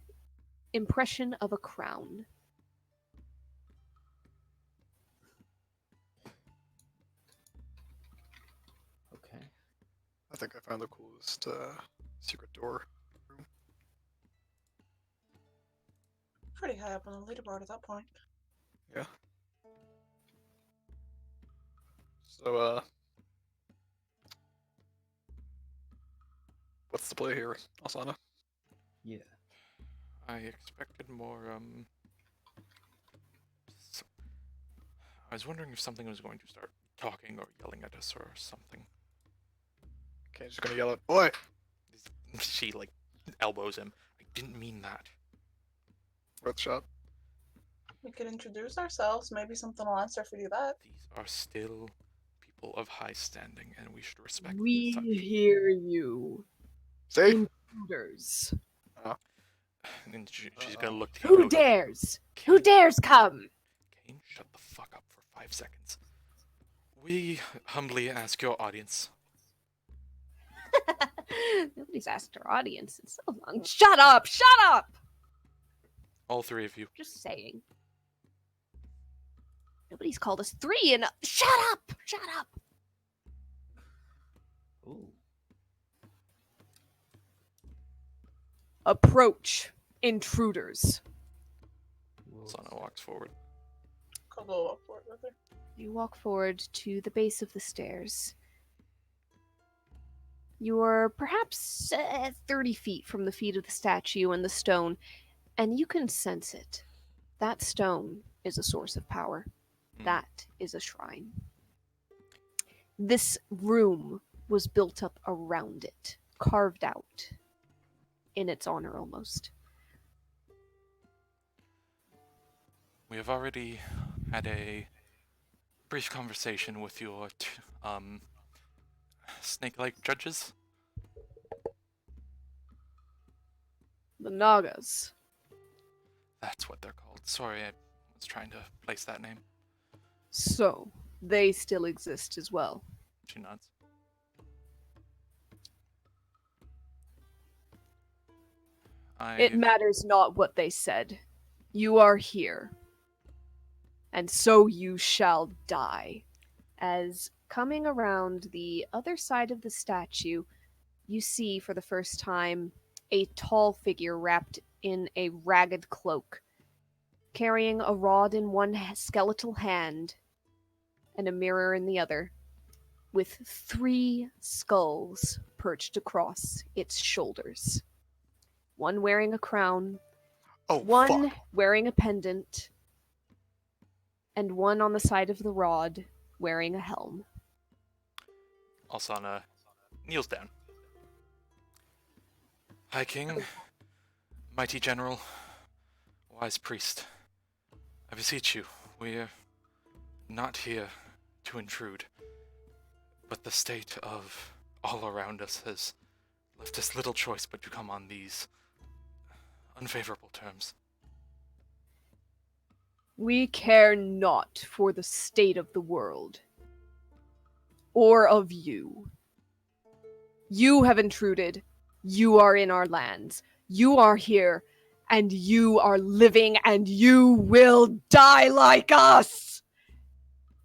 impression of a crown. Okay. I think I found the coolest secret door room. Pretty high up on the leaderboard at that point. Yeah. So, what's the play here, Asana? Yeah. I expected more, I was wondering if something was going to start talking or yelling at us or something. Okay, just gonna yell at boy. She, like, elbows him. I didn't mean that. Worth a shot. We could introduce ourselves. Maybe something will answer if we do that. These are still people of high standing, and we should respect We such. hear you, See? intruders. And she's gonna look to Who Kane. dares? Who dares come? Kane, shut the fuck up for 5 seconds. We humbly ask your audience. Nobody's asked our audience in so long. Shut up! Shut up! All 3 of you. Just saying. Nobody's called us three and shut up! Shut up! Ooh. Approach, intruders. Sana walks forward. Kobo walk forward with her. You walk forward to the base of the stairs. You are perhaps 30 feet from the feet of the statue and the stone, and you can sense it. That stone is a source of power. That is a shrine. This room was built up around it, carved out in its honor almost. We have already had a brief conversation with your snake-like judges. The Nagas. That's what they're called. Sorry, I was trying to place that name. So, they still exist as well. She nods. It matters not what they said. You are here. And so you shall die. As coming around the other side of the statue, you see for the first time a tall figure wrapped in a ragged cloak, carrying a rod in one skeletal hand and a mirror in the other, with 3 skulls perched across its shoulders. One wearing a crown, Oh, one fuck. wearing a pendant, and one on the side of the rod wearing a helm. Alsana kneels down. High King, mighty general, wise priest, I beseech you, we're not here to intrude, but the state of all around us has left us little choice but to come on these unfavorable terms. We care not for the state of the world, or of you. You have intruded. You are in our lands. You are here, and you are living, and you will die like us!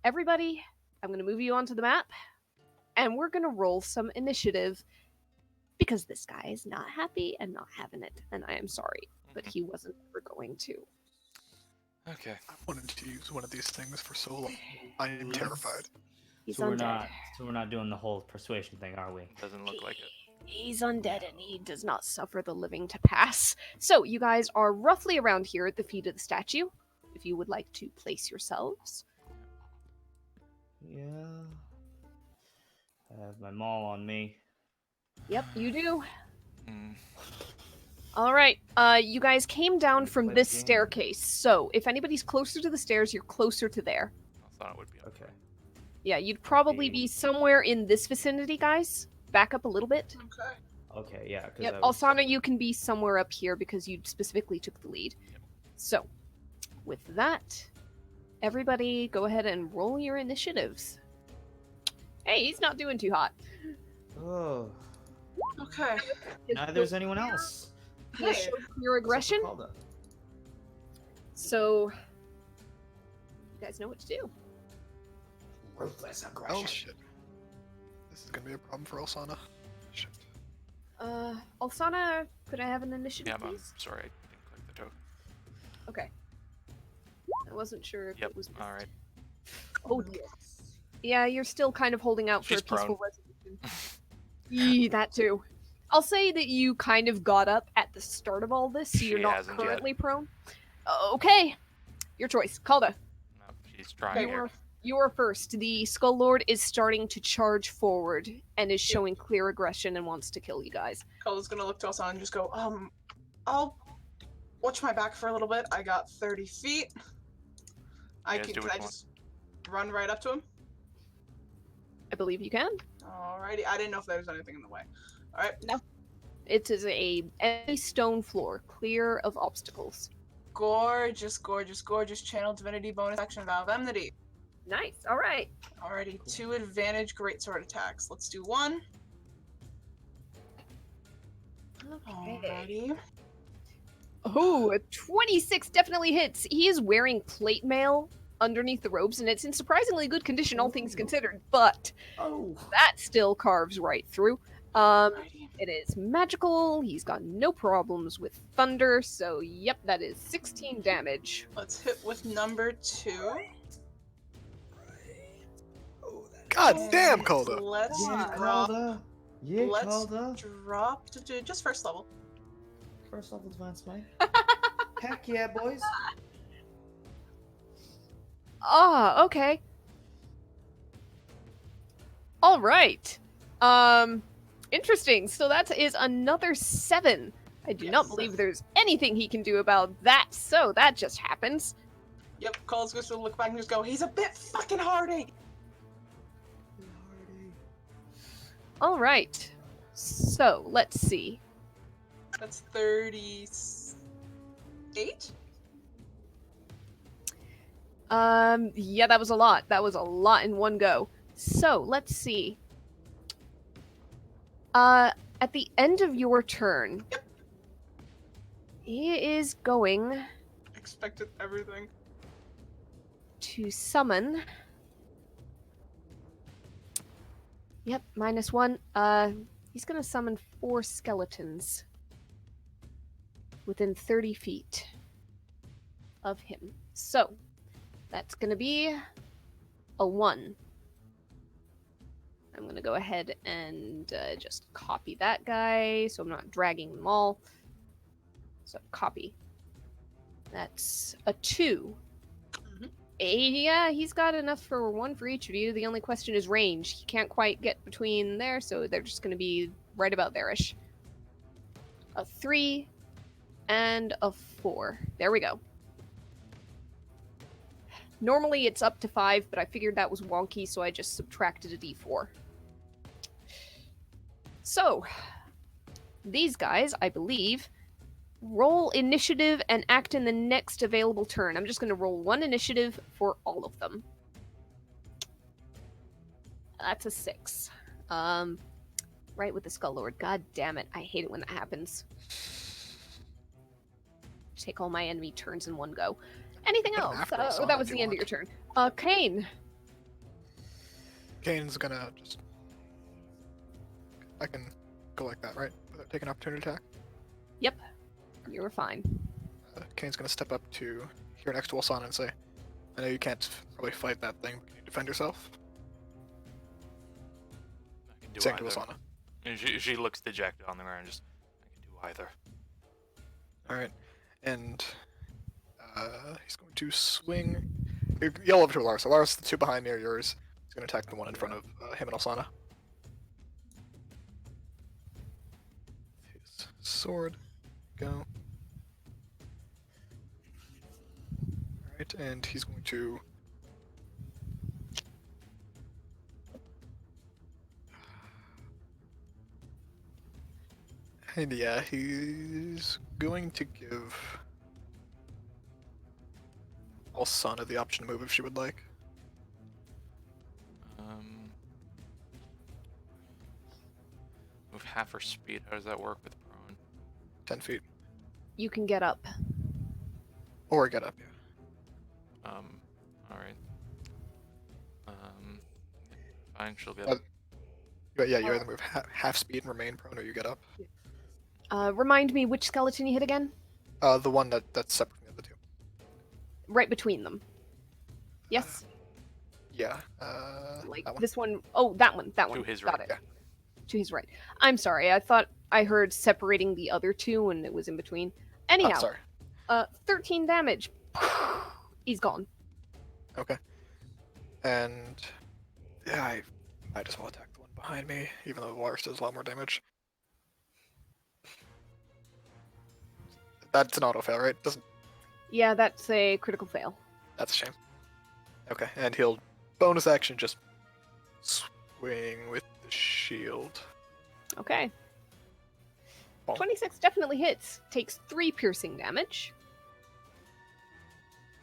Everybody, I'm going to move you onto the map, and we're going to roll some initiative, because this guy is not happy and not having it, and I am sorry, but he wasn't ever going to. Okay. I wanted to use one of these things for so long. I am terrified. He's So undead. we're not doing the whole persuasion thing, are we? Doesn't look like it. He's undead and he does not suffer the living to pass. So you guys are roughly around here at the feet of the statue. If you would like to place yourselves. Yeah. I have my maul on me. Yep, you do. Hmm. All right. You guys came down from Play this the game. staircase. So if anybody's closer to the stairs, you're closer to there. Alsana would be okay. Okay. Yeah, you'd probably be somewhere in this vicinity, guys. Back up a little bit. Okay. Okay, yeah. 'cause Yep, I was- Alsana, you can be somewhere up here because you specifically took the lead. So, with that, everybody go ahead and roll your initiatives. Hey, he's not doing too hot. Oh. Okay. Neither is anyone else. He has Hey. showed your aggression, so you guys know what to do. Ruthless Oh aggression. shit. This is gonna be a problem for Alsana. Shit. Alsana, could I have an initiative, Yeah, I'm please? sorry, I didn't click the toe. Okay. I wasn't sure if Yep, it was. alright. Oh dear. Yeah, you're still kind of holding out for She's a peaceful prone. resolution. Yee, that too. I'll say that you kind of got up at the start of all this, so She you're not hasn't yet. currently prone. Okay. Your choice. Calda. No, she's trying here. You are first. The Skull Lord is starting to charge forward and is showing clear aggression and wants to kill you guys. Cola's gonna look to Alsana and just go, I'll watch my back for a little bit. I got 30 feet. You guys do Can what I you want. just run right up to him? I believe you can. Alrighty. I didn't know if there was anything in the way. Alright. It is a stone floor, clear of obstacles. Gorgeous, gorgeous, gorgeous channel divinity bonus action Vow of Enmity. Nice. All right. Alrighty, 2 advantage greatsword attacks. Let's do 1. Okay. Alrighty. Oh, a 26 definitely hits. He is wearing plate mail underneath the robes, and it's in surprisingly good condition, all things Ooh. considered, but Oh. that still carves right through. Alrighty. It is magical. He's got no problems with thunder, so yep, that is 16 damage. Let's hit with number 2. God damn, And Calda! Let's Yeah, drop. Calda. Yeah, Let's Calda. drop to do just first level. First level divine smite. Heck yeah, boys. Ah, okay. All right. Interesting. So that is another 7. I do not Yes. believe there's anything he can do about that. So that just happens. Yep, Cole's going to look back and just go, he's a bit fucking hardy! All right. So let's see. That's 38? Yeah, that was a lot. That was a lot in one go. So let's see. At the end of your turn, Yep. he is going Expected everything. to summon. Yep, -1. He's gonna summon 4 skeletons within 30 feet of him. So that's gonna be a 1. I'm going to go ahead and just copy that guy so I'm not dragging them all. So copy. That's a 2. Mhm. Yeah, he's got enough for 1 for each of you. The only question is range. He can't quite get between there, so they're just going to be right about there-ish. A 3 and a 4. There we go. Normally it's up to 5, but I figured that was wonky, so I just subtracted a d4. So, these guys, I believe, roll initiative and act in the next available turn. I'm just going to roll 1 initiative for all of them. That's a 6. Right with the Skull Lord. God damn it. I hate it when that happens. Take all my enemy turns in one go. Anything Hit 'em else? after us, That was if you the end of want. your turn. Kane. Kane's gonna just. I can go like that, right? Without taking opportunity attack. Yep. You're fine. Kane's gonna step up to here next to Walsana and say, I know you can't probably fight that thing, but can you defend yourself? I can do Saying to either. Walsana. And she looks dejected on the ground. Just I can do either. Alright. And he's going to swing. Yell over to Alaris. Alaris, the 2 behind me are yours. He's going to attack the one in front of him and Alsana. His sword. Go. Alright, and he's going to. And yeah, he's going to give Alsana the option to move if she would like. Move half her speed. How does that work with prone? 10 feet. You can get up. Or get up, yeah. All right. Fine. She'll get. Uh, Yeah, you either move half speed and remain prone, or you get up. Remind me which skeleton you hit again? The one that's separate from the other 2. Right between them. Yes? Yeah. Like that one. this one. Oh, that one. That To one. his Got right. it. To his right. I'm sorry. I thought I heard separating the other 2 and it was in between. Anyhow. Oh, sorry. 13 damage. He's gone. Okay. And yeah, I might as well attack the one behind me, even though the Walrus does a lot more damage. That's an auto fail, right? Doesn't. Yeah, that's a critical fail. That's a shame. Okay, and he'll bonus action just swing with the shield. Okay. Bonk. 26 definitely hits. Takes 3 piercing damage.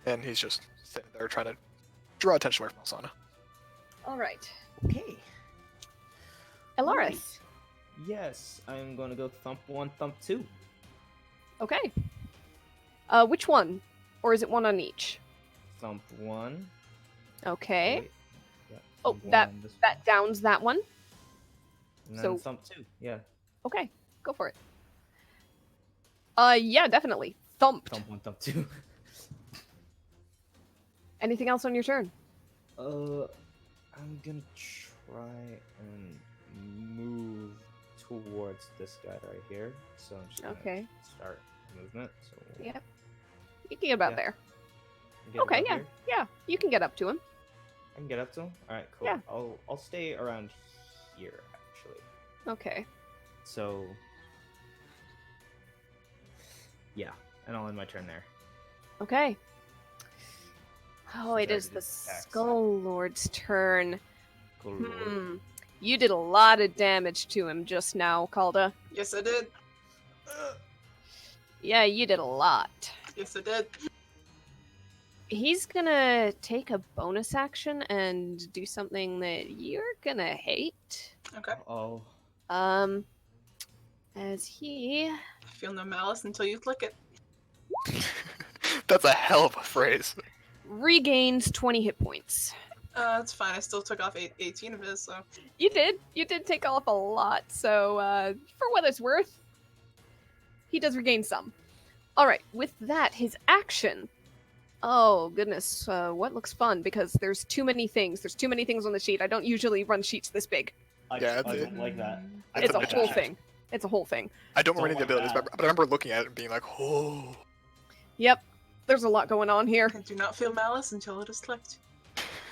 And he's just sitting there trying to draw attention away from Alsana. Alright. Okay. Elaris. Yes, I'm going to go thump 1, thump 2. Okay. Which one? Or is it one on each? Thump 1. Okay. Wait. Yeah, Oh, thump that 1, this that downs that one. and then so- thump 2. Yeah. Okay, go for it. Yeah, definitely. Thumped. Thump 1, thump 2. Anything else on your turn? I'm gonna try and move towards this guy right here. So I'm just gonna Okay. start movement. So Yep. You can get about Yeah. there. get Okay, above yeah. here. Yeah, you can get up to him. I can get up to him. All right, cool. Yeah. I'll stay around here actually. Okay. So yeah, and I'll end my turn there. Okay. Oh, it Sorry is to the attack. Skull Lord's turn. Cool. Lord. You did a lot of damage to him just now, Calda. Yes, I did. Yeah, you did a lot. Yes, I did. He's gonna take a bonus action and do something that you're gonna hate. Okay. Oh, As he I feel no malice until you click it. That's a hell of a phrase. regains 20 hit points. That's fine. I still took off 18 of his, so. You did take off a lot, so for what it's worth, he does regain some. Alright, with that, his action, Oh goodness, what looks fun? Because there's too many things. There's too many things on the sheet. I don't usually run sheets this big. Yeah, I it's- don't like that. It's It's a a bit whole bad. thing. It's a whole thing. I don't remember any of the Don't like abilities, that. but I remember looking at it and being like, oh. Yep, there's a lot going on here. I do not feel malice until it is clicked.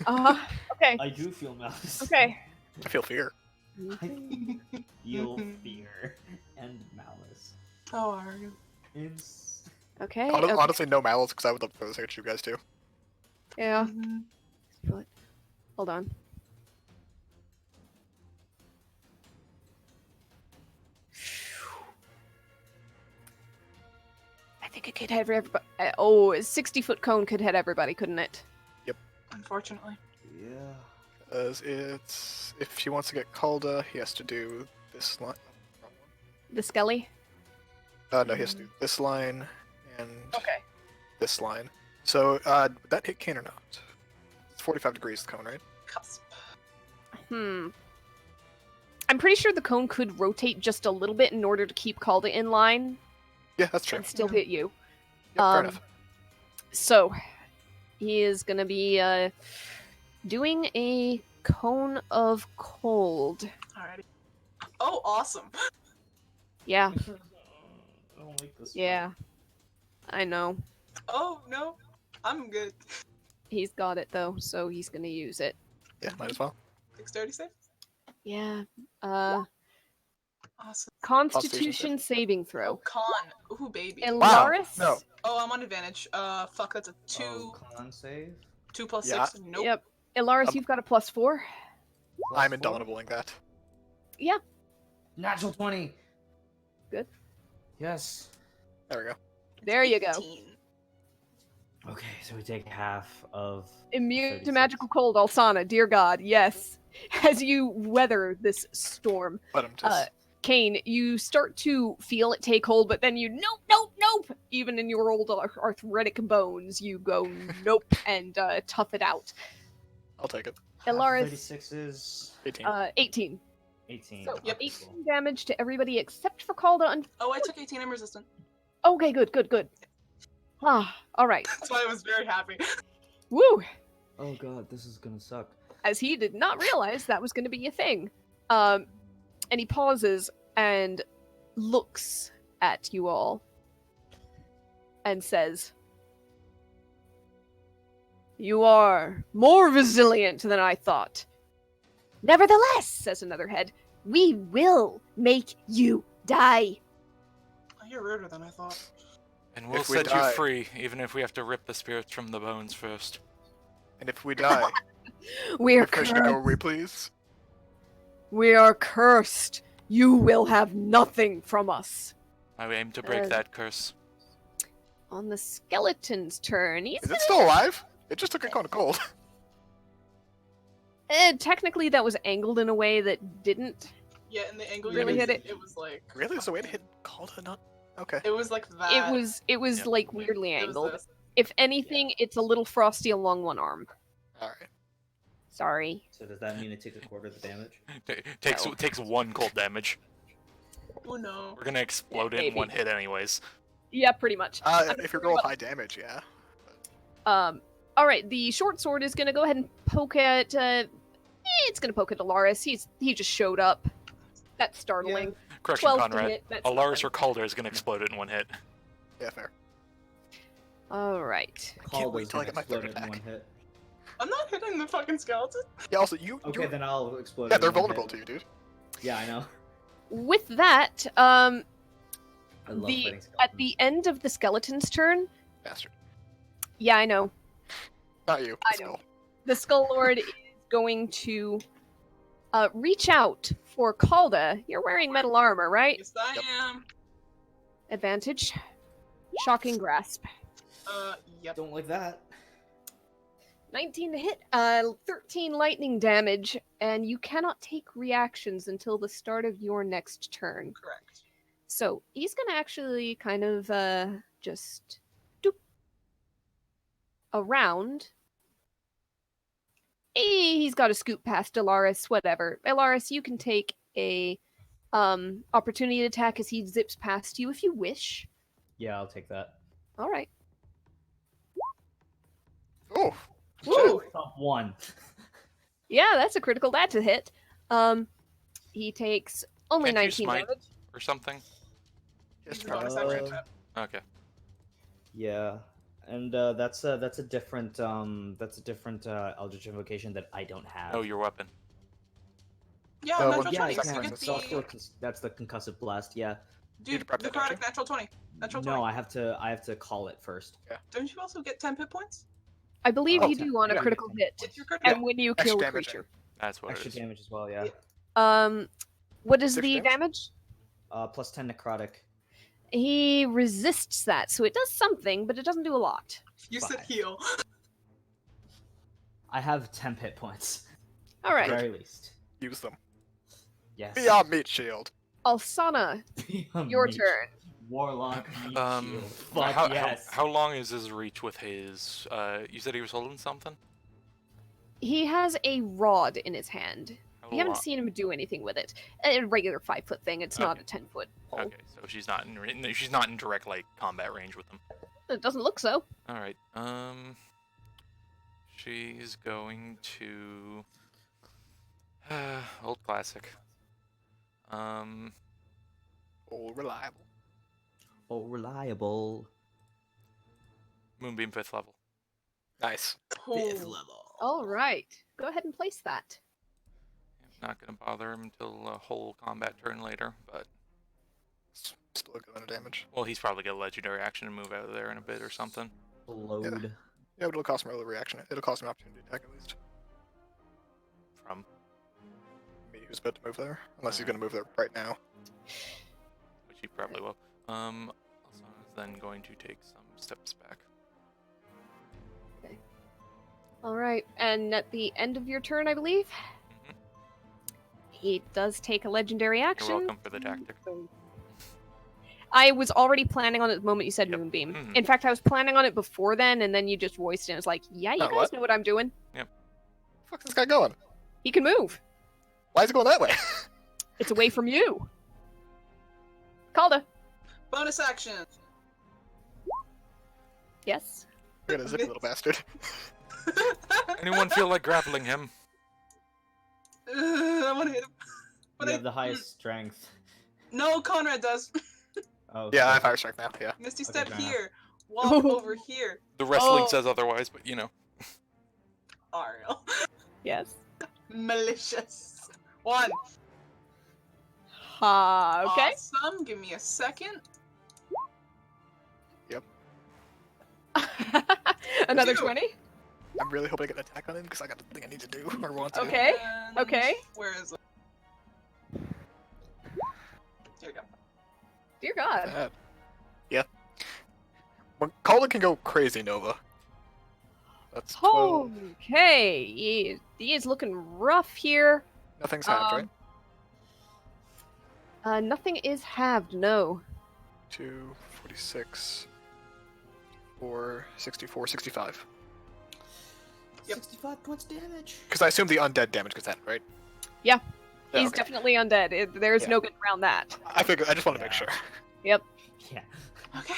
Okay. I do feel malice. Okay. I feel fear. I feel fear and malice. How are you? It's Okay. Honestly, okay. honestly, no malice, because I would love to throw this at you guys too. Yeah. Mhm. Feel it. Hold on. I think it could hit everybody. Oh, a 60-foot cone could hit everybody, couldn't it? Unfortunately. yeah. Because it's... If he wants to get Calda, he has to do this line. Wrong The Skelly? one. No, he has to do this line and Okay. this line. So, would that hit Kane or not? It's 45 degrees, the cone, right? Cusp. I'm pretty sure the cone could rotate just a little bit in order to keep Calda in line Yeah, that's true. and still hit you. Yeah, fair enough. So, he is going to be doing a cone of cold. Alrighty. Oh, awesome. Yeah, I don't like this. yeah. I know. Oh, no. I'm good. He's got it though, so he's going to use it. Yeah, might as well. Dexterity save? Yeah. Awesome. Constitution saving Oh, throw. con. Ooh, baby. Wow, Elaris? no. Oh, I'm on advantage. Fuck, that's a 2. Oh, con save. 2 plus Yeah. 6. Nope. Yep. Elaris, Um, you've got a +4. I'm indomitabling that. Yeah. Natural 20. Good. Yes. There we go. There you go. 18. Okay, so we take half of. Immune to 36. magical cold, Alsana. Dear God, yes. As you weather this storm, Let him just... Kane, you start to feel it take hold, but then you nope. Even in your old arthritic bones, you go nope and tough it out. I'll take it. Half of Elaris, 36 is 18. 18. 18. So, Yep. 18 damage to everybody except for Calda. Oh, I took 18. I'm resistant. Okay, good. Ah, all right. That's why I was very happy. Woo! Oh god, this is gonna suck. As he did not realize that was going to be a thing. And he pauses and looks at you all and says, "You are more resilient than I thought. Nevertheless," says another head, "we will make you die." Oh, you're ruder than I thought. And we'll If we set die- you free, even if we have to rip the spirits from the bones first. And if we die, We're Commissioner, cursed. go away, please. We are cursed. You will have nothing from us. I aim to break Uh, that curse. On the skeleton's turn, he's Is it still alive? It just took a cone of cold. technically that was angled in a way that didn't. Yeah, in the angle Really you hit did, it? it was like. Really? Is the way to hit Calda not? Okay. It was like that. It was Yep. like weirdly It was angled. this. If anything, it's a little frosty along one arm. Alright. Sorry. So does that mean it takes a quarter of the damage? Takes No. takes 1 cold damage. Oh no. We're gonna explode it in maybe. 1 hit anyways. Yeah, pretty much. If you're going with high damage, yeah. All right. The short sword is gonna go ahead and poke at. It's gonna poke at Alaris. He just showed up. That's startling. Correction, 12 to Conrad. hit. That's Alaris nothing. or Calder is gonna explode it in 1 hit. Yeah, fair. All right. Call wait till I get my third in attack. 1 hit. I'm not hitting the fucking skeleton. Yeah, also, you... Okay, you then I'll explode. yeah, it they're in 1 vulnerable hit. to you, dude. Yeah, I know. With that, I love the fighting at skeletons. the end of the skeleton's turn. Bastard. Yeah, I know. Not you. I know. The Skull Lord is going to reach out for Calda. You're wearing metal armor, right? Yes, I Yep. am. Advantage. Shocking Grasp. Yep. Don't like that. 19 to hit. 13 lightning damage, and you cannot take reactions until the start of your next turn. Correct. So he's gonna actually kind of just doop around. He's got to scoot past Elaris, whatever. Elaris, you can take a opportunity attack as he zips past you if you wish. Yeah, I'll take that. All right. Oh, Woo! Top 1. Yeah, that's a critical. That's a hit. He takes only Can't you 19 smite? damage. Or something? Use yes, the bonus action. Okay. Yeah, and that's a different Eldritch Invocation that I don't have. Know your weapon. Yeah, Uh, natural one- Yeah, 20. I second can. action, It's so- also that's the concussive blast. Yeah. You Dude, prep the that, don't you? necrotic natural 20. Natural 20. No, I have to call it first. Don't you also get 10 hit points? I believe Oh, you do on a yeah. critical hit, If you're critical. and when you Extra kill a damage. creature. That's what Extra it is. damage as well. Yeah. What is Six the damage? damage? Plus 10 necrotic. He resists that, so it does something, but it doesn't do a lot. You said 5. heal. I have 10 hit points. All At right, the very least. use them. Yes. Beyond meat shield. Alsana, your turn. Warlock. Meat shield. Fuck how, yes. how long is his reach with his? You said he was holding something. He has a rod in his hand. How You haven't lo- seen him do anything with it. A regular 5-foot thing. It's not Okay. a 10-foot pole. Okay, so she's not in direct like combat range with him. It doesn't look so. All right. She's going to old classic. Oh, reliable. Oh, reliable. Moonbeam 5th level. Nice. level. All right, go ahead and place that. Not gonna bother him until a whole combat turn later, but Still a good amount of damage. well, he's probably got a legendary action to move out of there in a bit or something. Load. Yeah, but it'll cost him a reaction. It'll cost him an opportunity attack at least. From Me, who's about to move there. Unless he's going to move there right now. which he probably will. Also is then going to take some steps back. All right, and at the end of your turn, I believe, Mhm. he does take a legendary action. You're welcome for the tactic. I was already planning on it the moment you said Yep. Moonbeam. Mhm. In fact, I was planning on it before then, and then you just voiced it. And it's like, yeah, you Oh, guys what? know what I'm doing. Fuck's this guy going? He can move. Why is he going that way? It's away from you. Calda. Bonus action. Yes. You're gonna zip, little bastard. Anyone feel like grappling him? I want to hit him. But You I, have the highest strength. No, Conrad does. Oh. Yeah, I have shit. fire strike now, yeah. Misty Okay, step fair enough. here. Walk over here. The wrestling Oh. says otherwise, but you know. Ariel. Yes. Malicious. 1. Okay. Awesome. Give me a second. Another Two. 20. I'm really hoping I get an attack on him because I got the thing I need to do or want to. Okay. And Okay. Where is it? Here we go. Dear God. Bad. Yeah. When Calder can go crazy, Nova. That's 12. Okay. He is looking rough here. Nothing's halved, right? Nothing is halved, no. 2, 46, 4, 64, 65. Yep. 65 points damage. Because I assume the undead damage gets added, right? Yeah. Yeah, He's okay. definitely undead. There's Yeah. no getting around that. I figured. I just want to make Yeah. sure. Yeah. Okay.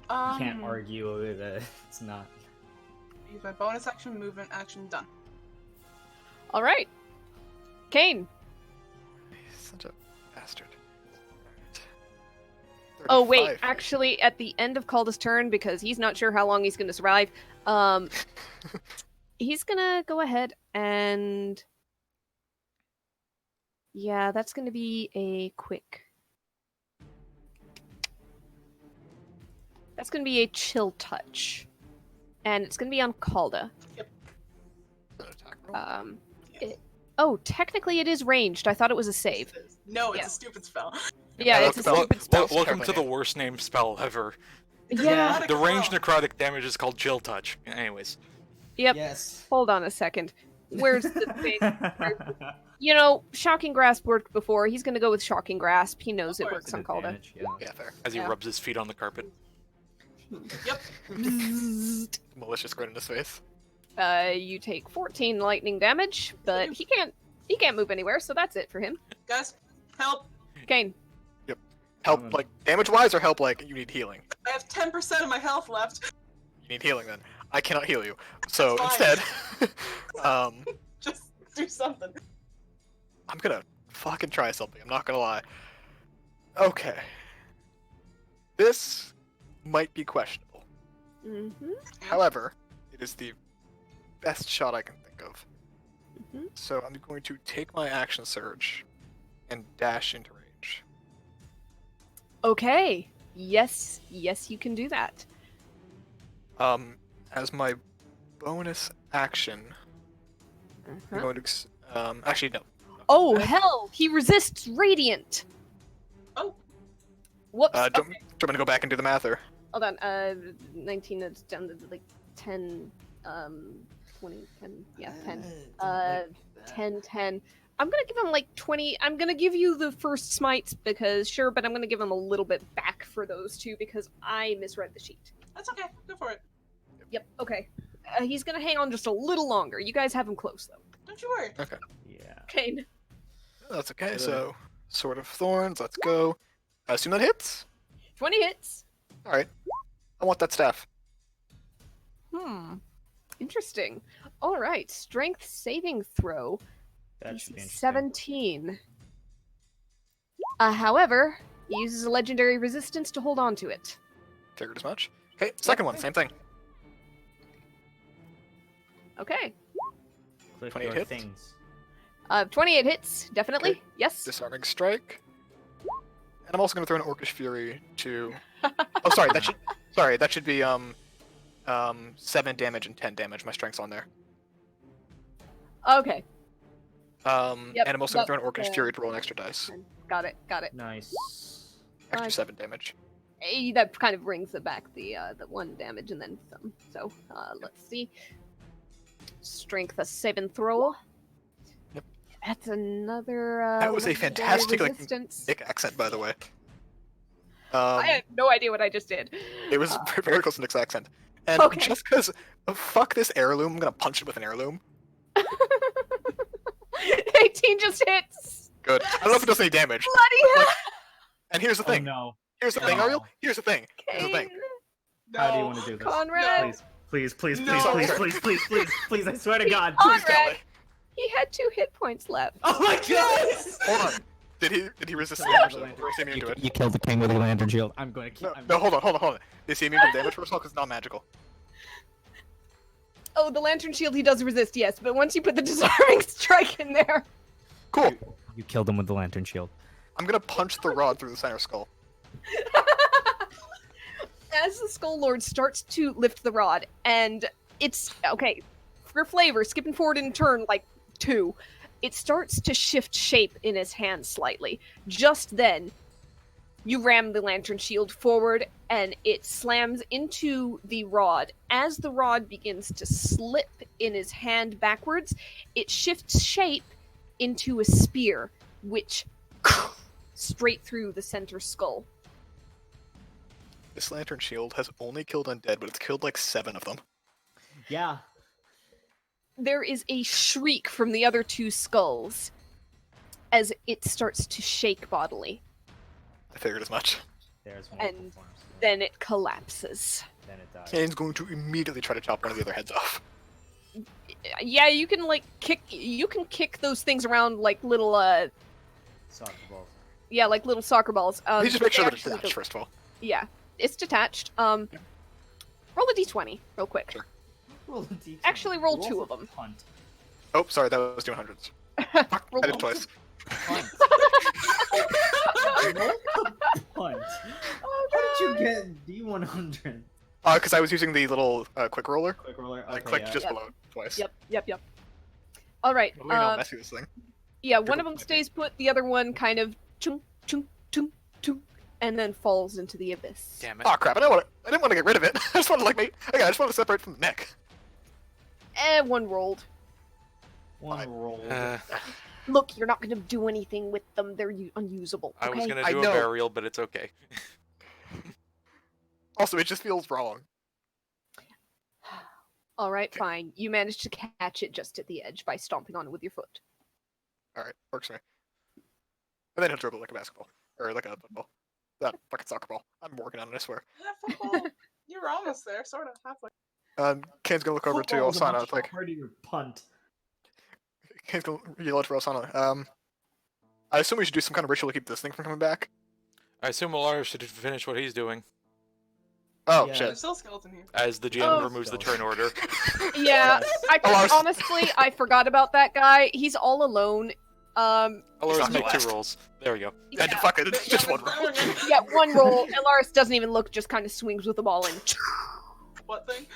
Can't argue with it. It's not. Use my bonus action, movement action, done. All right. Kane. He's such a bastard. Oh wait, 35. actually, at the end of Calda's turn, because he's not sure how long he's going to survive, he's gonna go ahead and yeah, that's gonna be a quick. That's gonna be a chill touch, and it's gonna be on Calda. An attack roll? Yes. Oh, technically it is ranged. I thought it was a save. No, it's Yeah. a stupid spell. Yeah, Yeah, it's a that's- stupid spell. Welcome to the Terrible. worst named spell ever. Yeah. Necrotic The ranged spell. necrotic damage is called Chill Touch. Anyways, Yep. Yes. Hold on a second. Where's the thing? You know, Shocking Grasp worked before. He's gonna go with Shocking Grasp. He knows it Of works course. on Calda. Advantage, yeah. Yeah, fair. as he Yeah. rubs his feet on the carpet. Yep. Malicious grin in his face. You take 14 lightning damage, but he can't move anywhere, so that's it for him. Guys, help. Kane. Help, like, damage-wise, or help, like, you need healing? I have 10% of my health left. You need healing, then. I cannot heal you. So Fine. instead, um, Just do something. I'm gonna fucking try something. I'm not gonna lie. Okay. This might be questionable. Mm-hmm. However, it is the best shot I can think of. Mhm. So I'm going to take my action surge and dash into range. Okay. Yes, you can do that. As my bonus action, I'm Uh-huh. going to actually no. Oh hell, he resists radiant. Oh. Whoops. Do you Okay. want me to go back and do the math or? Hold on. 19 is down to like 10, 20, 10. Yeah, 10. 10, 10. I'm gonna give him like 20. I'm gonna give you the first smites because sure, but I'm gonna give him a little bit back for those two because I misread the sheet. That's okay. Go for it. Yep. Okay. He's gonna hang on just a little longer. You guys have him close though. Don't you worry. Yeah. Okay. That's okay. Good. So, Sword of Thorns. Let's go. I assume that hits. 20 hits. All right. I want that staff. Interesting. All right. Strength saving throw. That DC should be interesting. 17. However, he uses a legendary resistance to hold on to it. Figured as much. Okay, second one, same thing. Okay. Click 28 your hits? things. 28 hits, definitely. Okay. Yes. Disarming strike. And I'm also going to throw an Orcish Fury to. Oh, sorry. That should be 7 damage and 10 damage. My strength's on there. Okay. And I'm also going to throw an Orcish yeah. Fury to roll an extra dice. Got it. Nice. Extra Fine. 7 damage. That kind of brings it back the 1 damage and then some. So let's see. Strength a 7 throw. Yep. That's another. That was a legendary fantastic, like, resistance. Nick accent, by the way. I had no idea what I just did. It was very close to Nick's accent. And Okay. just because, fuck this heirloom, I'm going to punch it with an heirloom. 18 just hits. Good. I don't know if it does any damage. Bloody hell. And here's the thing. Oh no. Here's the thing, No. Ariel. Here's the thing. Here's the thing. Kane. No. How do you want to do this? Conrad. Please, please, please, No. please, please, please, please, please, I swear to God. Conrad. Please tell me. He had 2 hit points left. Oh my God! Hold on. Did he resist the damage though? Or is he immune to it? You killed the king with a lantern shield. I'm going to kill. No, hold on. Is he immune to damage first of all? Because it's not magical. Oh, the lantern shield he does resist, yes, but once you put the disarming strike in there. Cool. You killed him with the lantern shield. I'm gonna punch the rod through the center skull. As the Skull Lord starts to lift the rod, and it's okay for flavor, skipping forward in turn like 2, it starts to shift shape in his hand slightly. Just then, you ram the lantern shield forward, and it slams into the rod. As the rod begins to slip in his hand backwards, it shifts shape into a spear, which straight through the center skull. This lantern shield has only killed undead, but it's killed like 7 of them. Yeah. There is a shriek from the other 2 skulls as it starts to shake bodily. I figured as much. There's one. And then it collapses. Then it dies. Kane's going to immediately try to chop one of the other heads off. Yeah, you can kick those things around like little Soccer balls. yeah, like little soccer balls. Please just make they sure that it's actually detached don't- first of all. Yeah, it's detached. Roll a d20 real quick. Sure. Roll a d20. Actually, roll 2 of them. Punt. Oh, sorry, that was doing hundreds. Fuck, Roll I did it one. twice. Punt. Punt. Oh, How did you get D100? Because I was using the little quick roller. Quick roller. I Okay, clicked yeah. just Yep. below it twice. Yep. All right. Look at how messy this thing. Yeah, one Dribble of them might be- stays put, the other one kind of chung, chung, chung, chung, and then falls into the abyss. Damn it. Oh crap! I didn't want to get rid of it. I just wanted I just wanted to separate from the neck. One rolled. One roll. Look, you're not going to do anything with them. They're unusable. I was okay? gonna I do a know. burial, but it's okay. Also, it just feels wrong. All right, fine. You managed to catch it just at the edge by stomping on it with your foot. All right, works for me. And then he'll dribble like a basketball or like a football. That fucking soccer ball. I'm working on it. I swear. Yeah, football. You were almost there, sort of, halfway. Kane's gonna look over to Football is a Osana. much It's like hardier punt. Kane's gonna yell out for Osana. I assume we should do some kind of ritual to keep this thing from coming back. I assume Alaris should finish what he's doing Oh Yeah. shit. There's still a skeleton here. as the GM Oh. removes the turn order. Yeah, Yes. I Lars. honestly I forgot about that guy. He's all alone. Alaris, not the make 2 last. rolls. There we go. And Yeah. fuck it, it's just one roll. Yeah, one roll. And Lars doesn't even look, just kind of swings with the ball and What thing?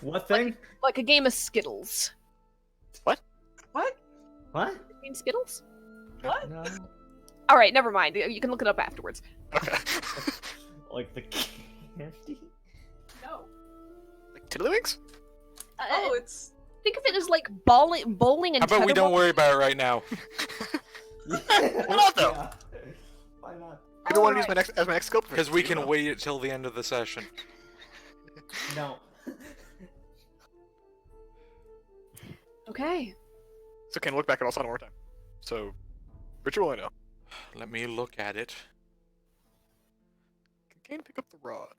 What thing? like a game of Skittles. What? What? You mean Skittles? What? No. All right, never mind. You can look it up afterwards. Okay. Like the candy? No. Like Tiddlywinks? Oh, it's. Think of it as like bowling and How about we don't tetherball. worry about it right now? Why not, though? Yeah. Why not? Maybe I want to use Alright. my next skill. Because we you can know. wait until the end of the session. No. Okay. So Kane, look back at Osana one more time. So, ritual I know. Let me look at it. Can Kane pick up the rod?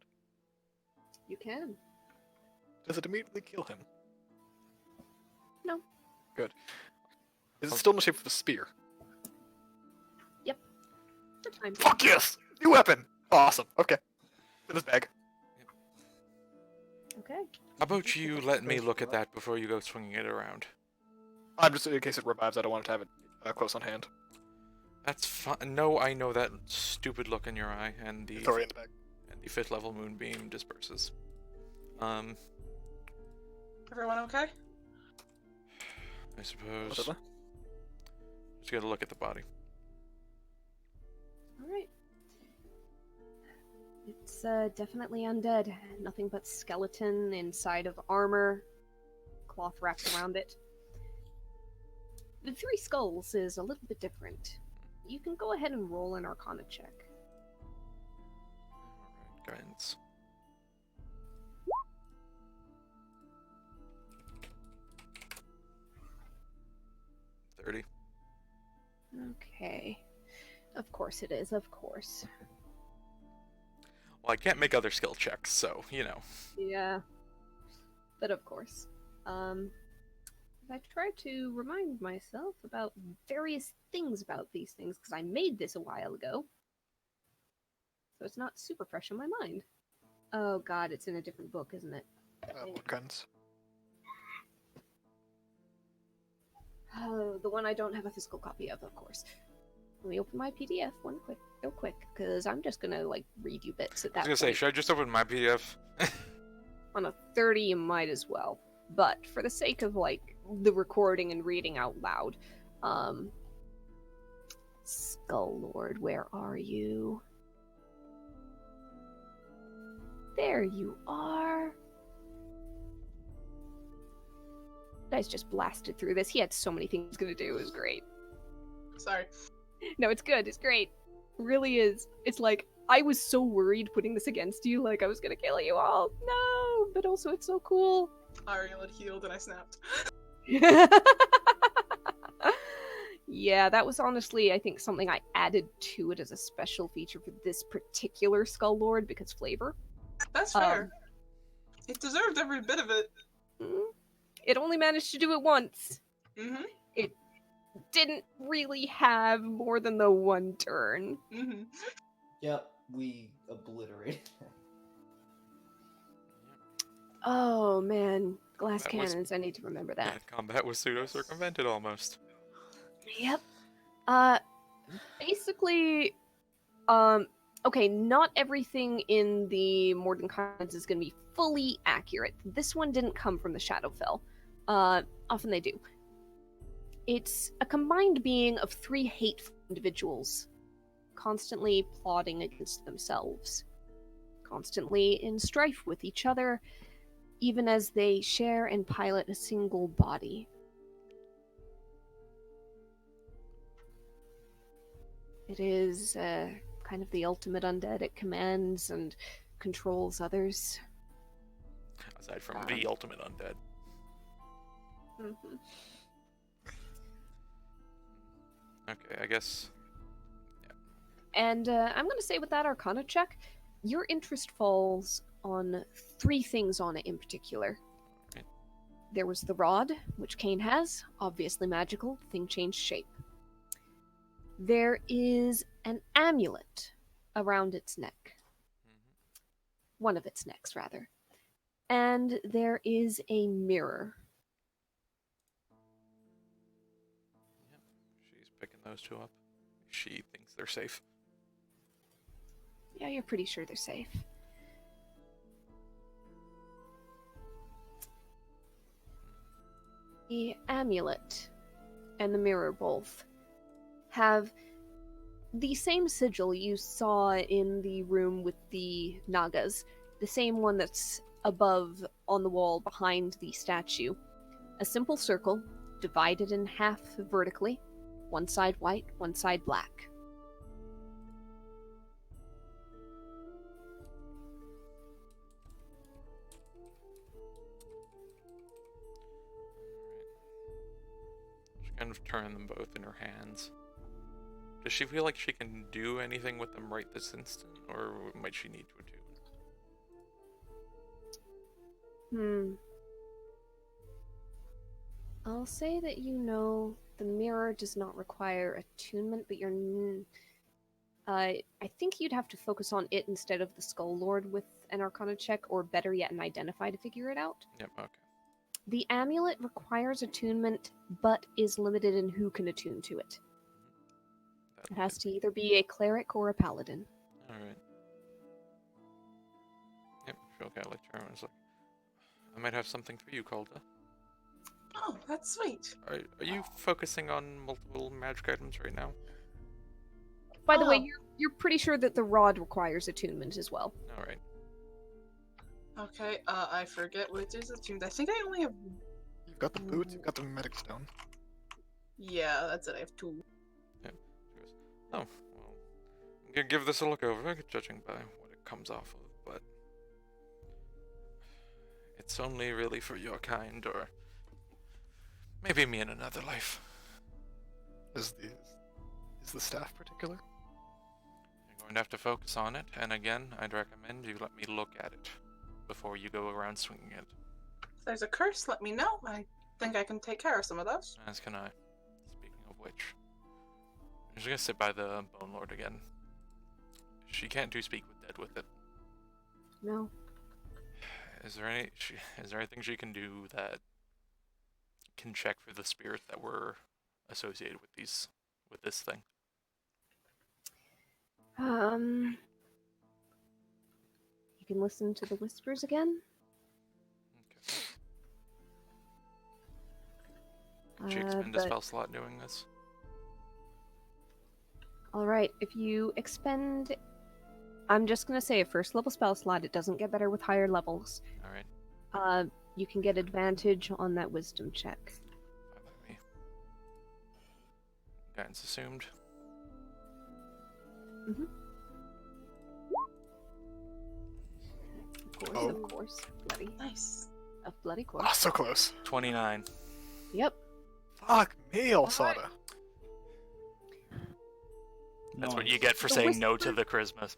You can. Does it immediately kill him? No. Good. Is it still in the shape of a spear? For time being. Fuck yes! New weapon! Awesome. Okay. In his bag. Okay. How about you let me look at that before you go swinging it around? I'm just in case it revives. I don't want it to have it close on hand. That's fine. No, I know that stupid look in your eye, and the It's already in the bag. 5th level moonbeam disperses. Everyone okay? I suppose. Whatever. Just gotta look at the body. All right. It's definitely undead. Nothing but skeleton inside of armor, cloth wrapped around it. The 3 skulls is a little bit different. You can go ahead and roll an Arcana check. Alright, guidance. $30. Okay. Of course it is, of course. Well, I can't make other skill checks, so, you know. Yeah. But of course. I try to remind myself about various things about these things, because I made this a while ago. So it's not super fresh in my mind. Oh god, it's in a different book, isn't it? What kinds? Oh, the one I don't have a physical copy of course. Let me open my PDF real quick, because I'm just gonna, like, read you bits at I that was gonna say, point. should I just open my PDF? On a 30, you might as well. But for the sake of, like, the recording and reading out loud, Skull Lord, where are you? There you are. Guys just blasted through this. He had so many things gonna do. It was great. Sorry. No, it's good. It's great. It really is. It's like, I was so worried putting this against you, like I was gonna kill you all. No, but also it's so cool. Ariel had healed and I snapped. Yeah, that was honestly, I think, something I added to it as a special feature for this particular Skull Lord because flavor. That's fair. It deserved every bit of it. It only managed to do it once. Mm-hmm. Didn't really have more than the one turn. Mm-hmm. Yep, we obliterated. Oh man, glass That was- cannons. I need to remember that. That combat was pseudo-circumvented almost. Yep. Basically, okay, not everything in the Mordenkainen's is going to be fully accurate. This one didn't come from the Shadowfell. Often they do. It's a combined being of 3 hateful individuals, constantly plotting against themselves, constantly in strife with each other, even as they share and pilot a single body. It is kind of the ultimate undead. It commands and controls others. Aside from the ultimate undead. Mhm. Okay, I guess. And I'm going to say with that Arcana check, your interest falls on 3 things on it in particular. Right. There was the rod, which Kane has, obviously magical, the thing changed shape. There is an amulet around its neck. One of its necks, rather. And there is a mirror. Yep. She's picking those two up. She thinks they're safe. Yeah, you're pretty sure they're safe. The amulet and the mirror both have the same sigil you saw in the room with the Nagas, the same one that's above on the wall behind the statue. A simple circle, divided in half vertically, one side white, one side black. She kind of turned them both in her hands. Does she feel like she can do anything with them right this instant, or might she need to attune? I'll say that you know the mirror does not require attunement, but I think you'd have to focus on it instead of the Skull Lord with an Arcana check, or better yet, an Identify to figure it out. Yep, okay. The amulet requires attunement, but is limited in who can attune to it. It has to either be a cleric or a paladin. Alright. Yep, she'll kind of like turn around and is like, I might have something for you, Calder. Oh, that's sweet. Are you focusing on multiple magic items right now? By the way, Oh. you're pretty sure that the rod requires attunement as well. Alright. Okay, I forget which is attuned. I think I only have... You've got the boots, you've got the medic stone. Yeah, that's it. I have 2. She goes, oh, well, I'm gonna give this a look over, judging by what it comes off of, but it's only really for your kind, or maybe me in another life. Is the staff particular? You're going to have to focus on it, and again, I'd recommend you let me look at it before you go around swinging it. If there's a curse, let me know. I think I can take care of some of those. As can I. Speaking of which, I'm just gonna sit by the Bone Lord again. She can't do speak with dead with it. No. Is there anything she can do that can check for the spirits that were associated with this thing? You can listen to the whispers again. Okay. Can she expend a but- spell slot doing this? Alright, if you expend... I'm just gonna say a first level spell slot, it doesn't get better with higher levels. Alright. You can get advantage on that wisdom check. Fine by me. Guidance assumed. Oh. Of course. Bloody. Nice. Of bloody course. Ah, so close. 29. Yep. Fuck me, Alsada. That's what you get for The saying no to whisper- the charisma.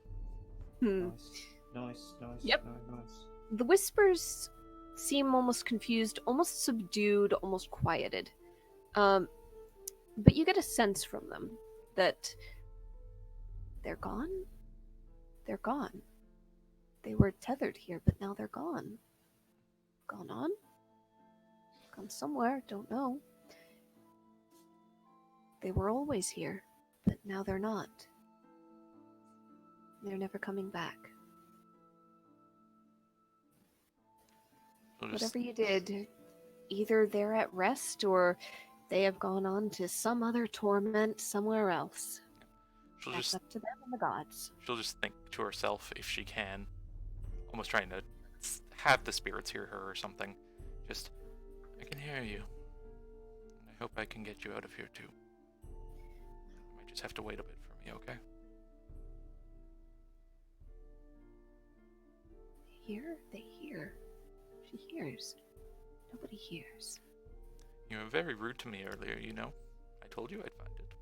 Nice. Yep. Nice. The whispers seem almost confused, almost subdued, almost quieted. But you get a sense from them that they're gone. They're gone. They were tethered here, but now they're gone. Gone on? Gone somewhere, don't know. They were always here, but now they're not. They're never coming back. She'll just, Whatever you did, either they're at rest or they have gone on to some other torment somewhere else. she'll That's just up to them and the gods. she'll just think to herself if she can, almost trying to have the spirits hear her or something. Just, I can hear you. I hope I can get you out of here too. You might just have to wait a bit for me, okay? They hear. She hears. Nobody hears. You were very rude to me earlier, you know? I told you I'd find it.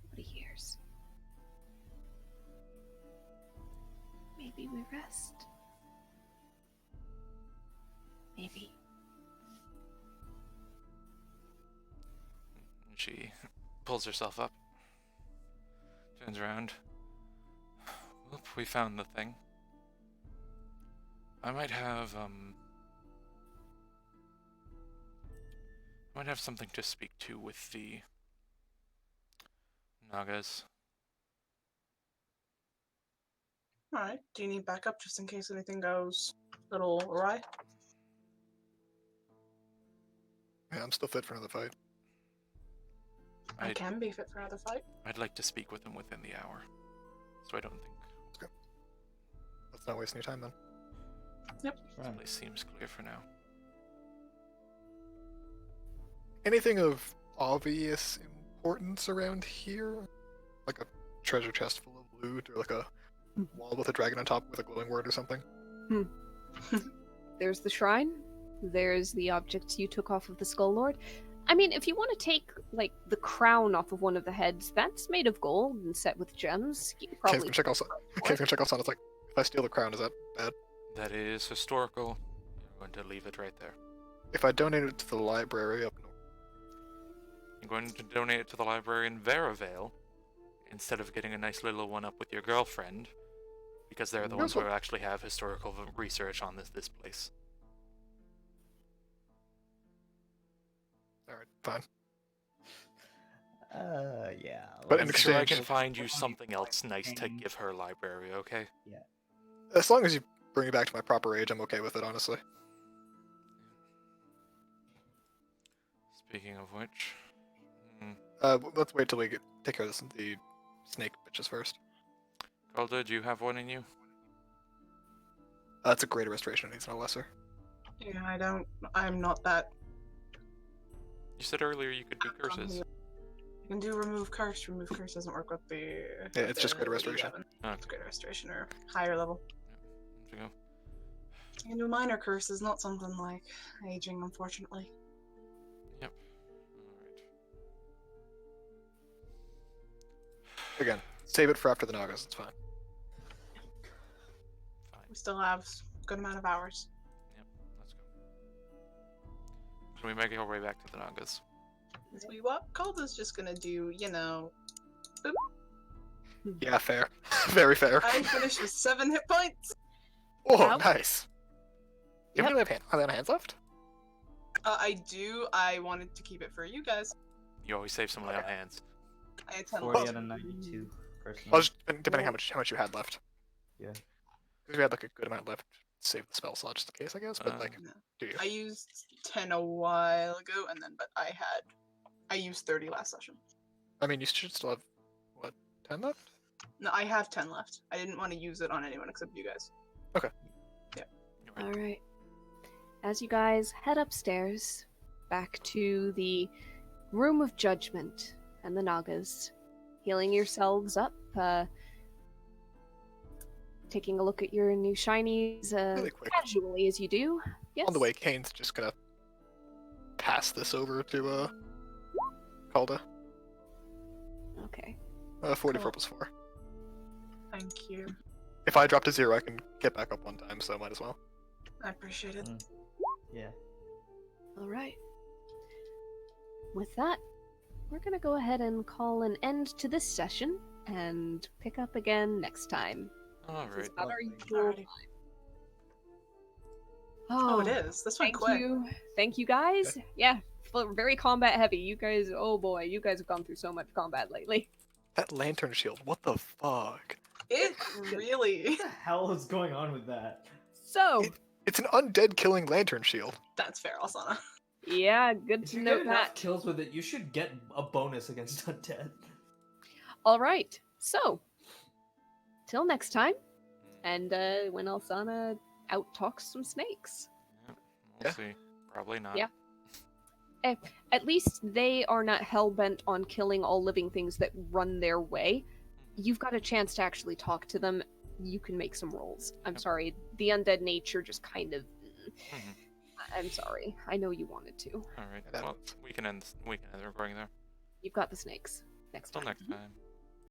Nobody hears. maybe we rest. Maybe. She pulls herself up, turns around. Whoop, we found the thing. I might have something to speak to with the Nagas. Alright, do you need backup just in case anything goes a little awry? Yeah, I'm still fit for another fight. I can be fit for another fight. I'd like to speak with him within the hour, so I don't think Let's not waste any time then. this place seems clear for now. Anything of obvious importance around here? Like a treasure chest full of loot, or like a wall with a dragon on top with a glowing word or something? There's the shrine. There's the objects you took off of the Skull Lord. I mean, if you want to take, like, the crown off of one of the heads, that's made of gold and set with gems. You could Kane's probably... gonna check also. Kane's gonna check also. It's like, if I steal the crown, is that bad? That is historical. You're going to leave it right there. If I donate it to the library up north, You're going to donate it to the library in Veravale, instead of getting a nice little one up with your girlfriend, because they're the ones who actually have historical research on this place. alright, fine. Yeah. But in I'm sure I exchange- can find you something else nice to give her library, okay? As long as you bring it back to my proper age, I'm okay with it, honestly. Speaking of which, Let's wait till we take care of the snake bitches first. Calder, do you have one in you? It's a greater restoration, it needs no lesser. Yeah, I'm not that. You said earlier you could do curses. You can do remove curse. Remove curse doesn't work with the. Yeah, it's just greater restoration. It's greater restoration or higher level. There you go. You can do minor curse is not something like aging, unfortunately. Yep. Again, save it for after the Nagas, it's fine. We still have a good amount of hours. Let's go. So we make our way back to the Nagas. As we walk, Calder's just gonna do, Yeah, fair. Very fair. I finished with 7 hit points. Oh, Wow. nice. You Yep. have any are there hands left? I do. I wanted to keep it for you guys. You always save some lay on hands. I had 10 40 left. out of 92. Personally. Well, just depending how much you had left. Yeah. Because we had like a good amount left. Save the spell slot just in case, I guess. But like, No. do you? I used 10 a while ago, and then I used 30 last session. I mean, you should still have what 10 left? No, I have 10 left. I didn't want to use it on anyone except you guys. All right. As you guys head upstairs, back to the Room of Judgment and the Nagas, healing yourselves up, taking a look at your new shinies Really quick. casually as you do. Yes. On the way, Kane's just gonna pass this over to Calda. Okay. 44 plus 4. Thank you. If I drop to 0, I can get back up one time, so might as well. I appreciate it. Yeah. All right. With that, we're gonna go ahead and call an end to this session and pick up again next time. Alright. It's about our Lovely. usual Alrighty. time. Oh, it is. This went Thank quick. Thank you guys. Yeah, very combat heavy. You guys, oh boy, you guys have gone through so much combat lately. That lantern shield, what the fuck? It really. What the hell is going on with that? So, It's an undead killing lantern shield. That's fair, Alsana. yeah, good If to you note get enough that. kills with it, you should get a bonus against undead. All right. So, till next time, and when Alsana out talks some snakes. We'll Yeah. see. Probably not. Yeah. At least they are not hell bent on killing all living things that run their way. You've got a chance to actually talk to them. You can make some rolls. I'm Yep. sorry, the undead nature just kind of. Mhm. I'm sorry. I know you wanted to. Alright. That Well, was- we can end the recording there. You've got the snakes. Next Till time. next time.